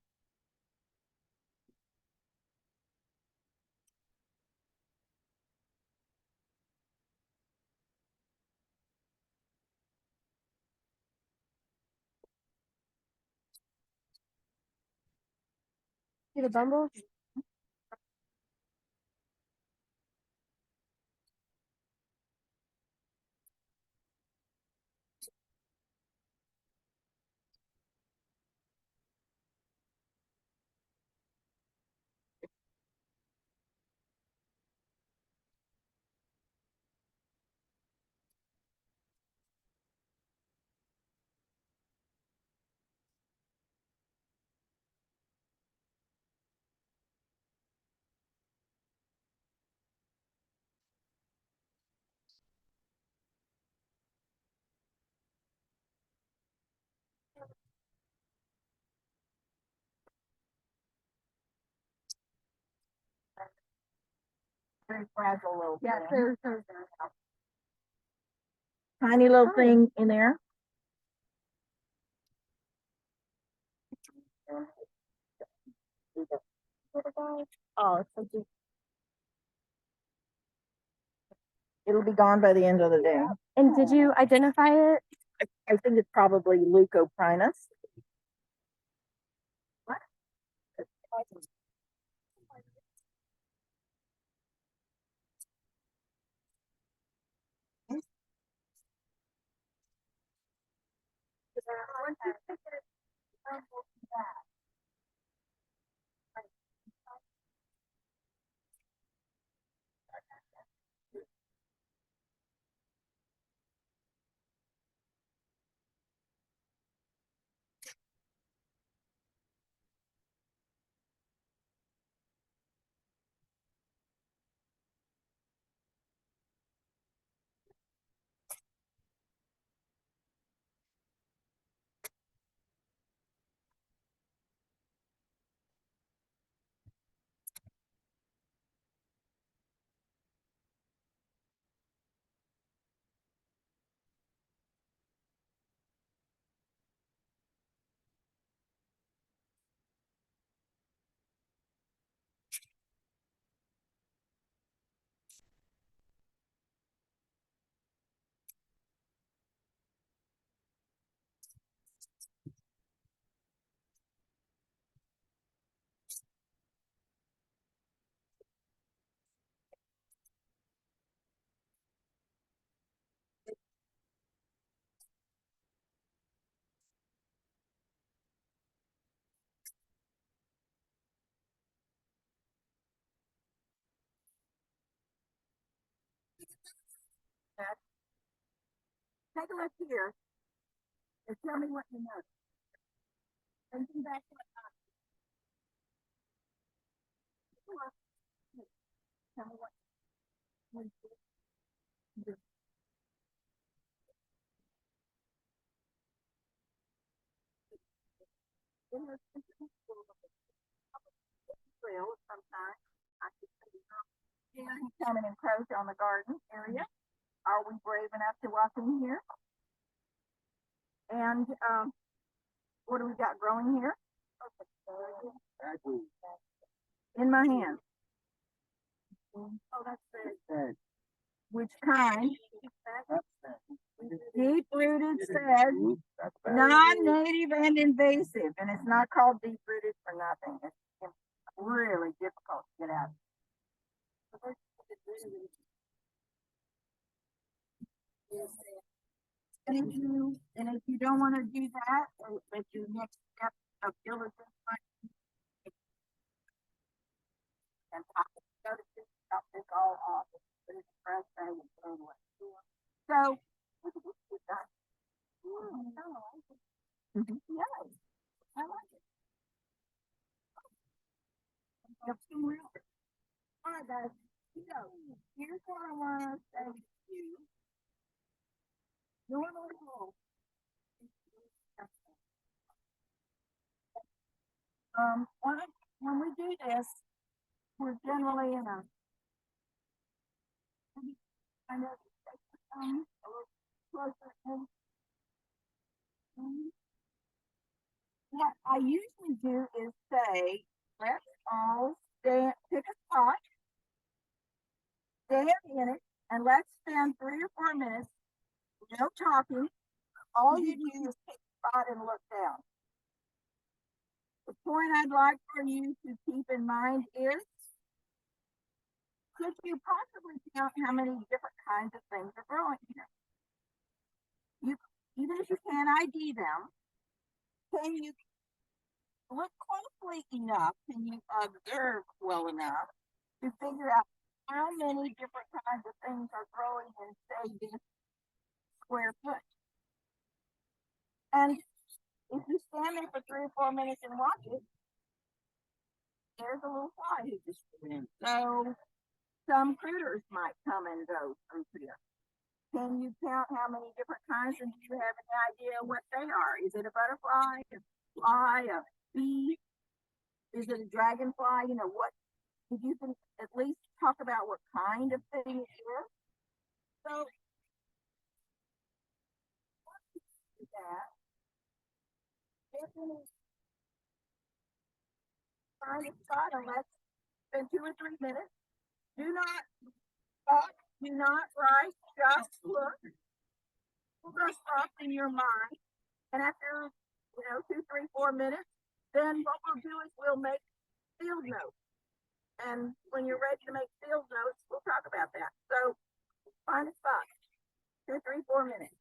See the bumbles? Very fragile little thing. Yeah, so Tiny little thing in there. Oh, it's so cute. It'll be gone by the end of the day. And did you identify it? I think it's probably leucoprinus. What? Take a look here and tell me what you know. Thinking back to tell me what you do. In this trail sometimes I could see he's coming and encroach on the garden area. Are we brave enough to walk in here? And what do we got growing here? In my hand. Oh, that's very good. Which kind? Deep rooted says non-native and invasive, and it's not called deep rooted for nothing. It's really difficult to get out. And if you don't want to do that, but your next step of diligence and stop this all off, put it in the trash bag and throw it away. So, look at this. Yes, I like it. All right, guys. So, here's what I want to say to you. Normally, when we do this, we're generally in a kind of a little closer in. What I usually do is say, let's all stand, pick a spot, stand in it, and let's spend 3 or 4 minutes, no talking. All you do is pick a spot and look down. The point I'd like for you to keep in mind is, could you possibly count how many different kinds of things are growing here? Even if you can't ID them, can you look closely enough, can you observe well enough to figure out how many different kinds of things are growing in, say, this square foot? And if you stand there for 3 or 4 minutes and watch it, there's a little fly who just came in. So some critters might come and go through here. Can you count how many different kinds, and do you have any idea what they are? Is it a butterfly, a fly, a bee? Is it a dragonfly? You know, what, if you can at least talk about what kind of thing it is. So, that, find a spot and let's spend 2 or 3 minutes. Do not talk, do not write, just look. First off in your mind, and after 2, 3, 4 minutes, then what we'll do is we'll make field notes. And when you're ready to make field notes, we'll talk about that. So find a spot. 2, 3, 4 minutes.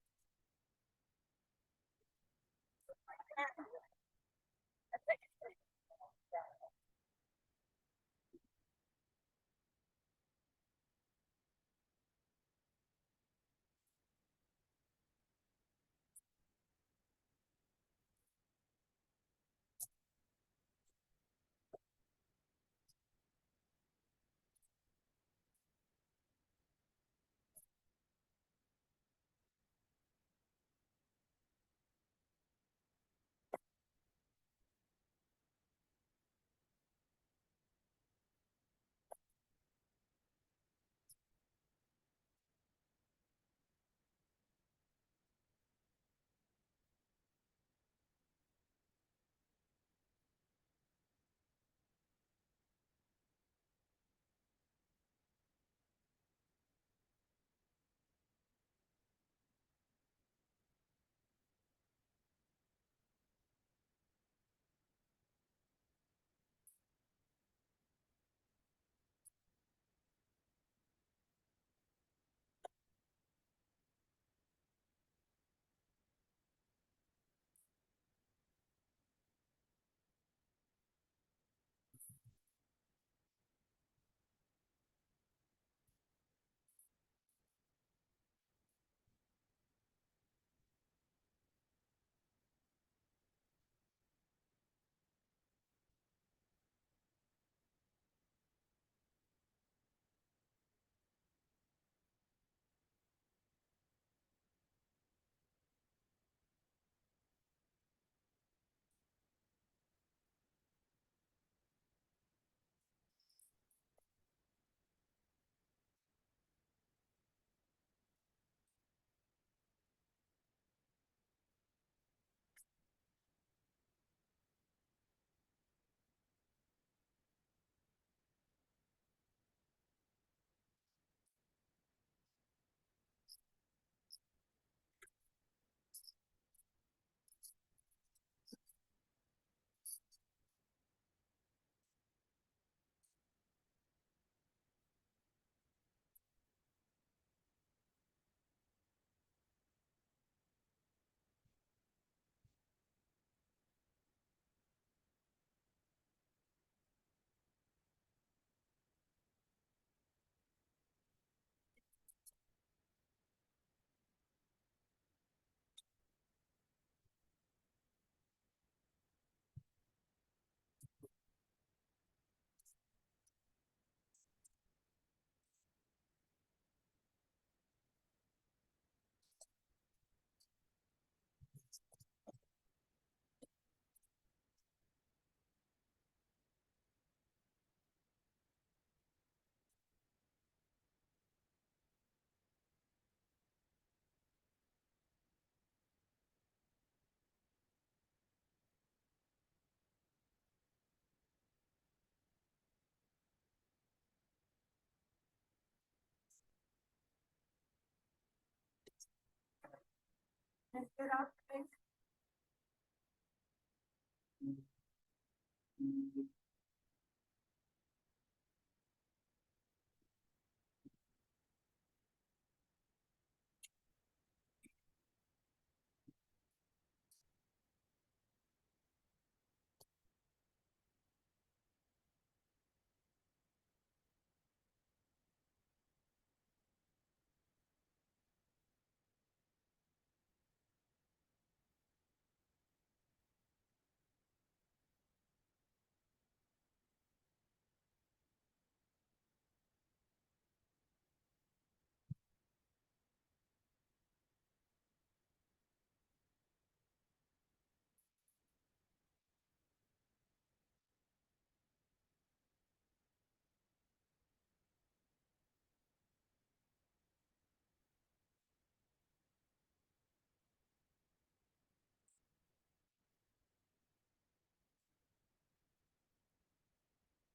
Good observation.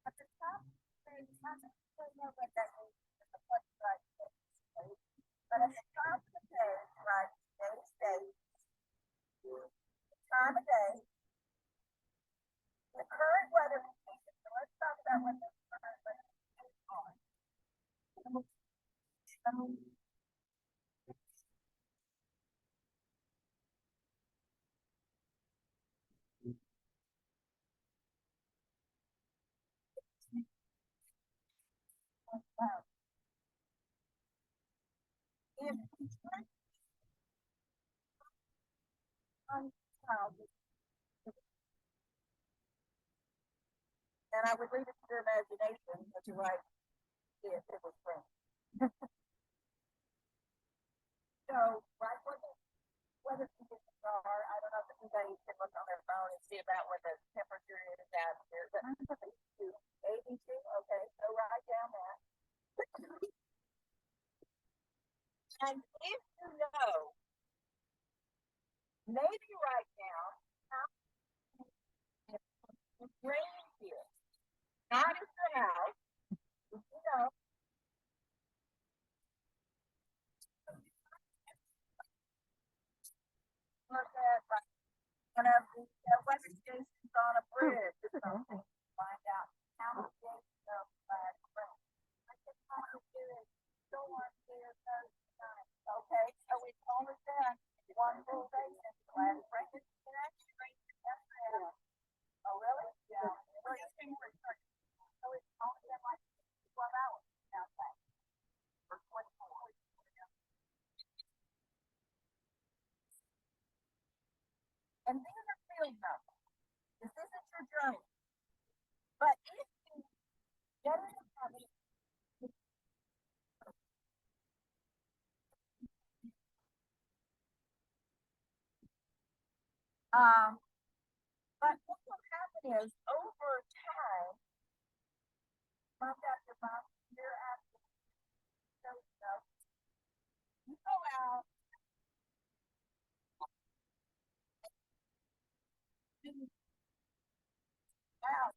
At the top, there's not know what that means. It's a plus right there. But at the top of the page, right, today's date, time of day, the current weather conditions. So let's talk about what the current weather conditions are. If and I would leave it to your imagination to write if it was spring. So, right what the weather conditions are, I don't know if anybody can look on their phone and see about what the temperature is out here, but ABC, okay, so write down that. And if you know, maybe write down how it's raining here. Not at your house, you know. Look at like one of the weather stations on a bridge or something. Find out how many days of rain. I think how to do it. Storm here Thursday night. Okay, so we've only done one full day since the last rain. It actually rained yesterday. Oh, really? Yeah. Well, it's been returning. So it's only been like 12 hours outside. Or 24. And these are field numbers. This isn't your journey. But if you get in the habit, but what will happen is over time, month after month, year after year, you go out out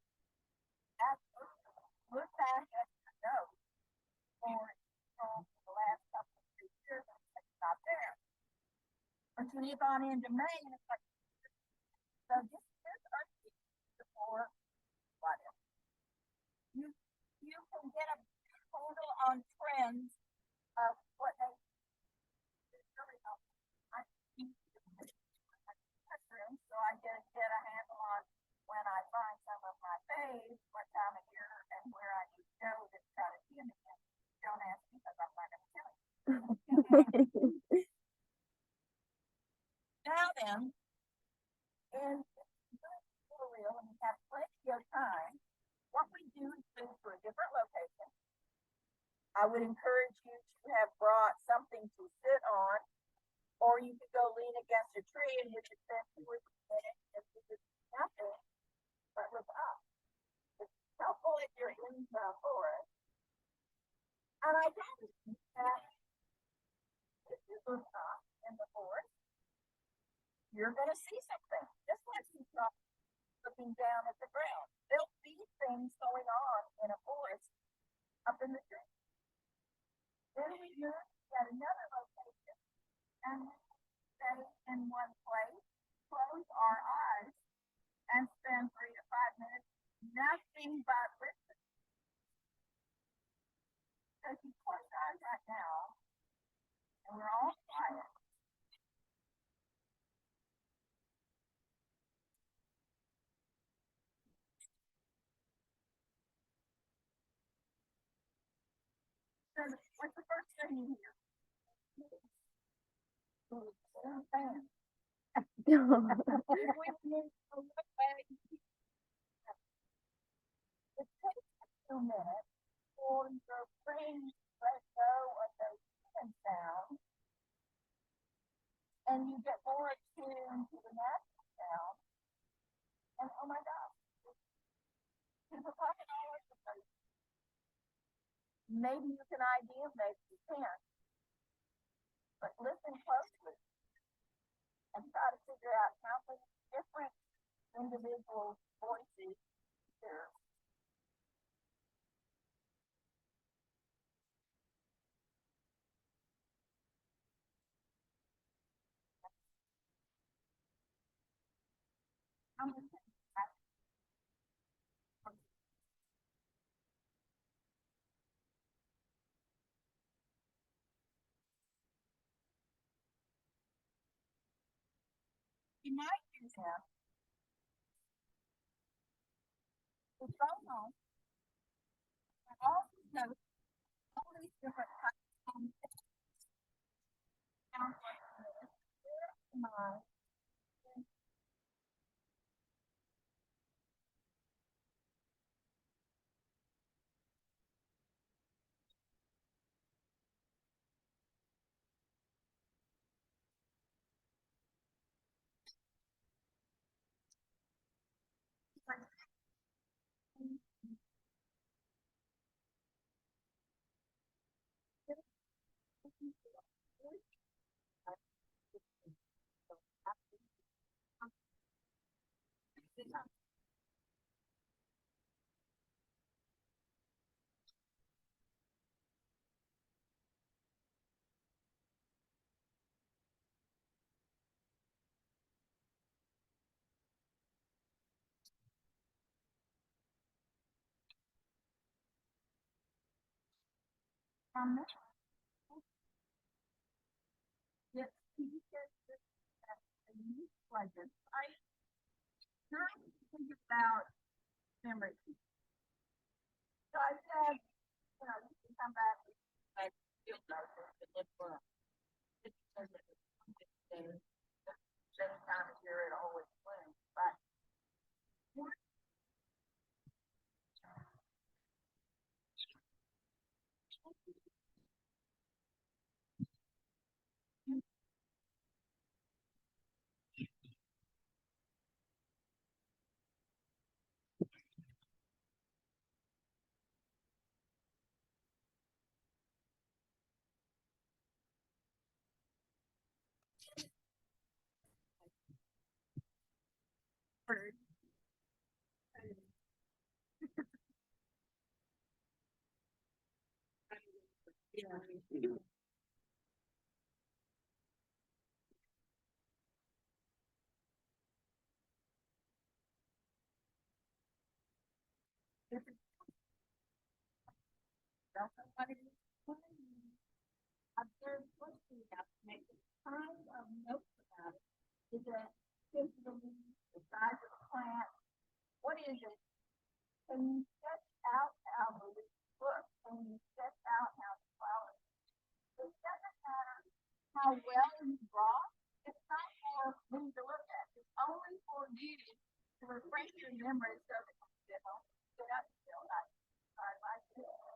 look back at your notes for the last couple of years, and it's not there. But you leave on into May, and it's like, so this is early before whatever. You can get a handle on trends of what they really don't. So I get a handle on when I find some of my faves, what time of year and where I need to go to try to see them again. Don't ask me because I'm not going to tell you. Now then, and for real, and we have plenty of time, what we do is move to a different location. I would encourage you to have brought something to sit on, or you could go lean against a tree and you could sit with it and you could nothing but look up. It's helpful if you're in the forest. And I noticed that if you look up in the forest, you're going to see something. Just like you saw looking down at the ground. There'll be things going on in a forest up in the tree. Then we moved at another location and in one place, close our eyes, and spend 3 to 5 minutes nothing but listening. So if you close your eyes right now, and we're all quiet. So what's the first thing you hear? It takes a few minutes for your brain to let go of those human sounds, and you get more attuned to the natural sound. And oh my gosh, people talking all over the place. Maybe you can ID them, maybe you can't. But listen closely and try to figure out how many different individual voices there. How many you might use him. It's going on. And also know all these different types of sounds like this. Mind. Yes, he says this a unique pleasure. I now think about memory. So I said, you know, you can come back and feel like it live for us. It's because this time of year it always blooms. But I'm very fortunate enough to make the kind of notes about it. Is that physically the size of the plant? What is it? Can you sketch out how the leaves look? Can you sketch out how the flowers? It doesn't matter how well you draw. It's not for me to look at. It's only for you to refresh your memory so that you know, get up and feel like I like it.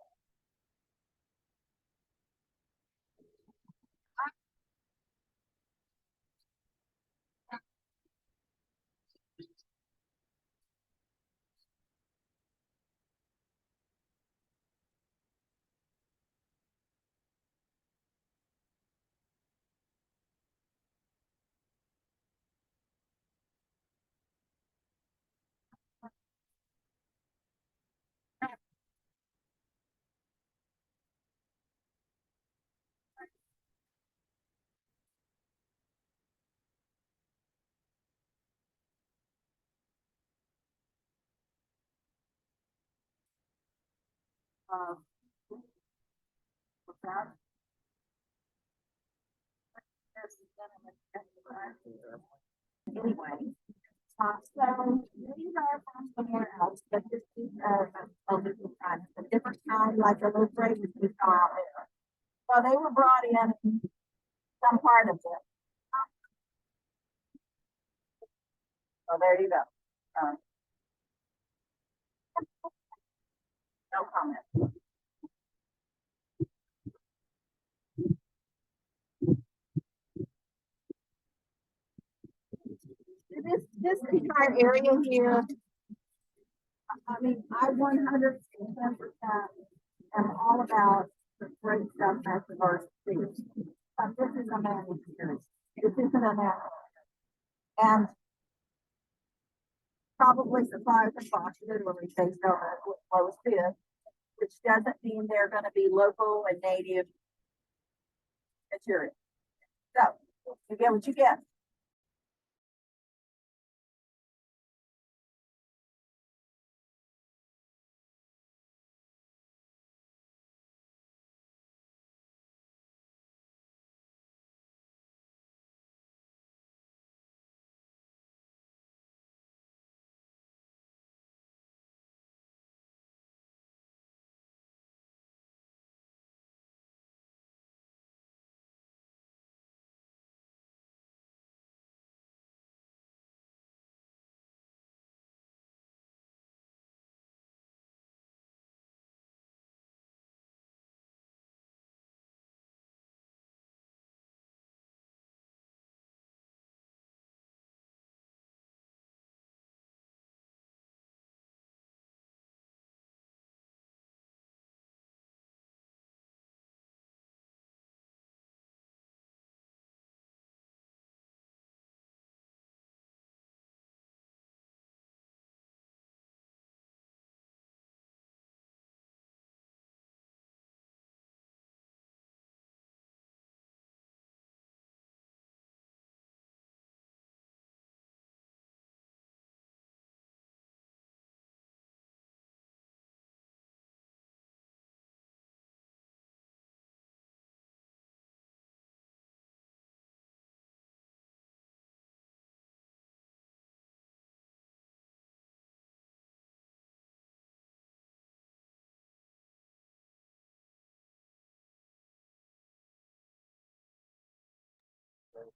What's that? Anyway, so these are from somewhere else, but this is a different kind, a different kind, like a little phrases we saw out there. So they were brought in some part of this. So there you go. No comment. This entire area here, I mean, I 110% am all about the great stuff that's diverse. This is a man experience. This isn't a man. And probably suppliers and boxes literally based on the lowest bid, which doesn't mean they're going to be local and native material. So you get what you get.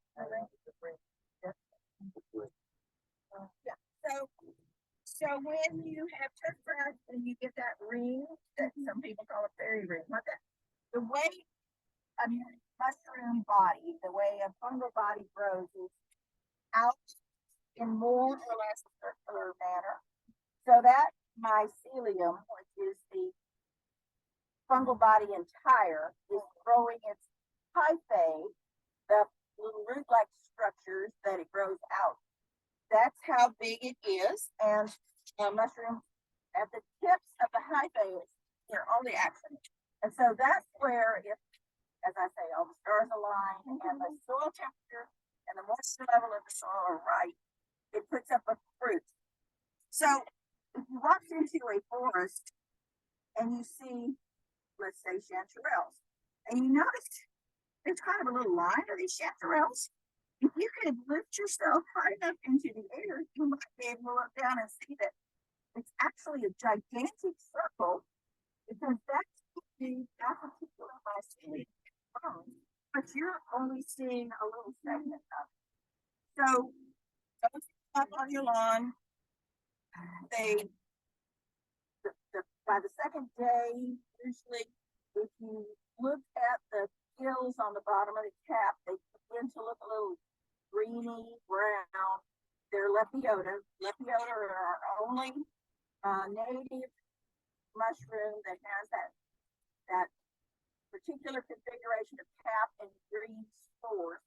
Yeah. So when you have turf grass and you get that ring that some people call a fairy ring, what that the way a mushroom body, the way a fungal body grows is out in more or less a circular manner. So that mycelium, which is the fungal body entire, is growing its hyphae, the little root-like structures that it grows out. That's how big it is, and a mushroom at the tips of the hyphae is their only action. And so that's where, if, as I say, all the stars align and the soil temperature and the moisture level of the soil are right, it puts up a fruit. So if you walk into a forest and you see, let's say, chanterelles, and you notice there's kind of a little line of these chanterelles, if you could lift yourself high enough into the air, you might be able to look down and see that it's actually a gigantic circle, because that's that particular mycelium, but you're only seeing a little segment of it. So those up on your lawn, by the second day, usually, if you look at the gills on the bottom of the cap, they begin to look a little greeny brown. They're lepiota. Lepiota are our only native mushroom that has that particular configuration of cap and green spores.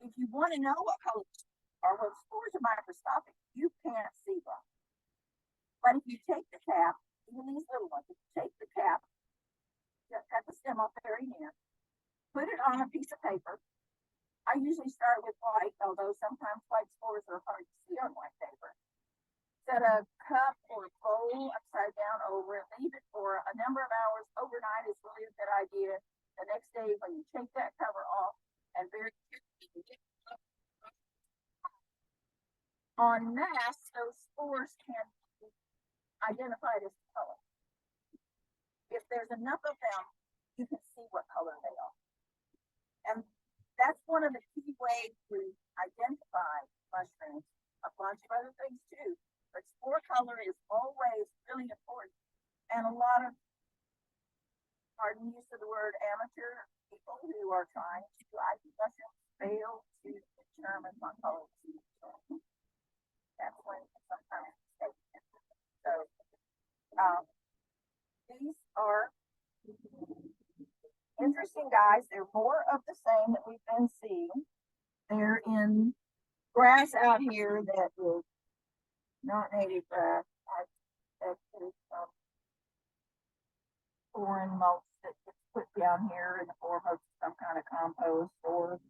If you want to know what colors are, what spores are microscopic, you can't see them. But if you take the cap, even these little ones, if you take the cap, cut the stem off very near, put it on a piece of paper. I usually start with white, although sometimes white spores are hard to see on white paper. set a cup or bowl upside down over it, leave it for a number of hours overnight is really a good idea. The next day, when you take that cover off and very carefully get on mass, those spores can be identified as color. If there's enough of them, you can see what color they are. And that's one of the key ways to identify mushrooms. A bunch of other things too, but spore color is always really important. And a lot of, pardon use of the word, amateur people who are trying to ID mushrooms fail to determine what color to use. That's when sometimes mistakes. So, these are interesting guys. They're more of the same that we've been seeing. They're in grass out here that is not native grass. That is foreign mulch that gets put down here in the form of some kind of compost or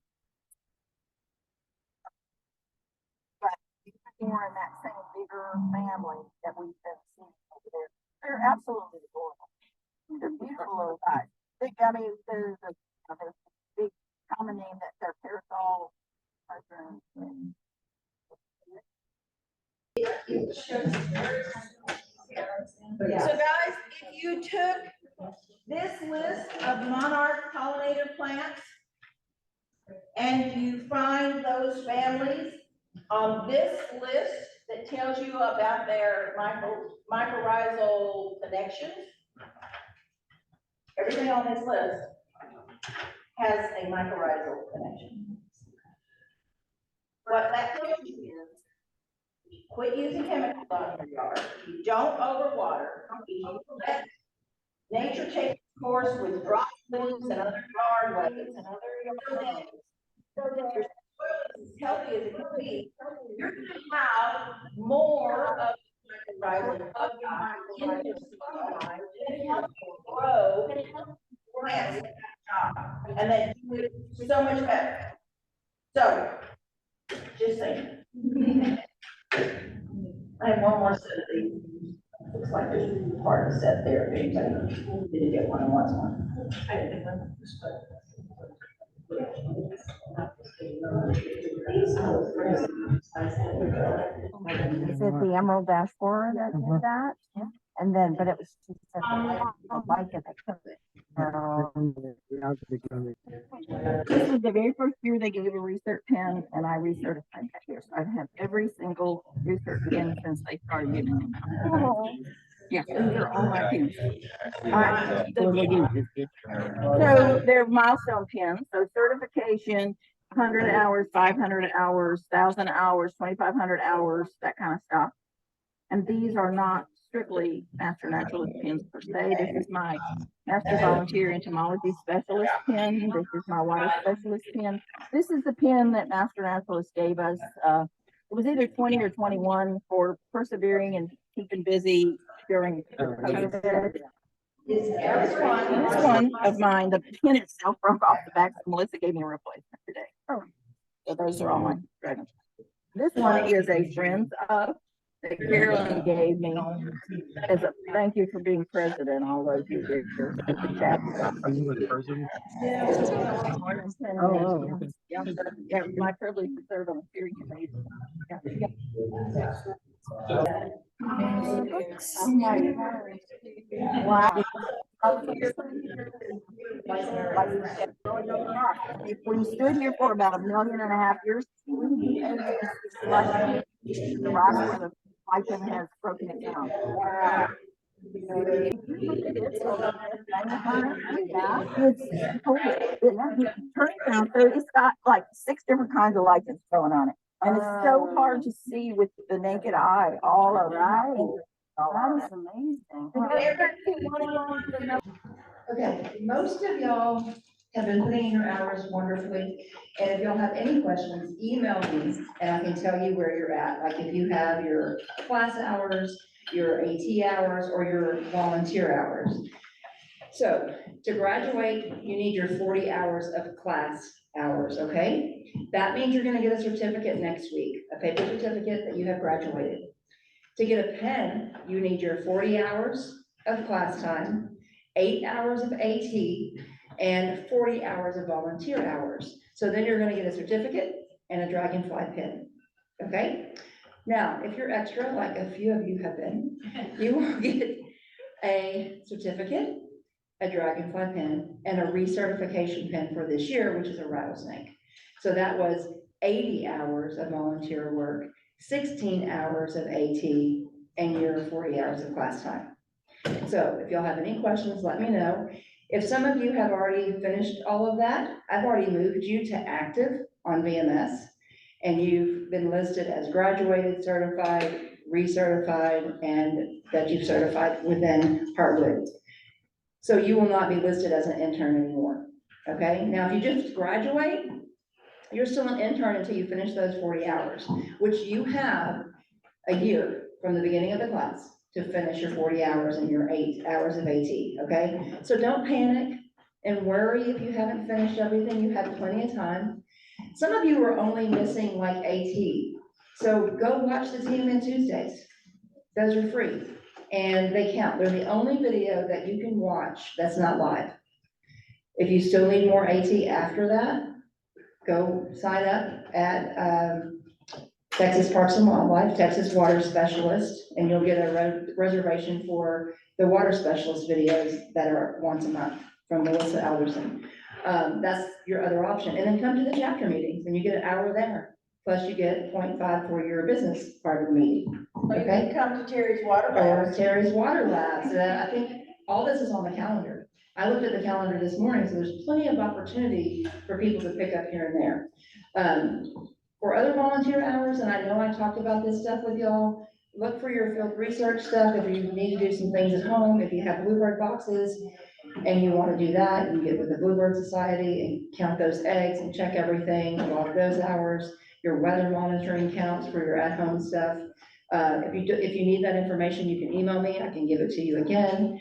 more in that same bigger family that we've been seeing over there. They're absolutely adorable. They're beautiful little guys. I mean, there's a big common name that they're parasol mushrooms. So guys, if you took this list of monarch pollinator plants and you find those families on this list that tells you about their mycorrhizal connections, everything on this list has a mycorrhizal connection. What that tells you is, quit using chemicals on your yard. You don't overwater. You let nature take its course with drop leaves and other yard ways and other yard things. So that your soil is as healthy as it can be. You're going to have more of the mycorrhizal fungi in your soil, and it helps you grow plants at that job, and then do it so much better. So, just saying. I have one more set of these. Looks like there's part of the set there. If anybody didn't get one and wants one. I didn't get one. Is it the emerald dashboard that did that? And then, but it was just like it. This was the very first year they gave a research pen, and I recertified that year. So I've had every single research pen since they started giving them out. Yeah, these are all my pens. So they're milestone pens. So certification, 100 hours, 500 hours, 1,000 hours, 2,500 hours, that kind of stuff. And these are not strictly master naturalist pens per se. This is my master volunteer entomology specialist pen. This is my water specialist pen. This is the pen that master naturalist gave us. It was either 20 or 21 for persevering and keeping busy during COVID. This one of mine, the pen itself broke off the back, so Melissa gave me a replacement today. Oh, so those are all my dragons. This one is a Friends of that Carolyn gave me as a thank you for being president all those years. Are you the president? Oh, yeah, it was my privilege to serve on a steering committee. Wow. If we stood here for about 1.5 million years, we would be able to see the rock where the lichen has broken it down. Wow. It's got like 6 different kinds of lichens growing on it. And it's so hard to see with the naked eye all around. That is amazing. Okay, most of y'all have been putting in your hours wonderfully, and if y'all have any questions, email me, and I can tell you where you're at. Like if you have your class hours, your AT hours, or your volunteer hours. So to graduate, you need your 40 hours of class hours, okay? That means you're gonna get a certificate next week, a paper certificate that you have graduated. To get a pen, you need your 40 hours of class time, 8 hours of AT, and 40 hours of volunteer hours. So then you're gonna get a certificate and a Dragonfly pen, okay? Now, if you're extra, like a few of you have been, you will get a certificate, a Dragonfly pen, and a recertification pen for this year, which is a rattlesnake. So that was 80 hours of volunteer work, 16 hours of AT, and your 40 hours of class time. So if y'all have any questions, let me know. If some of you have already finished all of that, I've already moved you to active on VMS, and you've been listed as graduated, certified, recertified, and that you've certified within Heartwood. So you will not be listed as an intern anymore, okay? Now, if you just graduate, you're still an intern until you finish those 40 hours, which you have a year from the beginning of the class to finish your 40 hours and your 8 hours of AT, okay? So don't panic and worry if you haven't finished everything, you have plenty of time. Some of you are only missing like AT, so go watch the TMN Tuesdays. Those are free, and they count. They're the only video that you can watch that's not live. If you still need more AT after that, go sign up at Texas Parks and Wildlife, Texas Water Specialist, and you'll get a reservation for the water specialist videos that are once a month from Melissa Alderson. That's your other option. And then come to the chapter meetings and you get an hour there. Plus you get 0.5 for your business part of the meeting. Or you Okay? can come to Terry's Water Or Labs. Terry's Water Labs. I think all this is on the calendar. I looked at the calendar this morning, so there's plenty of opportunity for people to pick up here and there. For other volunteer hours, and I know I talked about this stuff with y'all, look for your field research stuff. If you need to do some things at home, if you have bluebird boxes and you want to do that, you get with the Bluebird Society and count those eggs and check everything, log those hours, your weather monitoring counts for your at-home stuff. If you need that information, you can email me, I can give it to you again.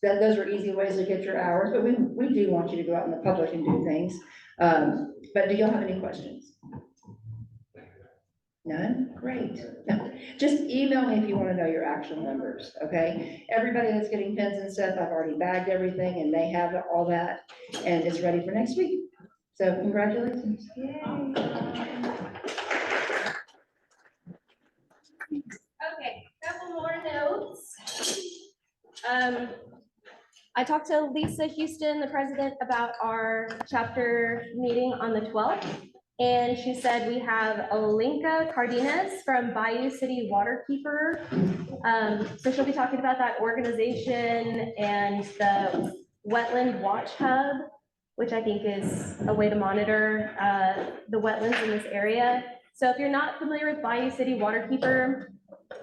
Those are easy ways to get your hours, but we do want you to go out in the public and do things. But do y'all have any questions? None? Great. Just email me if you want to know your actual numbers, okay? Everybody that's getting pens and stuff, I've already bagged everything and they have all that and it's ready for next week. So congratulations. Yay. Okay, couple more notes. I talked to Lisa Houston, the president, about our chapter meeting on the 12th. And she said we have Olenka Cardenas from Bayou City Waterkeeper. So she'll be talking about that organization and the Wetland Watch Hub, which I think is a way to monitor the wetlands in this area. So if you're not familiar with Bayou City Waterkeeper,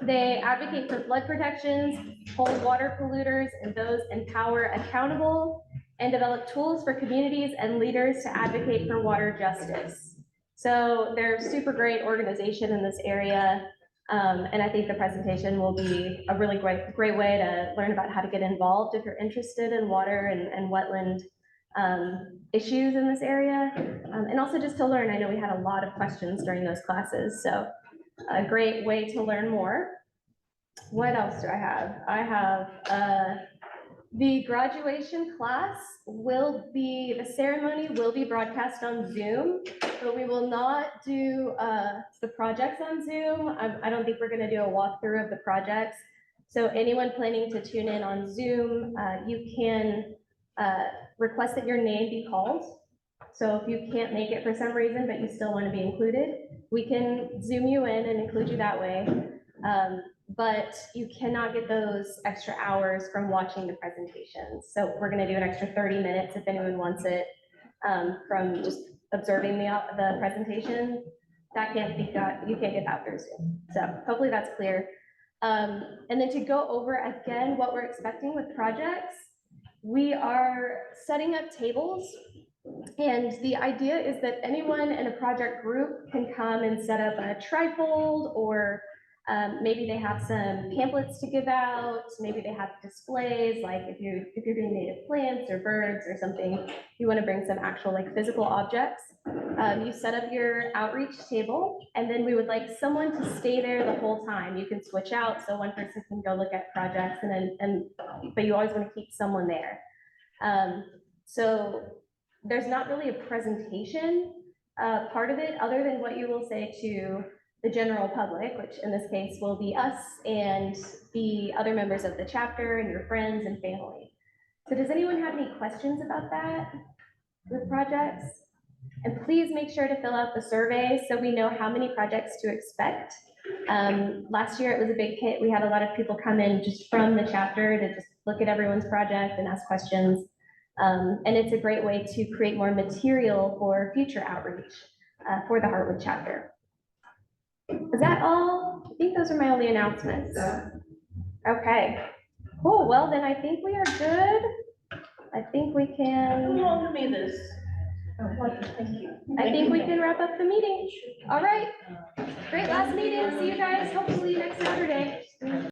they advocate for flood protections, hold water polluters and those in power accountable, and develop tools for communities and leaders to advocate for water justice. So they're a super great organization in this area. And I think the presentation will be a really great way to learn about how to get involved if you're interested in water and wetland issues in this area. And also just to learn, I know we had a lot of questions during those classes, so a great way to learn more. What else do I have? I have the graduation class the ceremony will be broadcast on Zoom, but we will not do the projects on Zoom. I don't think we're gonna do a walkthrough of the projects. So anyone planning to tune in on Zoom, you can request that your name be called. So if you can't make it for some reason, but you still want to be included, we can Zoom you in and include you that way. But you cannot get those extra hours from watching the presentations. So we're going to do an extra 30 minutes if anyone wants it from just observing the presentation. You can't get that through Zoom. So hopefully that's clear. And then to go over again what we're expecting with projects, we are setting up tables. And the idea is that anyone in a project group can come and set up a trifold or Maybe they have some pamphlets to give out, maybe they have displays, like if you're doing native plants or birds or something, you want to bring some actual like physical objects. You set up your outreach table, and then we would like someone to stay there the whole time. You can switch out, so one person can go look at projects but you always want to keep someone there. So there's not really a presentation part of it, other than what you will say to the general public, which in this case will be us and the other members of the chapter and your friends and family. So does anyone have any questions about that with projects? And please make sure to fill out the survey so we know how many projects to expect. Last year it was a big hit. We had a lot of people come in just from the chapter to just look at everyone's project and ask questions. And it's a great way to create more material for future outreach for the Heartwood chapter. Is that all? I think those are my only announcements. Okay, cool. Well, then I think we are good. I think we Who can, loaned me this? thank you. I think we can wrap up the meeting. All right. Great last meeting. See you guys hopefully next Saturday.